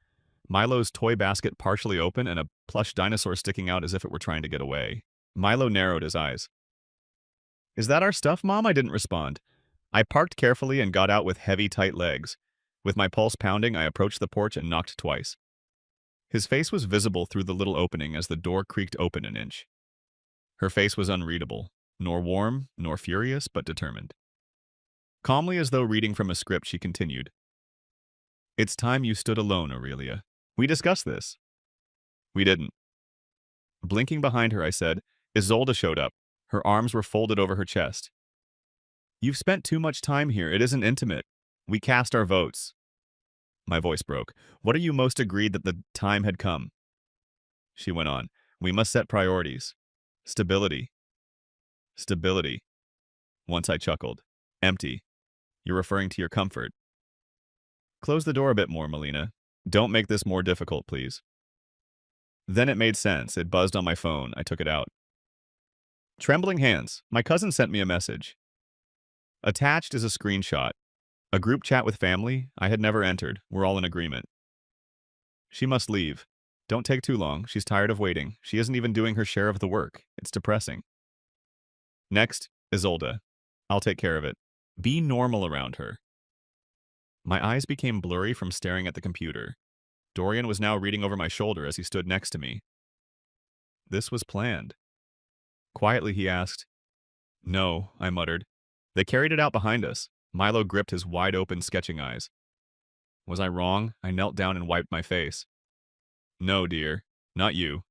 Milo's toy basket partially open, and a plush dinosaur sticking out as if it were trying to get away. Milo narrowed his eyes. Is that our stuff, Mom? I didn't respond. I parked carefully and got out with heavy, tight legs. With my pulse pounding, I approached the porch and knocked twice. His face was visible through the little opening as the door creaked open an inch. Her face was unreadable, nor warm, nor furious, but determined. Calmly as though reading from a script, she continued, "It's time you stood alone, Aurelia. We discussed this." "We didn't." Blinking behind her, I said, Isolde showed up. Her arms were folded over her chest. "You've spent too much time here. It isn't intimate. We cast our votes." My voice broke. "What are you most agreed that the time had come?" She went on, "We must set priorities. Stability. Stability." Once I chuckled. "Empty. You're referring to your comfort." "Close the door a bit more, Melina. Don't make this more difficult, please." Then it made sense. It buzzed on my phone. I took it out. Trembling hands. My cousin sent me a message. Attached is a screenshot. A group chat with family I had never entered. We're all in agreement. "She must leave. Don't take too long. She's tired of waiting. She isn't even doing her share of the work. It's depressing." Next, Isolde. "I'll take care of it. Be normal around her." My eyes became blurry from staring at the computer. Dorian was now reading over my shoulder as he stood next to me. This was planned. Quietly, he asked. "No," I muttered. "They carried it out behind us." Milo gripped his wide-open, sketching eyes. Was I wrong? I knelt down and wiped my face. "No, dear. Not you."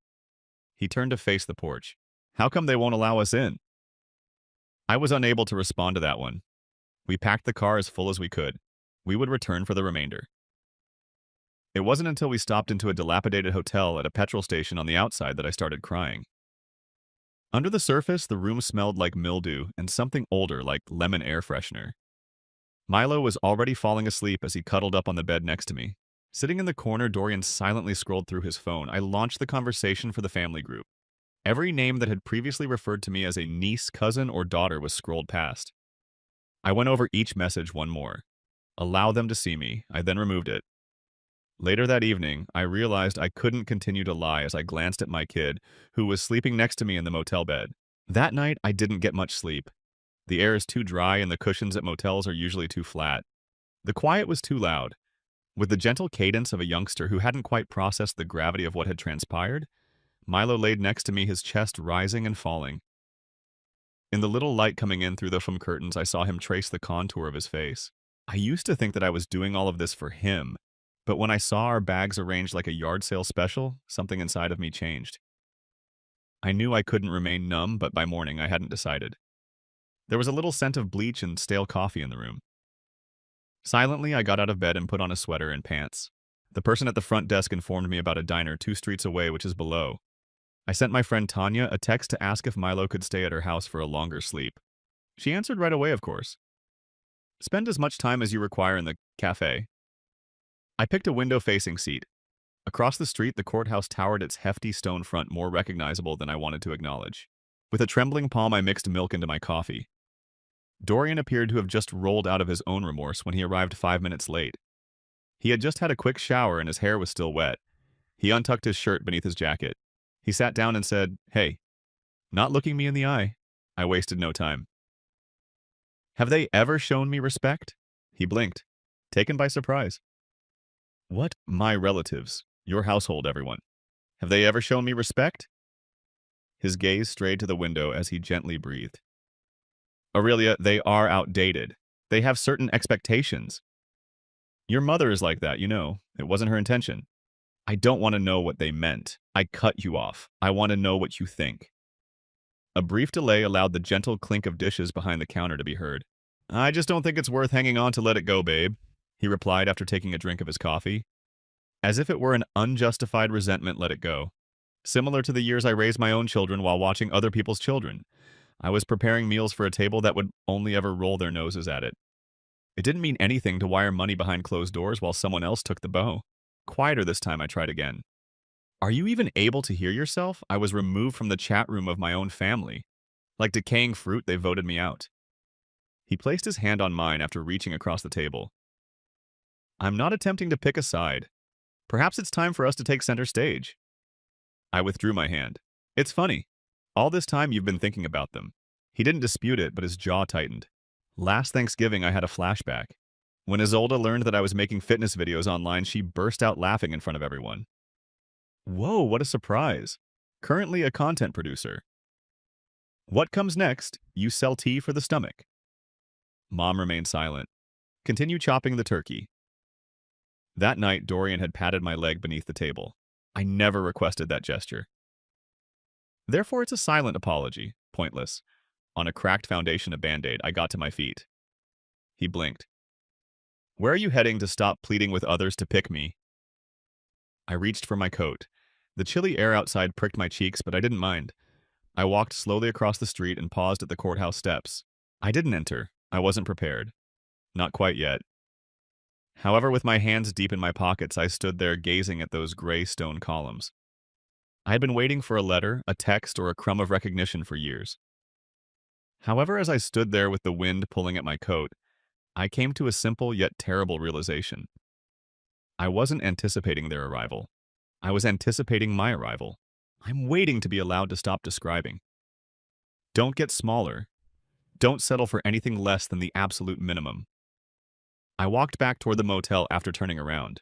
He turned to face the porch. "How come they won't allow us in?" I was unable to respond to that one. We packed the car as full as we could. We would return for the remainder. It wasn't until we stopped into a dilapidated hotel at a petrol station on the outside that I started crying. Under the surface, the room smelled like mildew and something older like lemon air freshener. Milo was already falling asleep as he cuddled up on the bed next to me. Sitting in the corner, Dorian silently scrolled through his phone. I launched the conversation for the family group. Every name that had previously referred to me as a niece, cousin, or daughter was scrolled past. I went over each message one more. Allow them to see me. I then removed it. Later that evening, I realized I couldn't continue to lie as I glanced at my kid, who was sleeping next to me in the motel bed. That night, I didn't get much sleep. The air is too dry and the cushions at motels are usually too flat. The quiet was too loud. With the gentle cadence of a youngster who hadn't quite processed the gravity of what had transpired, Milo laid next to me, his chest rising and falling. In the little light coming in through the foam curtains, I saw him trace the contour of his face. I used to think that I was doing all of this for him, but when I saw our bags arranged like a yard sale special, something inside of me changed. I knew I couldn't remain numb, but by morning I hadn't decided. There was a little scent of bleach and stale coffee in the room. Silently, I got out of bed and put on a sweater and pants. The person at the front desk informed me about a diner 2 streets away, which is below. I sent my friend Tanya a text to ask if Milo could stay at her house for a longer sleep. She answered right away, of course. "Spend as much time as you require in the cafe." I picked a window-facing seat. Across the street, the courthouse towered, its hefty stone front more recognizable than I wanted to acknowledge. With a trembling palm, I mixed milk into my coffee. Dorian appeared to have just rolled out of his own remorse when he arrived 5 minutes late. He had just had a quick shower and his hair was still wet. He untucked his shirt beneath his jacket. He sat down and said, "Hey." Not looking me in the eye, I wasted no time. "Have they ever shown me respect?" He blinked, taken by surprise. "What? My relatives. Your household, everyone. Have they ever shown me respect?" His gaze strayed to the window as he gently breathed. "Aurelia, they are outdated. They have certain expectations. Your mother is like that, you know. It wasn't her intention. I don't want to know what they meant. I cut you off. I want to know what you think." A brief delay allowed the gentle clink of dishes behind the counter to be heard. "I just don't think it's worth hanging on to let it go, babe," he replied after taking a drink of his coffee. As if it were an unjustified resentment let it go. Similar to the years I raised my own children while watching other people's children. I was preparing meals for a table that would only ever roll their noses at it. It didn't mean anything to wire money behind closed doors while someone else took the bow. Quieter this time, I tried again. "Are you even able to hear yourself? I was removed from the chat room of my own family. Like decaying fruit, they voted me out." He placed his hand on mine after reaching across the table. "I'm not attempting to pick a side. Perhaps it's time for us to take center stage." I withdrew my hand. "It's funny. All this time you've been thinking about them." He didn't dispute it, but his jaw tightened. Last Thanksgiving, I had a flashback. When Isolde learned that I was making fitness videos online, she burst out laughing in front of everyone. Whoa, what a surprise. Currently a content producer. What comes next? You sell tea for the stomach. Mom remained silent. Continue chopping the turkey. That night, Dorian had patted my leg beneath the table. I never requested that gesture. Therefore, it's a silent apology, pointless. On a cracked foundation of Band-Aid, I got to my feet. He blinked. Where are you heading to stop pleading with others to pick me? I reached for my coat. The chilly air outside pricked my cheeks, but I didn't mind. I walked slowly across the street and paused at the courthouse steps. I didn't enter. I wasn't prepared. Not quite yet. However, with my hands deep in my pockets, I stood there gazing at those gray stone columns. I had been waiting for a letter, a text, or a crumb of recognition for years. However, as I stood there with the wind pulling at my coat, I came to a simple yet terrible realization. I wasn't anticipating their arrival. I was anticipating my arrival. I'm waiting to be allowed to stop describing. Don't get smaller. Don't settle for anything less than the absolute minimum. I walked back toward the motel after turning around.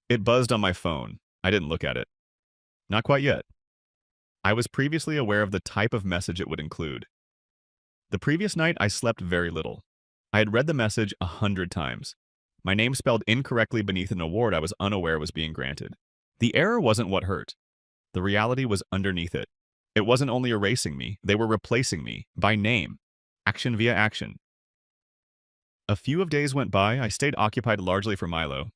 It buzzed on my phone. I didn't look at it. Not quite yet. I was previously aware of the type of message it would include. The previous night, I slept very little. I had read the message 100 times. My name spelled incorrectly beneath an award I was unaware was being granted. The error wasn't what hurt. The reality was underneath it. It wasn't only erasing me, they were replacing me, by name. Action via action. A few of days went by, I stayed occupied largely for Milo.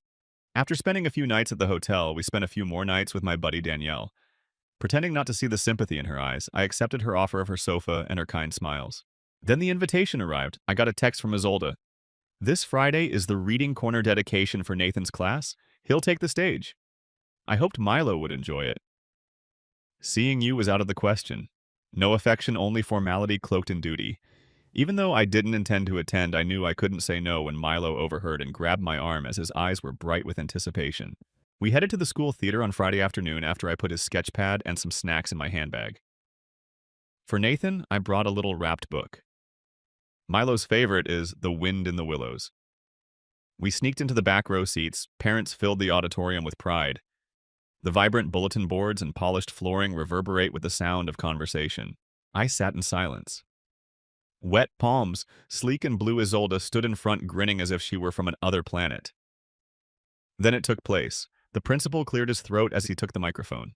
After spending a few nights at the hotel, we spent a few more nights with my buddy Danielle. Pretending not to see the sympathy in her eyes, I accepted her offer of her sofa and her kind smiles. Then the invitation arrived. I got a text from Isolde. This Friday is the Reading Corner dedication for Nathan's class. He'll take the stage. I hoped Milo would enjoy it. Seeing you was out of the question. No affection, only formality cloaked in duty. Even though I didn't intend to attend, I knew I couldn't say no when Milo overheard and grabbed my arm as his eyes were bright with anticipation. We headed to the school theater on Friday afternoon after I put his sketch pad and some snacks in my handbag. For Nathan, I brought a little wrapped book. Milo's favorite is The Wind in the Willows. We sneaked into the back row seats. Parents filled the auditorium with pride. The vibrant bulletin boards and polished flooring reverberate with the sound of conversation. I sat in silence. Wet palms, sleek and blue Isolde stood in front grinning as if she were from an other planet. Then it took place. The principal cleared his throat as he took the microphone.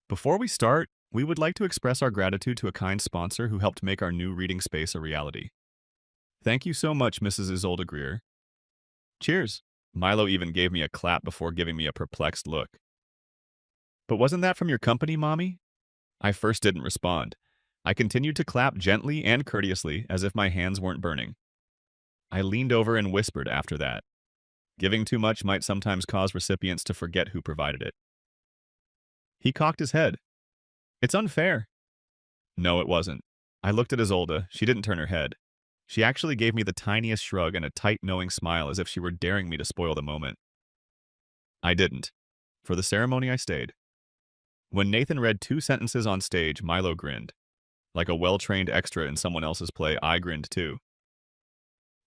Before we start, we would like to express our gratitude to a kind sponsor who helped make our new reading space a reality. Thank you so much, Mrs. Isolde Greer. Cheers. Milo even gave me a clap before giving me a perplexed look. But wasn't that from your company, Mommy? I first didn't respond. I continued to clap gently and courteously as if my hands weren't burning. I leaned over and whispered after that. Giving too much might sometimes cause recipients to forget who provided it. He cocked his head. It's unfair. No, it wasn't. I looked at Isolde. She didn't turn her head. She actually gave me the tiniest shrug and a tight, knowing smile as if she were daring me to spoil the moment. I didn't. For the ceremony, I stayed. When Nathan read 2 sentences on stage, Milo grinned. Like a well-trained extra in someone else's play, I grinned too.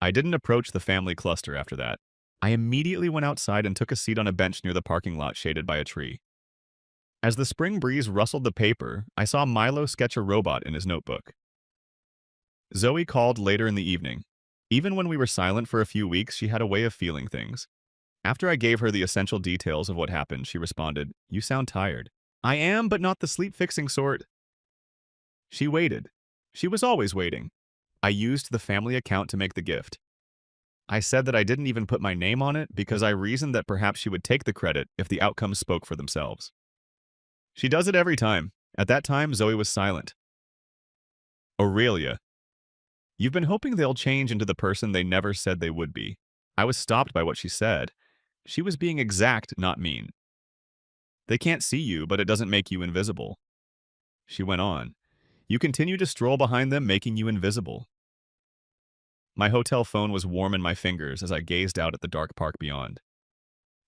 I didn't approach the family cluster after that. I immediately went outside and took a seat on a bench near the parking lot shaded by a tree. As the spring breeze rustled the paper, I saw Milo sketch a robot in his notebook. Zoe called later in the evening. Even when we were silent for a few weeks, she had a way of feeling things. After I gave her the essential details of what happened, she responded, "You sound tired." I am, but not the sleep-fixing sort. She waited. She was always waiting. I used the family account to make the gift. I said that I didn't even put my name on it because I reasoned that perhaps she would take the credit if the outcomes spoke for themselves. She does it every time. At that time, Zoe was silent. Aurelia. You've been hoping they'll change into the person they never said they would be. I was stopped by what she said. She was being exact, not mean. They can't see you, but it doesn't make you invisible. She went on. You continue to stroll behind them, making you invisible. My hotel phone was warm in my fingers as I gazed out at the dark park beyond.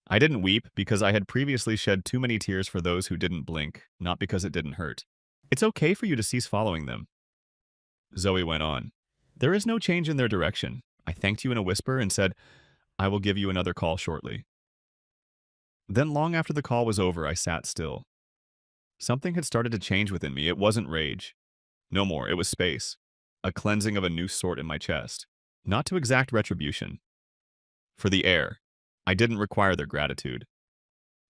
I didn't weep because I had previously shed too many tears for those who didn't blink, not because it didn't hurt. It's okay for you to cease following them. Zoe went on. There is no change in their direction. I thanked you in a whisper and said, I will give you another call shortly. Then long after the call was over, I sat still. Something had started to change within me. It wasn't rage. No more, it was space. A cleansing of a new sort in my chest. Not to exact retribution. For the air. I didn't require their gratitude.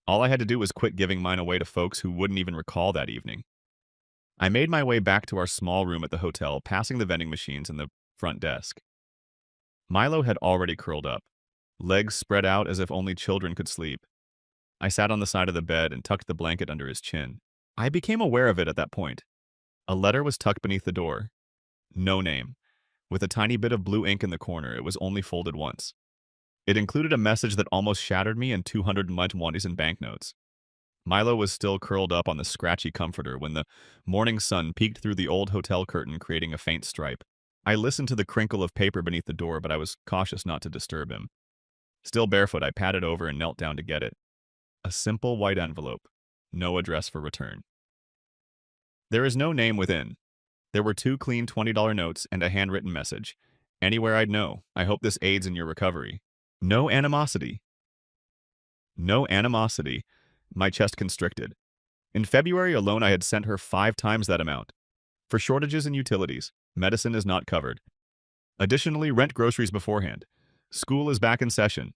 All I had to do was quit giving mine away to folks who wouldn't even recall that evening. I made my way back to our small room at the hotel, passing the vending machines and the front desk. Milo had already curled up, legs spread out as if only children could sleep. I sat on the side of the bed and tucked the blanket under his chin. I became aware of it at that point. A letter was tucked beneath the door. No name. With a tiny bit of blue ink in the corner, it was only folded once. It included a message that almost shattered me and 200 mutmonis in banknotes. Milo was still curled up on the scratchy comforter when the morning sun peeked through the old hotel curtain, creating a faint stripe. I listened to the crinkle of paper beneath the door, but I was cautious not to disturb him. Still barefoot, I padded over and knelt down to get it. A simple white envelope. No address for return. There is no name within. There were 2 clean $20 notes and a handwritten message. Anywhere I'd know. I hope this aids in your recovery. No animosity. No animosity. My chest constricted. In February alone, I had sent her 5 times that amount. For shortages and utilities, medicine is not covered. Additionally, rent groceries beforehand. School is back in session.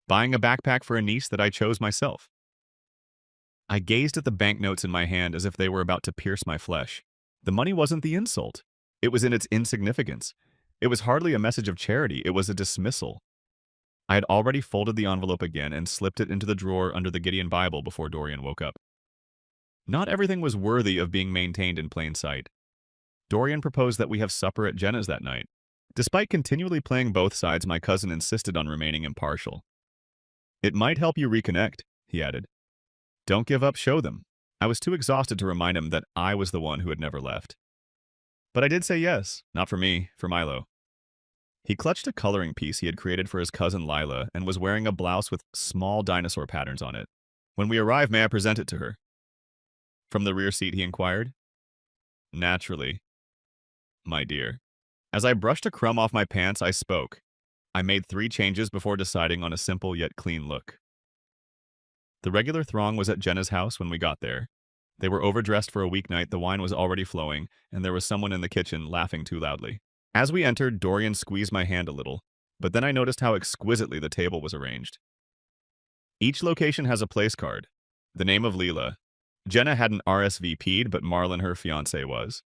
Buying a backpack for a niece that I chose myself. I gazed at the banknotes in my hand as if they were about to pierce my flesh. The money wasn't the insult. It was in its insignificance. It was hardly a message of charity. It was a dismissal. I had already folded the envelope again and slipped it into the drawer under the Gideon Bible before Dorian woke up. Not everything was worthy of being maintained in plain sight. Dorian proposed that we have supper at Jenna's that night. Despite continually playing both sides, my cousin insisted on remaining impartial. It might help you reconnect, he added. Don't give up, show them. I was too exhausted to remind him that I was the one who had never left. But I did say yes, not for me, for Milo. He clutched a coloring piece he had created for his cousin Lila and was wearing a blouse with small dinosaur patterns on it. When we arrive, may I present it to her? From the rear seat, he inquired. Naturally. My dear. As I brushed a crumb off my pants, I spoke. I made 3 changes before deciding on a simple yet clean look. The regular throng was at Jenna's house when we got there. They were overdressed for a weeknight, the wine was already flowing, and there was someone in the kitchen laughing too loudly. As we entered, Dorian squeezed my hand a little, but then I noticed how exquisitely the table was arranged. Each location has a place card. The name of Leela. Jenna hadn't RSVP'd, but Marlon, her fiancé, was.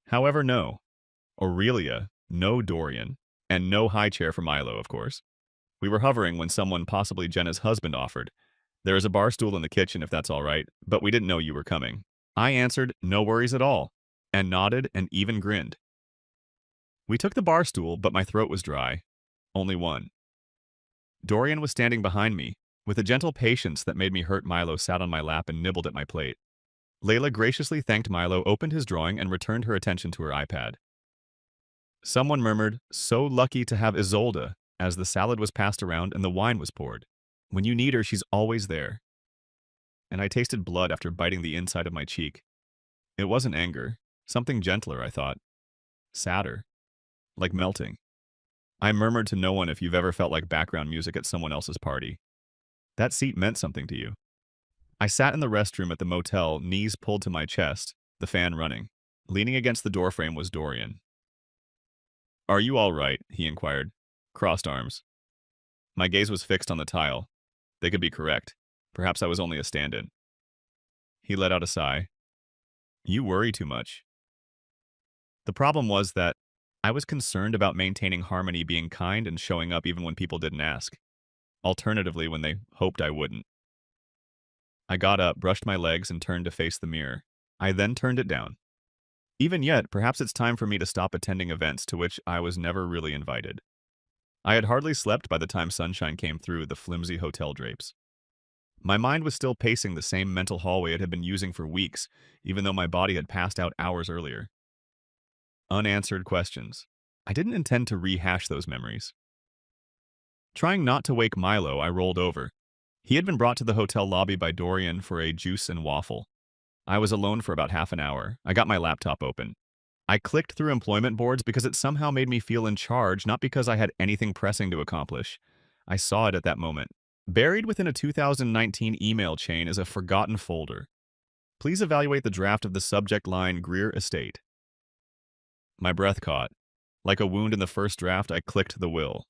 However, no. Aurelia, no Dorian, and no high chair for Milo, of course. We were hovering when someone, possibly Jenna's husband, offered. There is a bar stool in the kitchen if that's all right, but we didn't know you were coming. I answered, no worries at all, and nodded and even grinned. We took the bar stool, but my throat was dry. Only one. Dorian was standing behind me. With a gentle patience that made me hurt, Milo sat on my lap and nibbled at my plate. Layla graciously thanked Milo, opened his drawing, and returned her attention to her iPad. Someone murmured, so lucky to have Isolde, as the salad was passed around and the wine was poured. When you need her, she's always there. And I tasted blood after biting the inside of my cheek. It wasn't anger. Something gentler, I thought. Sadder. Like melting. I murmured to no one if you've ever felt like background music at someone else's party. That seat meant something to you. I sat in the restroom at the motel, knees pulled to my chest, the fan running. Leaning against the doorframe was Dorian. Are you all right? He inquired. Crossed arms. My gaze was fixed on the tile. They could be correct. Perhaps I was only a stand-in. He let out a sigh. You worry too much. The problem was that I was concerned about maintaining harmony, being kind and showing up even when people didn't ask. Alternatively, when they hoped I wouldn't. I got up, brushed my legs, and turned to face the mirror. I then turned it down. Even yet, perhaps it's time for me to stop attending events to which I was never really invited. I had hardly slept by the time sunshine came through the flimsy hotel drapes. My mind was still pacing the same mental hallway it had been using for weeks, even though my body had passed out hours earlier. Unanswered questions. I didn't intend to rehash those memories. Trying not to wake Milo, I rolled over. He had been brought to the hotel lobby by Dorian for a juice and waffle. I was alone for about half an hour. I got my laptop open. I clicked through employment boards because it somehow made me feel in charge, not because I had anything pressing to accomplish. I saw it at that moment. Buried within a 2019 email chain is a forgotten folder. Please evaluate the draft of the subject line Greer Estate. My breath caught. Like a wound in the first draft, I clicked the will.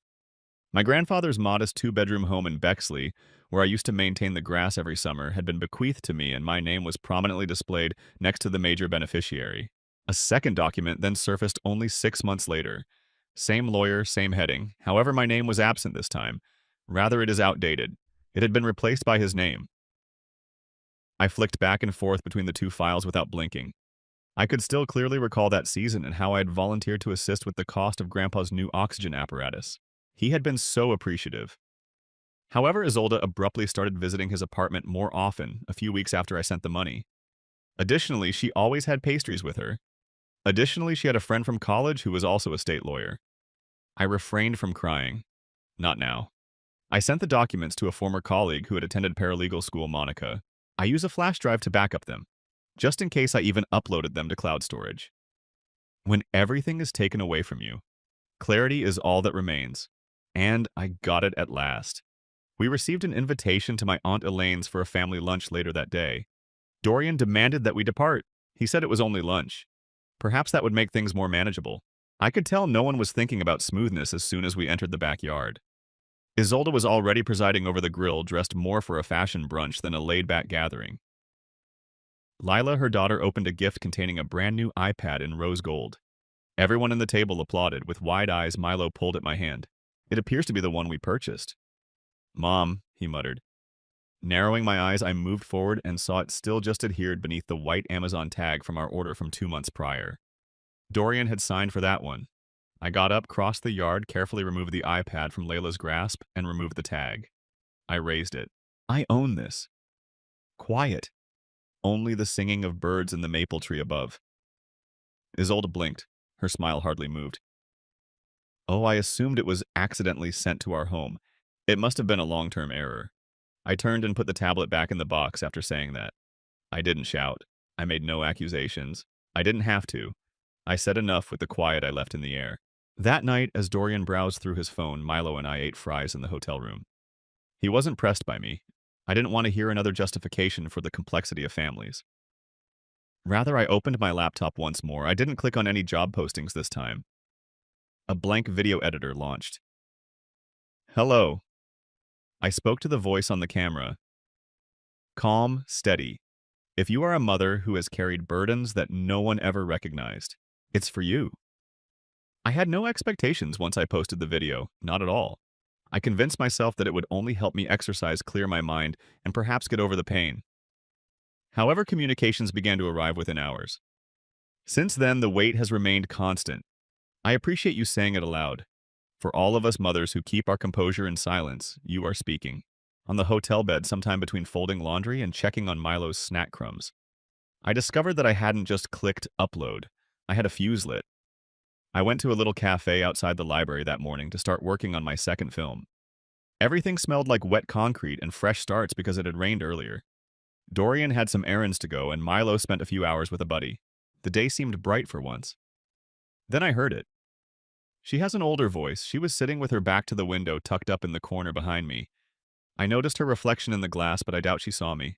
My grandfather's modest two-bedroom home in Bexley, where I used to maintain the grass every summer, had been bequeathed to me, and my name was prominently displayed next to the major beneficiary. A second document then surfaced only 6 months later. Same lawyer, same heading. However, my name was absent this time. Rather, it is outdated. It had been replaced by his name. I flicked back and forth between the two files without blinking. I could still clearly recall that season and how I had volunteered to assist with the cost of Grandpa's new oxygen apparatus. He had been so appreciative. However, Isolde abruptly started visiting his apartment more often a few weeks after I sent the money. Additionally, she always had pastries with her. Additionally, she had a friend from college who was also a state lawyer. I refrained from crying. Not now. I sent the documents to a former colleague who had attended paralegal school, Monica. I use a flash drive to back up them, just in case I even uploaded them to cloud storage. When everything is taken away from you, clarity is all that remains. And I got it at last. We received an invitation to my Aunt Elaine's for a family lunch later that day. Dorian demanded that we depart. He said it was only lunch. Perhaps that would make things more manageable. I could tell no one was thinking about smoothness as soon as we entered the backyard. Isolde was already presiding over the grill, dressed more for a fashion brunch than a laid-back gathering. Lila, her daughter, opened a gift containing a brand new iPad in rose gold. Everyone in the table applauded. With wide eyes, Milo pulled at my hand. It appears to be the one we purchased. Mom, he muttered. Narrowing my eyes, I moved forward and saw it still just adhered beneath the white Amazon tag from our order from 2 months prior. Dorian had signed for that one. I got up, crossed the yard, carefully removed the iPad from Layla's grasp, and removed the tag. I raised it. I own this. Quiet. Only the singing of birds in the maple tree above. Isolde blinked. Her smile hardly moved. Oh, I assumed it was accidentally sent to our home. It must have been a long-term error. I turned and put the tablet back in the box after saying that. I didn't shout. I made no accusations. I didn't have to. I said enough with the quiet I left in the air. That night, as Dorian browsed through his phone, Milo and I ate fries in the hotel room. He wasn't pressed by me. I didn't want to hear another justification for the complexity of families. Rather, I opened my laptop once more. I didn't click on any job postings this time. A blank video editor launched. Hello. I spoke to the voice on the camera. Calm, steady. If you are a mother who has carried burdens that no one ever recognized, it's for you. I had no expectations once I posted the video, not at all. I convinced myself that it would only help me clear my mind, and perhaps get over the pain. However, communications began to arrive within hours. Since then, the weight has remained constant. I appreciate you saying it aloud. For all of us mothers who keep our composure in silence, you are speaking. On the hotel bed, sometime between folding laundry and checking on Milo's snack crumbs, I discovered that I hadn't just clicked upload. I had a fuse lit. I went to a little cafe outside the library that morning to start working on my second film. Everything smelled like wet concrete and fresh starts because it had rained earlier. Dorian had some errands to go, and Milo spent a few hours with a buddy. The day seemed bright for once. Then I heard it. She has an older voice. She was sitting with her back to the window, tucked up in the corner behind me. I noticed her reflection in the glass, but I doubt she saw me.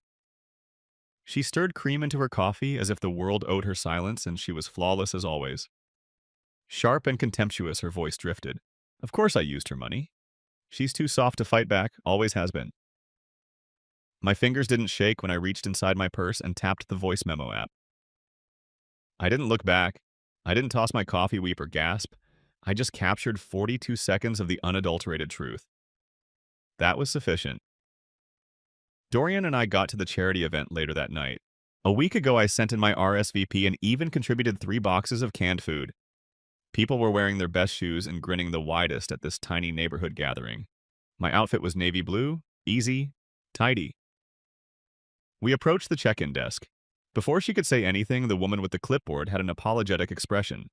She stirred cream into her coffee as if the world owed her silence, and she was flawless as always. Sharp and contemptuous, her voice drifted. Of course I used her money. She's too soft to fight back, always has been. My fingers didn't shake when I reached inside my purse and tapped the voice memo app. I didn't look back. I didn't toss my coffee weep or gasp. I just captured 42 seconds of the unadulterated truth. That was sufficient. Dorian and I got to the charity event later that night. A week ago, I sent in my RSVP and even contributed 3 boxes of canned food. People were wearing their best shoes and grinning the widest at this tiny neighborhood gathering. My outfit was navy blue, easy, tidy. We approached the check-in desk. Before she could say anything, the woman with the clipboard had an apologetic expression.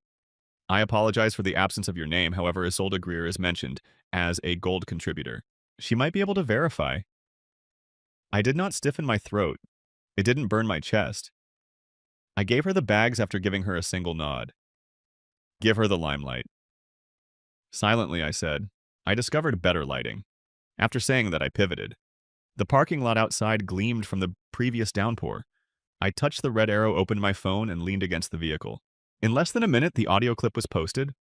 I apologize for the absence of your name, however, Isolde Greer is mentioned as a gold contributor. She might be able to verify. I did not stiffen my throat. It didn't burn my chest. I gave her the bags after giving her a single nod. Give her the limelight. Silently, I said. I discovered better lighting. After saying that, I pivoted. The parking lot outside gleamed from the previous downpour. I touched the red arrow, opened my phone, and leaned against the vehicle. In less than a minute, the audio clip was posted.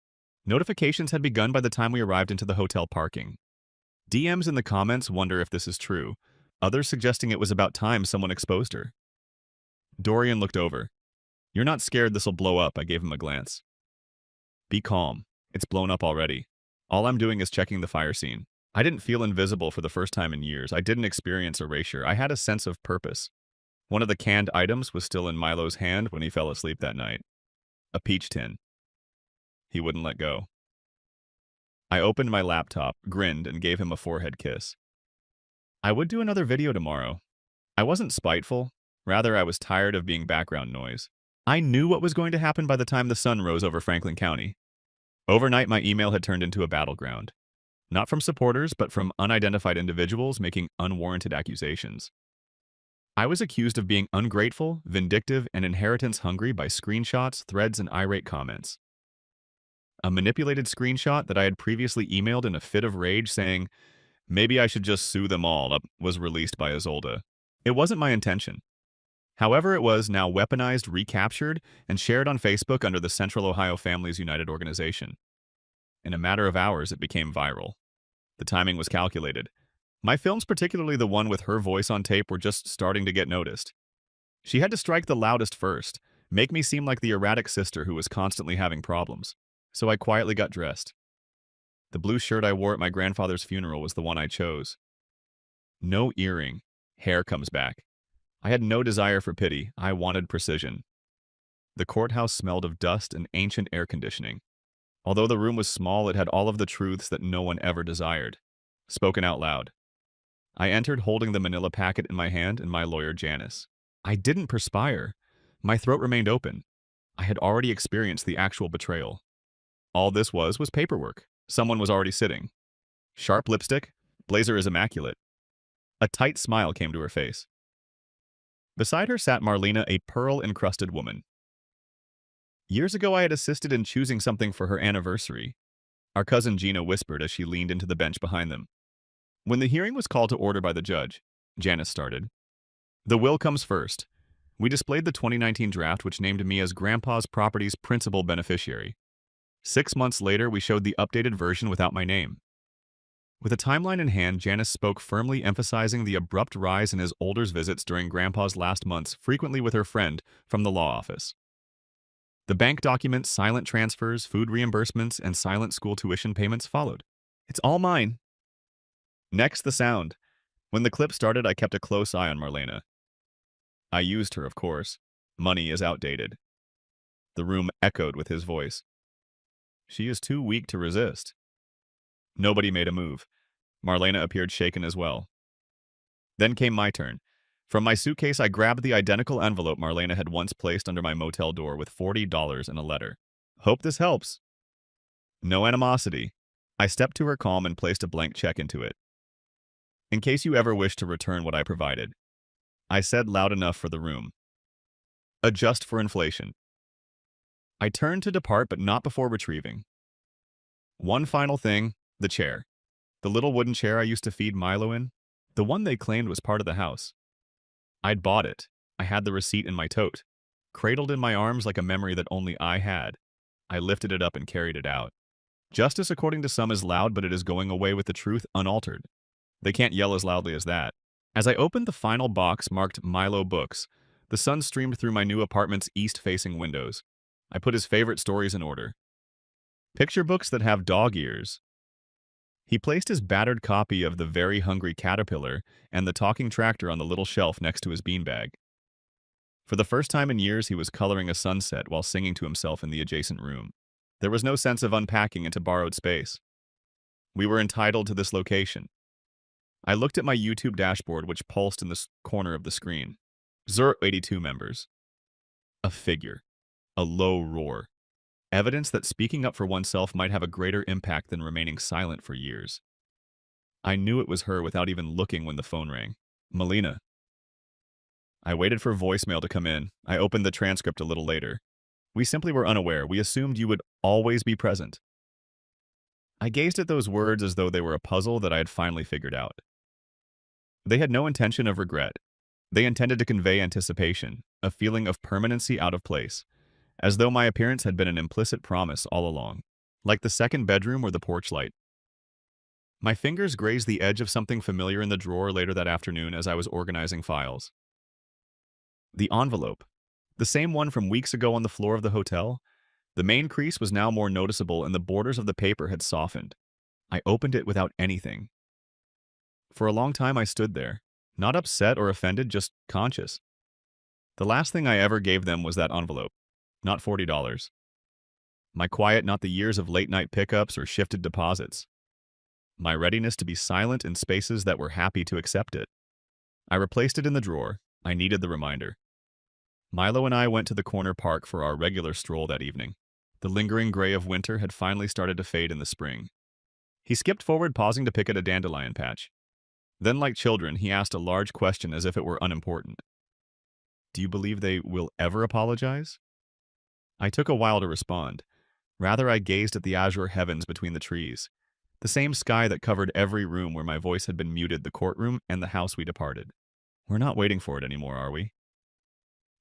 Notifications had begun by the time we arrived into the hotel parking. DMs in the comments wonder if this is true, others suggesting it was about time someone exposed her. Dorian looked over. "You're not scared this'll blow up," I gave him a glance. "Be calm. It's blown up already. All I'm doing is checking the fire scene." I didn't feel invisible for the first time in years. I didn't experience erasure. I had a sense of purpose. One of the canned items was still in Milo's hand when he fell asleep that night. A peach tin. He wouldn't let go. I opened my laptop, grinned, and gave him a forehead kiss. I would do another video tomorrow. I wasn't spiteful. Rather, I was tired of being background noise. I knew what was going to happen by the time the sun rose over Franklin County. Overnight, my email had turned into a battleground. Not from supporters, but from unidentified individuals making unwarranted accusations. I was accused of being ungrateful, vindictive, and inheritance-hungry by screenshots, threads, and irate comments. A manipulated screenshot that I had previously emailed in a fit of rage saying, "Maybe I should just sue them all," was released by Isolde. It wasn't my intention. However, it was now weaponized, recaptured, and shared on Facebook under the Central Ohio Families United organization. In a matter of hours, it became viral. The timing was calculated. My films, particularly the one with her voice on tape, were just starting to get noticed. She had to strike the loudest first, make me seem like the erratic sister who was constantly having problems. So I quietly got dressed. The blue shirt I wore at my grandfather's funeral was the one I chose. No earring. Hair comes back. I had no desire for pity. I wanted precision. The courthouse smelled of dust and ancient air conditioning. Although the room was small, it had all of the truths that no one ever desired, spoken out loud. I entered holding the manila packet in my hand and my lawyer, Janice. I didn't perspire. My throat remained open. I had already experienced the actual betrayal. All this was paperwork. Someone was already sitting. Sharp lipstick, blazer is immaculate. A tight smile came to her face. Beside her sat Marlena, a pearl-encrusted woman. Years ago, I had assisted in choosing something for her anniversary. Our cousin Gina whispered as she leaned into the bench behind them. When the hearing was called to order by the judge, Janice started. The will comes first. We displayed the 2019 draft, which named me as Grandpa's property's principal beneficiary. 6 months later, we showed the updated version without my name. With a timeline in hand, Janice spoke firmly, emphasizing the abrupt rise in his older visits during Grandpa's last months, frequently with her friend from the law office. The bank documents, silent transfers, food reimbursements, and silent school tuition payments followed. "It's all mine." Next, the sound. When the clip started, I kept a close eye on Marlena. I used her, of course. Money is outdated. The room echoed with his voice. She is too weak to resist. Nobody made a move. Marlena appeared shaken as well. Then came my turn. From my suitcase, I grabbed the identical envelope Marlena had once placed under my motel door with $40 and a letter. "Hope this helps." No animosity. I stepped to her calm and placed a blank check into it. "In case you ever wish to return what I provided," I said loud enough for the room. "Adjust for inflation." I turned to depart, but not before retrieving. One final thing, the chair. The little wooden chair I used to feed Milo in. The one they claimed was part of the house. I'd bought it. I had the receipt in my tote. Cradled in my arms like a memory that only I had, I lifted it up and carried it out. Justice, according to some, is loud, but it is going away with the truth unaltered. They can't yell as loudly as that. As I opened the final box marked Milo Books, the sun streamed through my new apartment's east-facing windows. I put his favorite stories in order. Picture books that have dog ears. He placed his battered copy of The Very Hungry Caterpillar and The Talking Tractor on the little shelf next to his beanbag. For the first time in years, he was coloring a sunset while singing to himself in the adjacent room. There was no sense of unpacking into borrowed space. We were entitled to this location. I looked at my YouTube dashboard, which pulsed in the corner of the screen. 082 members. A figure. A low roar. Evidence that speaking up for oneself might have a greater impact than remaining silent for years. I knew it was her without even looking when the phone rang. "Melina." I waited for voicemail to come in. I opened the transcript a little later. "We simply were unaware. We assumed you would always be present." I gazed at those words as though they were a puzzle that I had finally figured out. They had no intention of regret. They intended to convey anticipation, a feeling of permanency out of place. as though my appearance had been an implicit promise all along, like the second bedroom or the porch light. My fingers grazed the edge of something familiar in the drawer later that afternoon as I was organizing files. The envelope. The same one from weeks ago on the floor of the hotel. The main crease was now more noticeable and the borders of the paper had softened. I opened it without anything. For a long time I stood there, not upset or offended, just conscious. The last thing I ever gave them was that envelope, not $40. My quiet, not the years of late-night pickups or shifted deposits. My readiness to be silent in spaces that were happy to accept it. I replaced it in the drawer. I needed the reminder. Milo and I went to the corner park for our regular stroll that evening. The lingering gray of winter had finally started to fade in the spring. He skipped forward, pausing to pick at a dandelion patch. Then, like children, he asked a large question as if it were unimportant. Do you believe they will ever apologize? I took a while to respond. Rather, I gazed at the azure heavens between the trees. The same sky that covered every room where my voice had been muted, the courtroom and the house we departed. We're not waiting for it anymore, are we?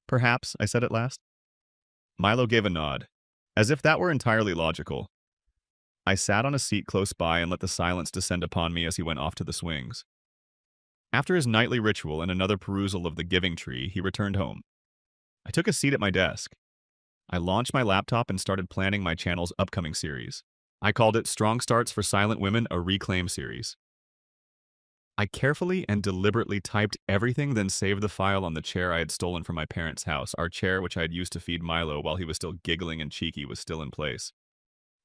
Perhaps, I said at last. Milo gave a nod, as if that were entirely logical. I sat on a seat close by and let the silence descend upon me as he went off to the swings. After his nightly ritual and another perusal of the giving tree, he returned home. I took a seat at my desk. I launched my laptop and started planning my channel's upcoming series. I called it Strong Starts for Silent Women, a Reclaim series. I carefully and deliberately typed everything, then saved the file on the chair I had stolen from my parents' house. Our chair, which I had used to feed Milo while he was still giggling and cheeky, was still in place.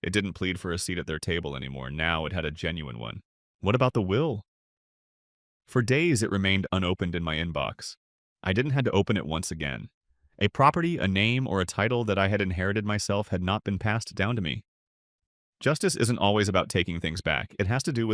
It didn't plead for a seat at their table anymore. Now it had a genuine one. What about the will? For days it remained unopened in my inbox. I didn't have to open it once again. A property, a name, or a title that I had inherited myself had not been passed down to me. Justice isn't always about taking things back. It has to do with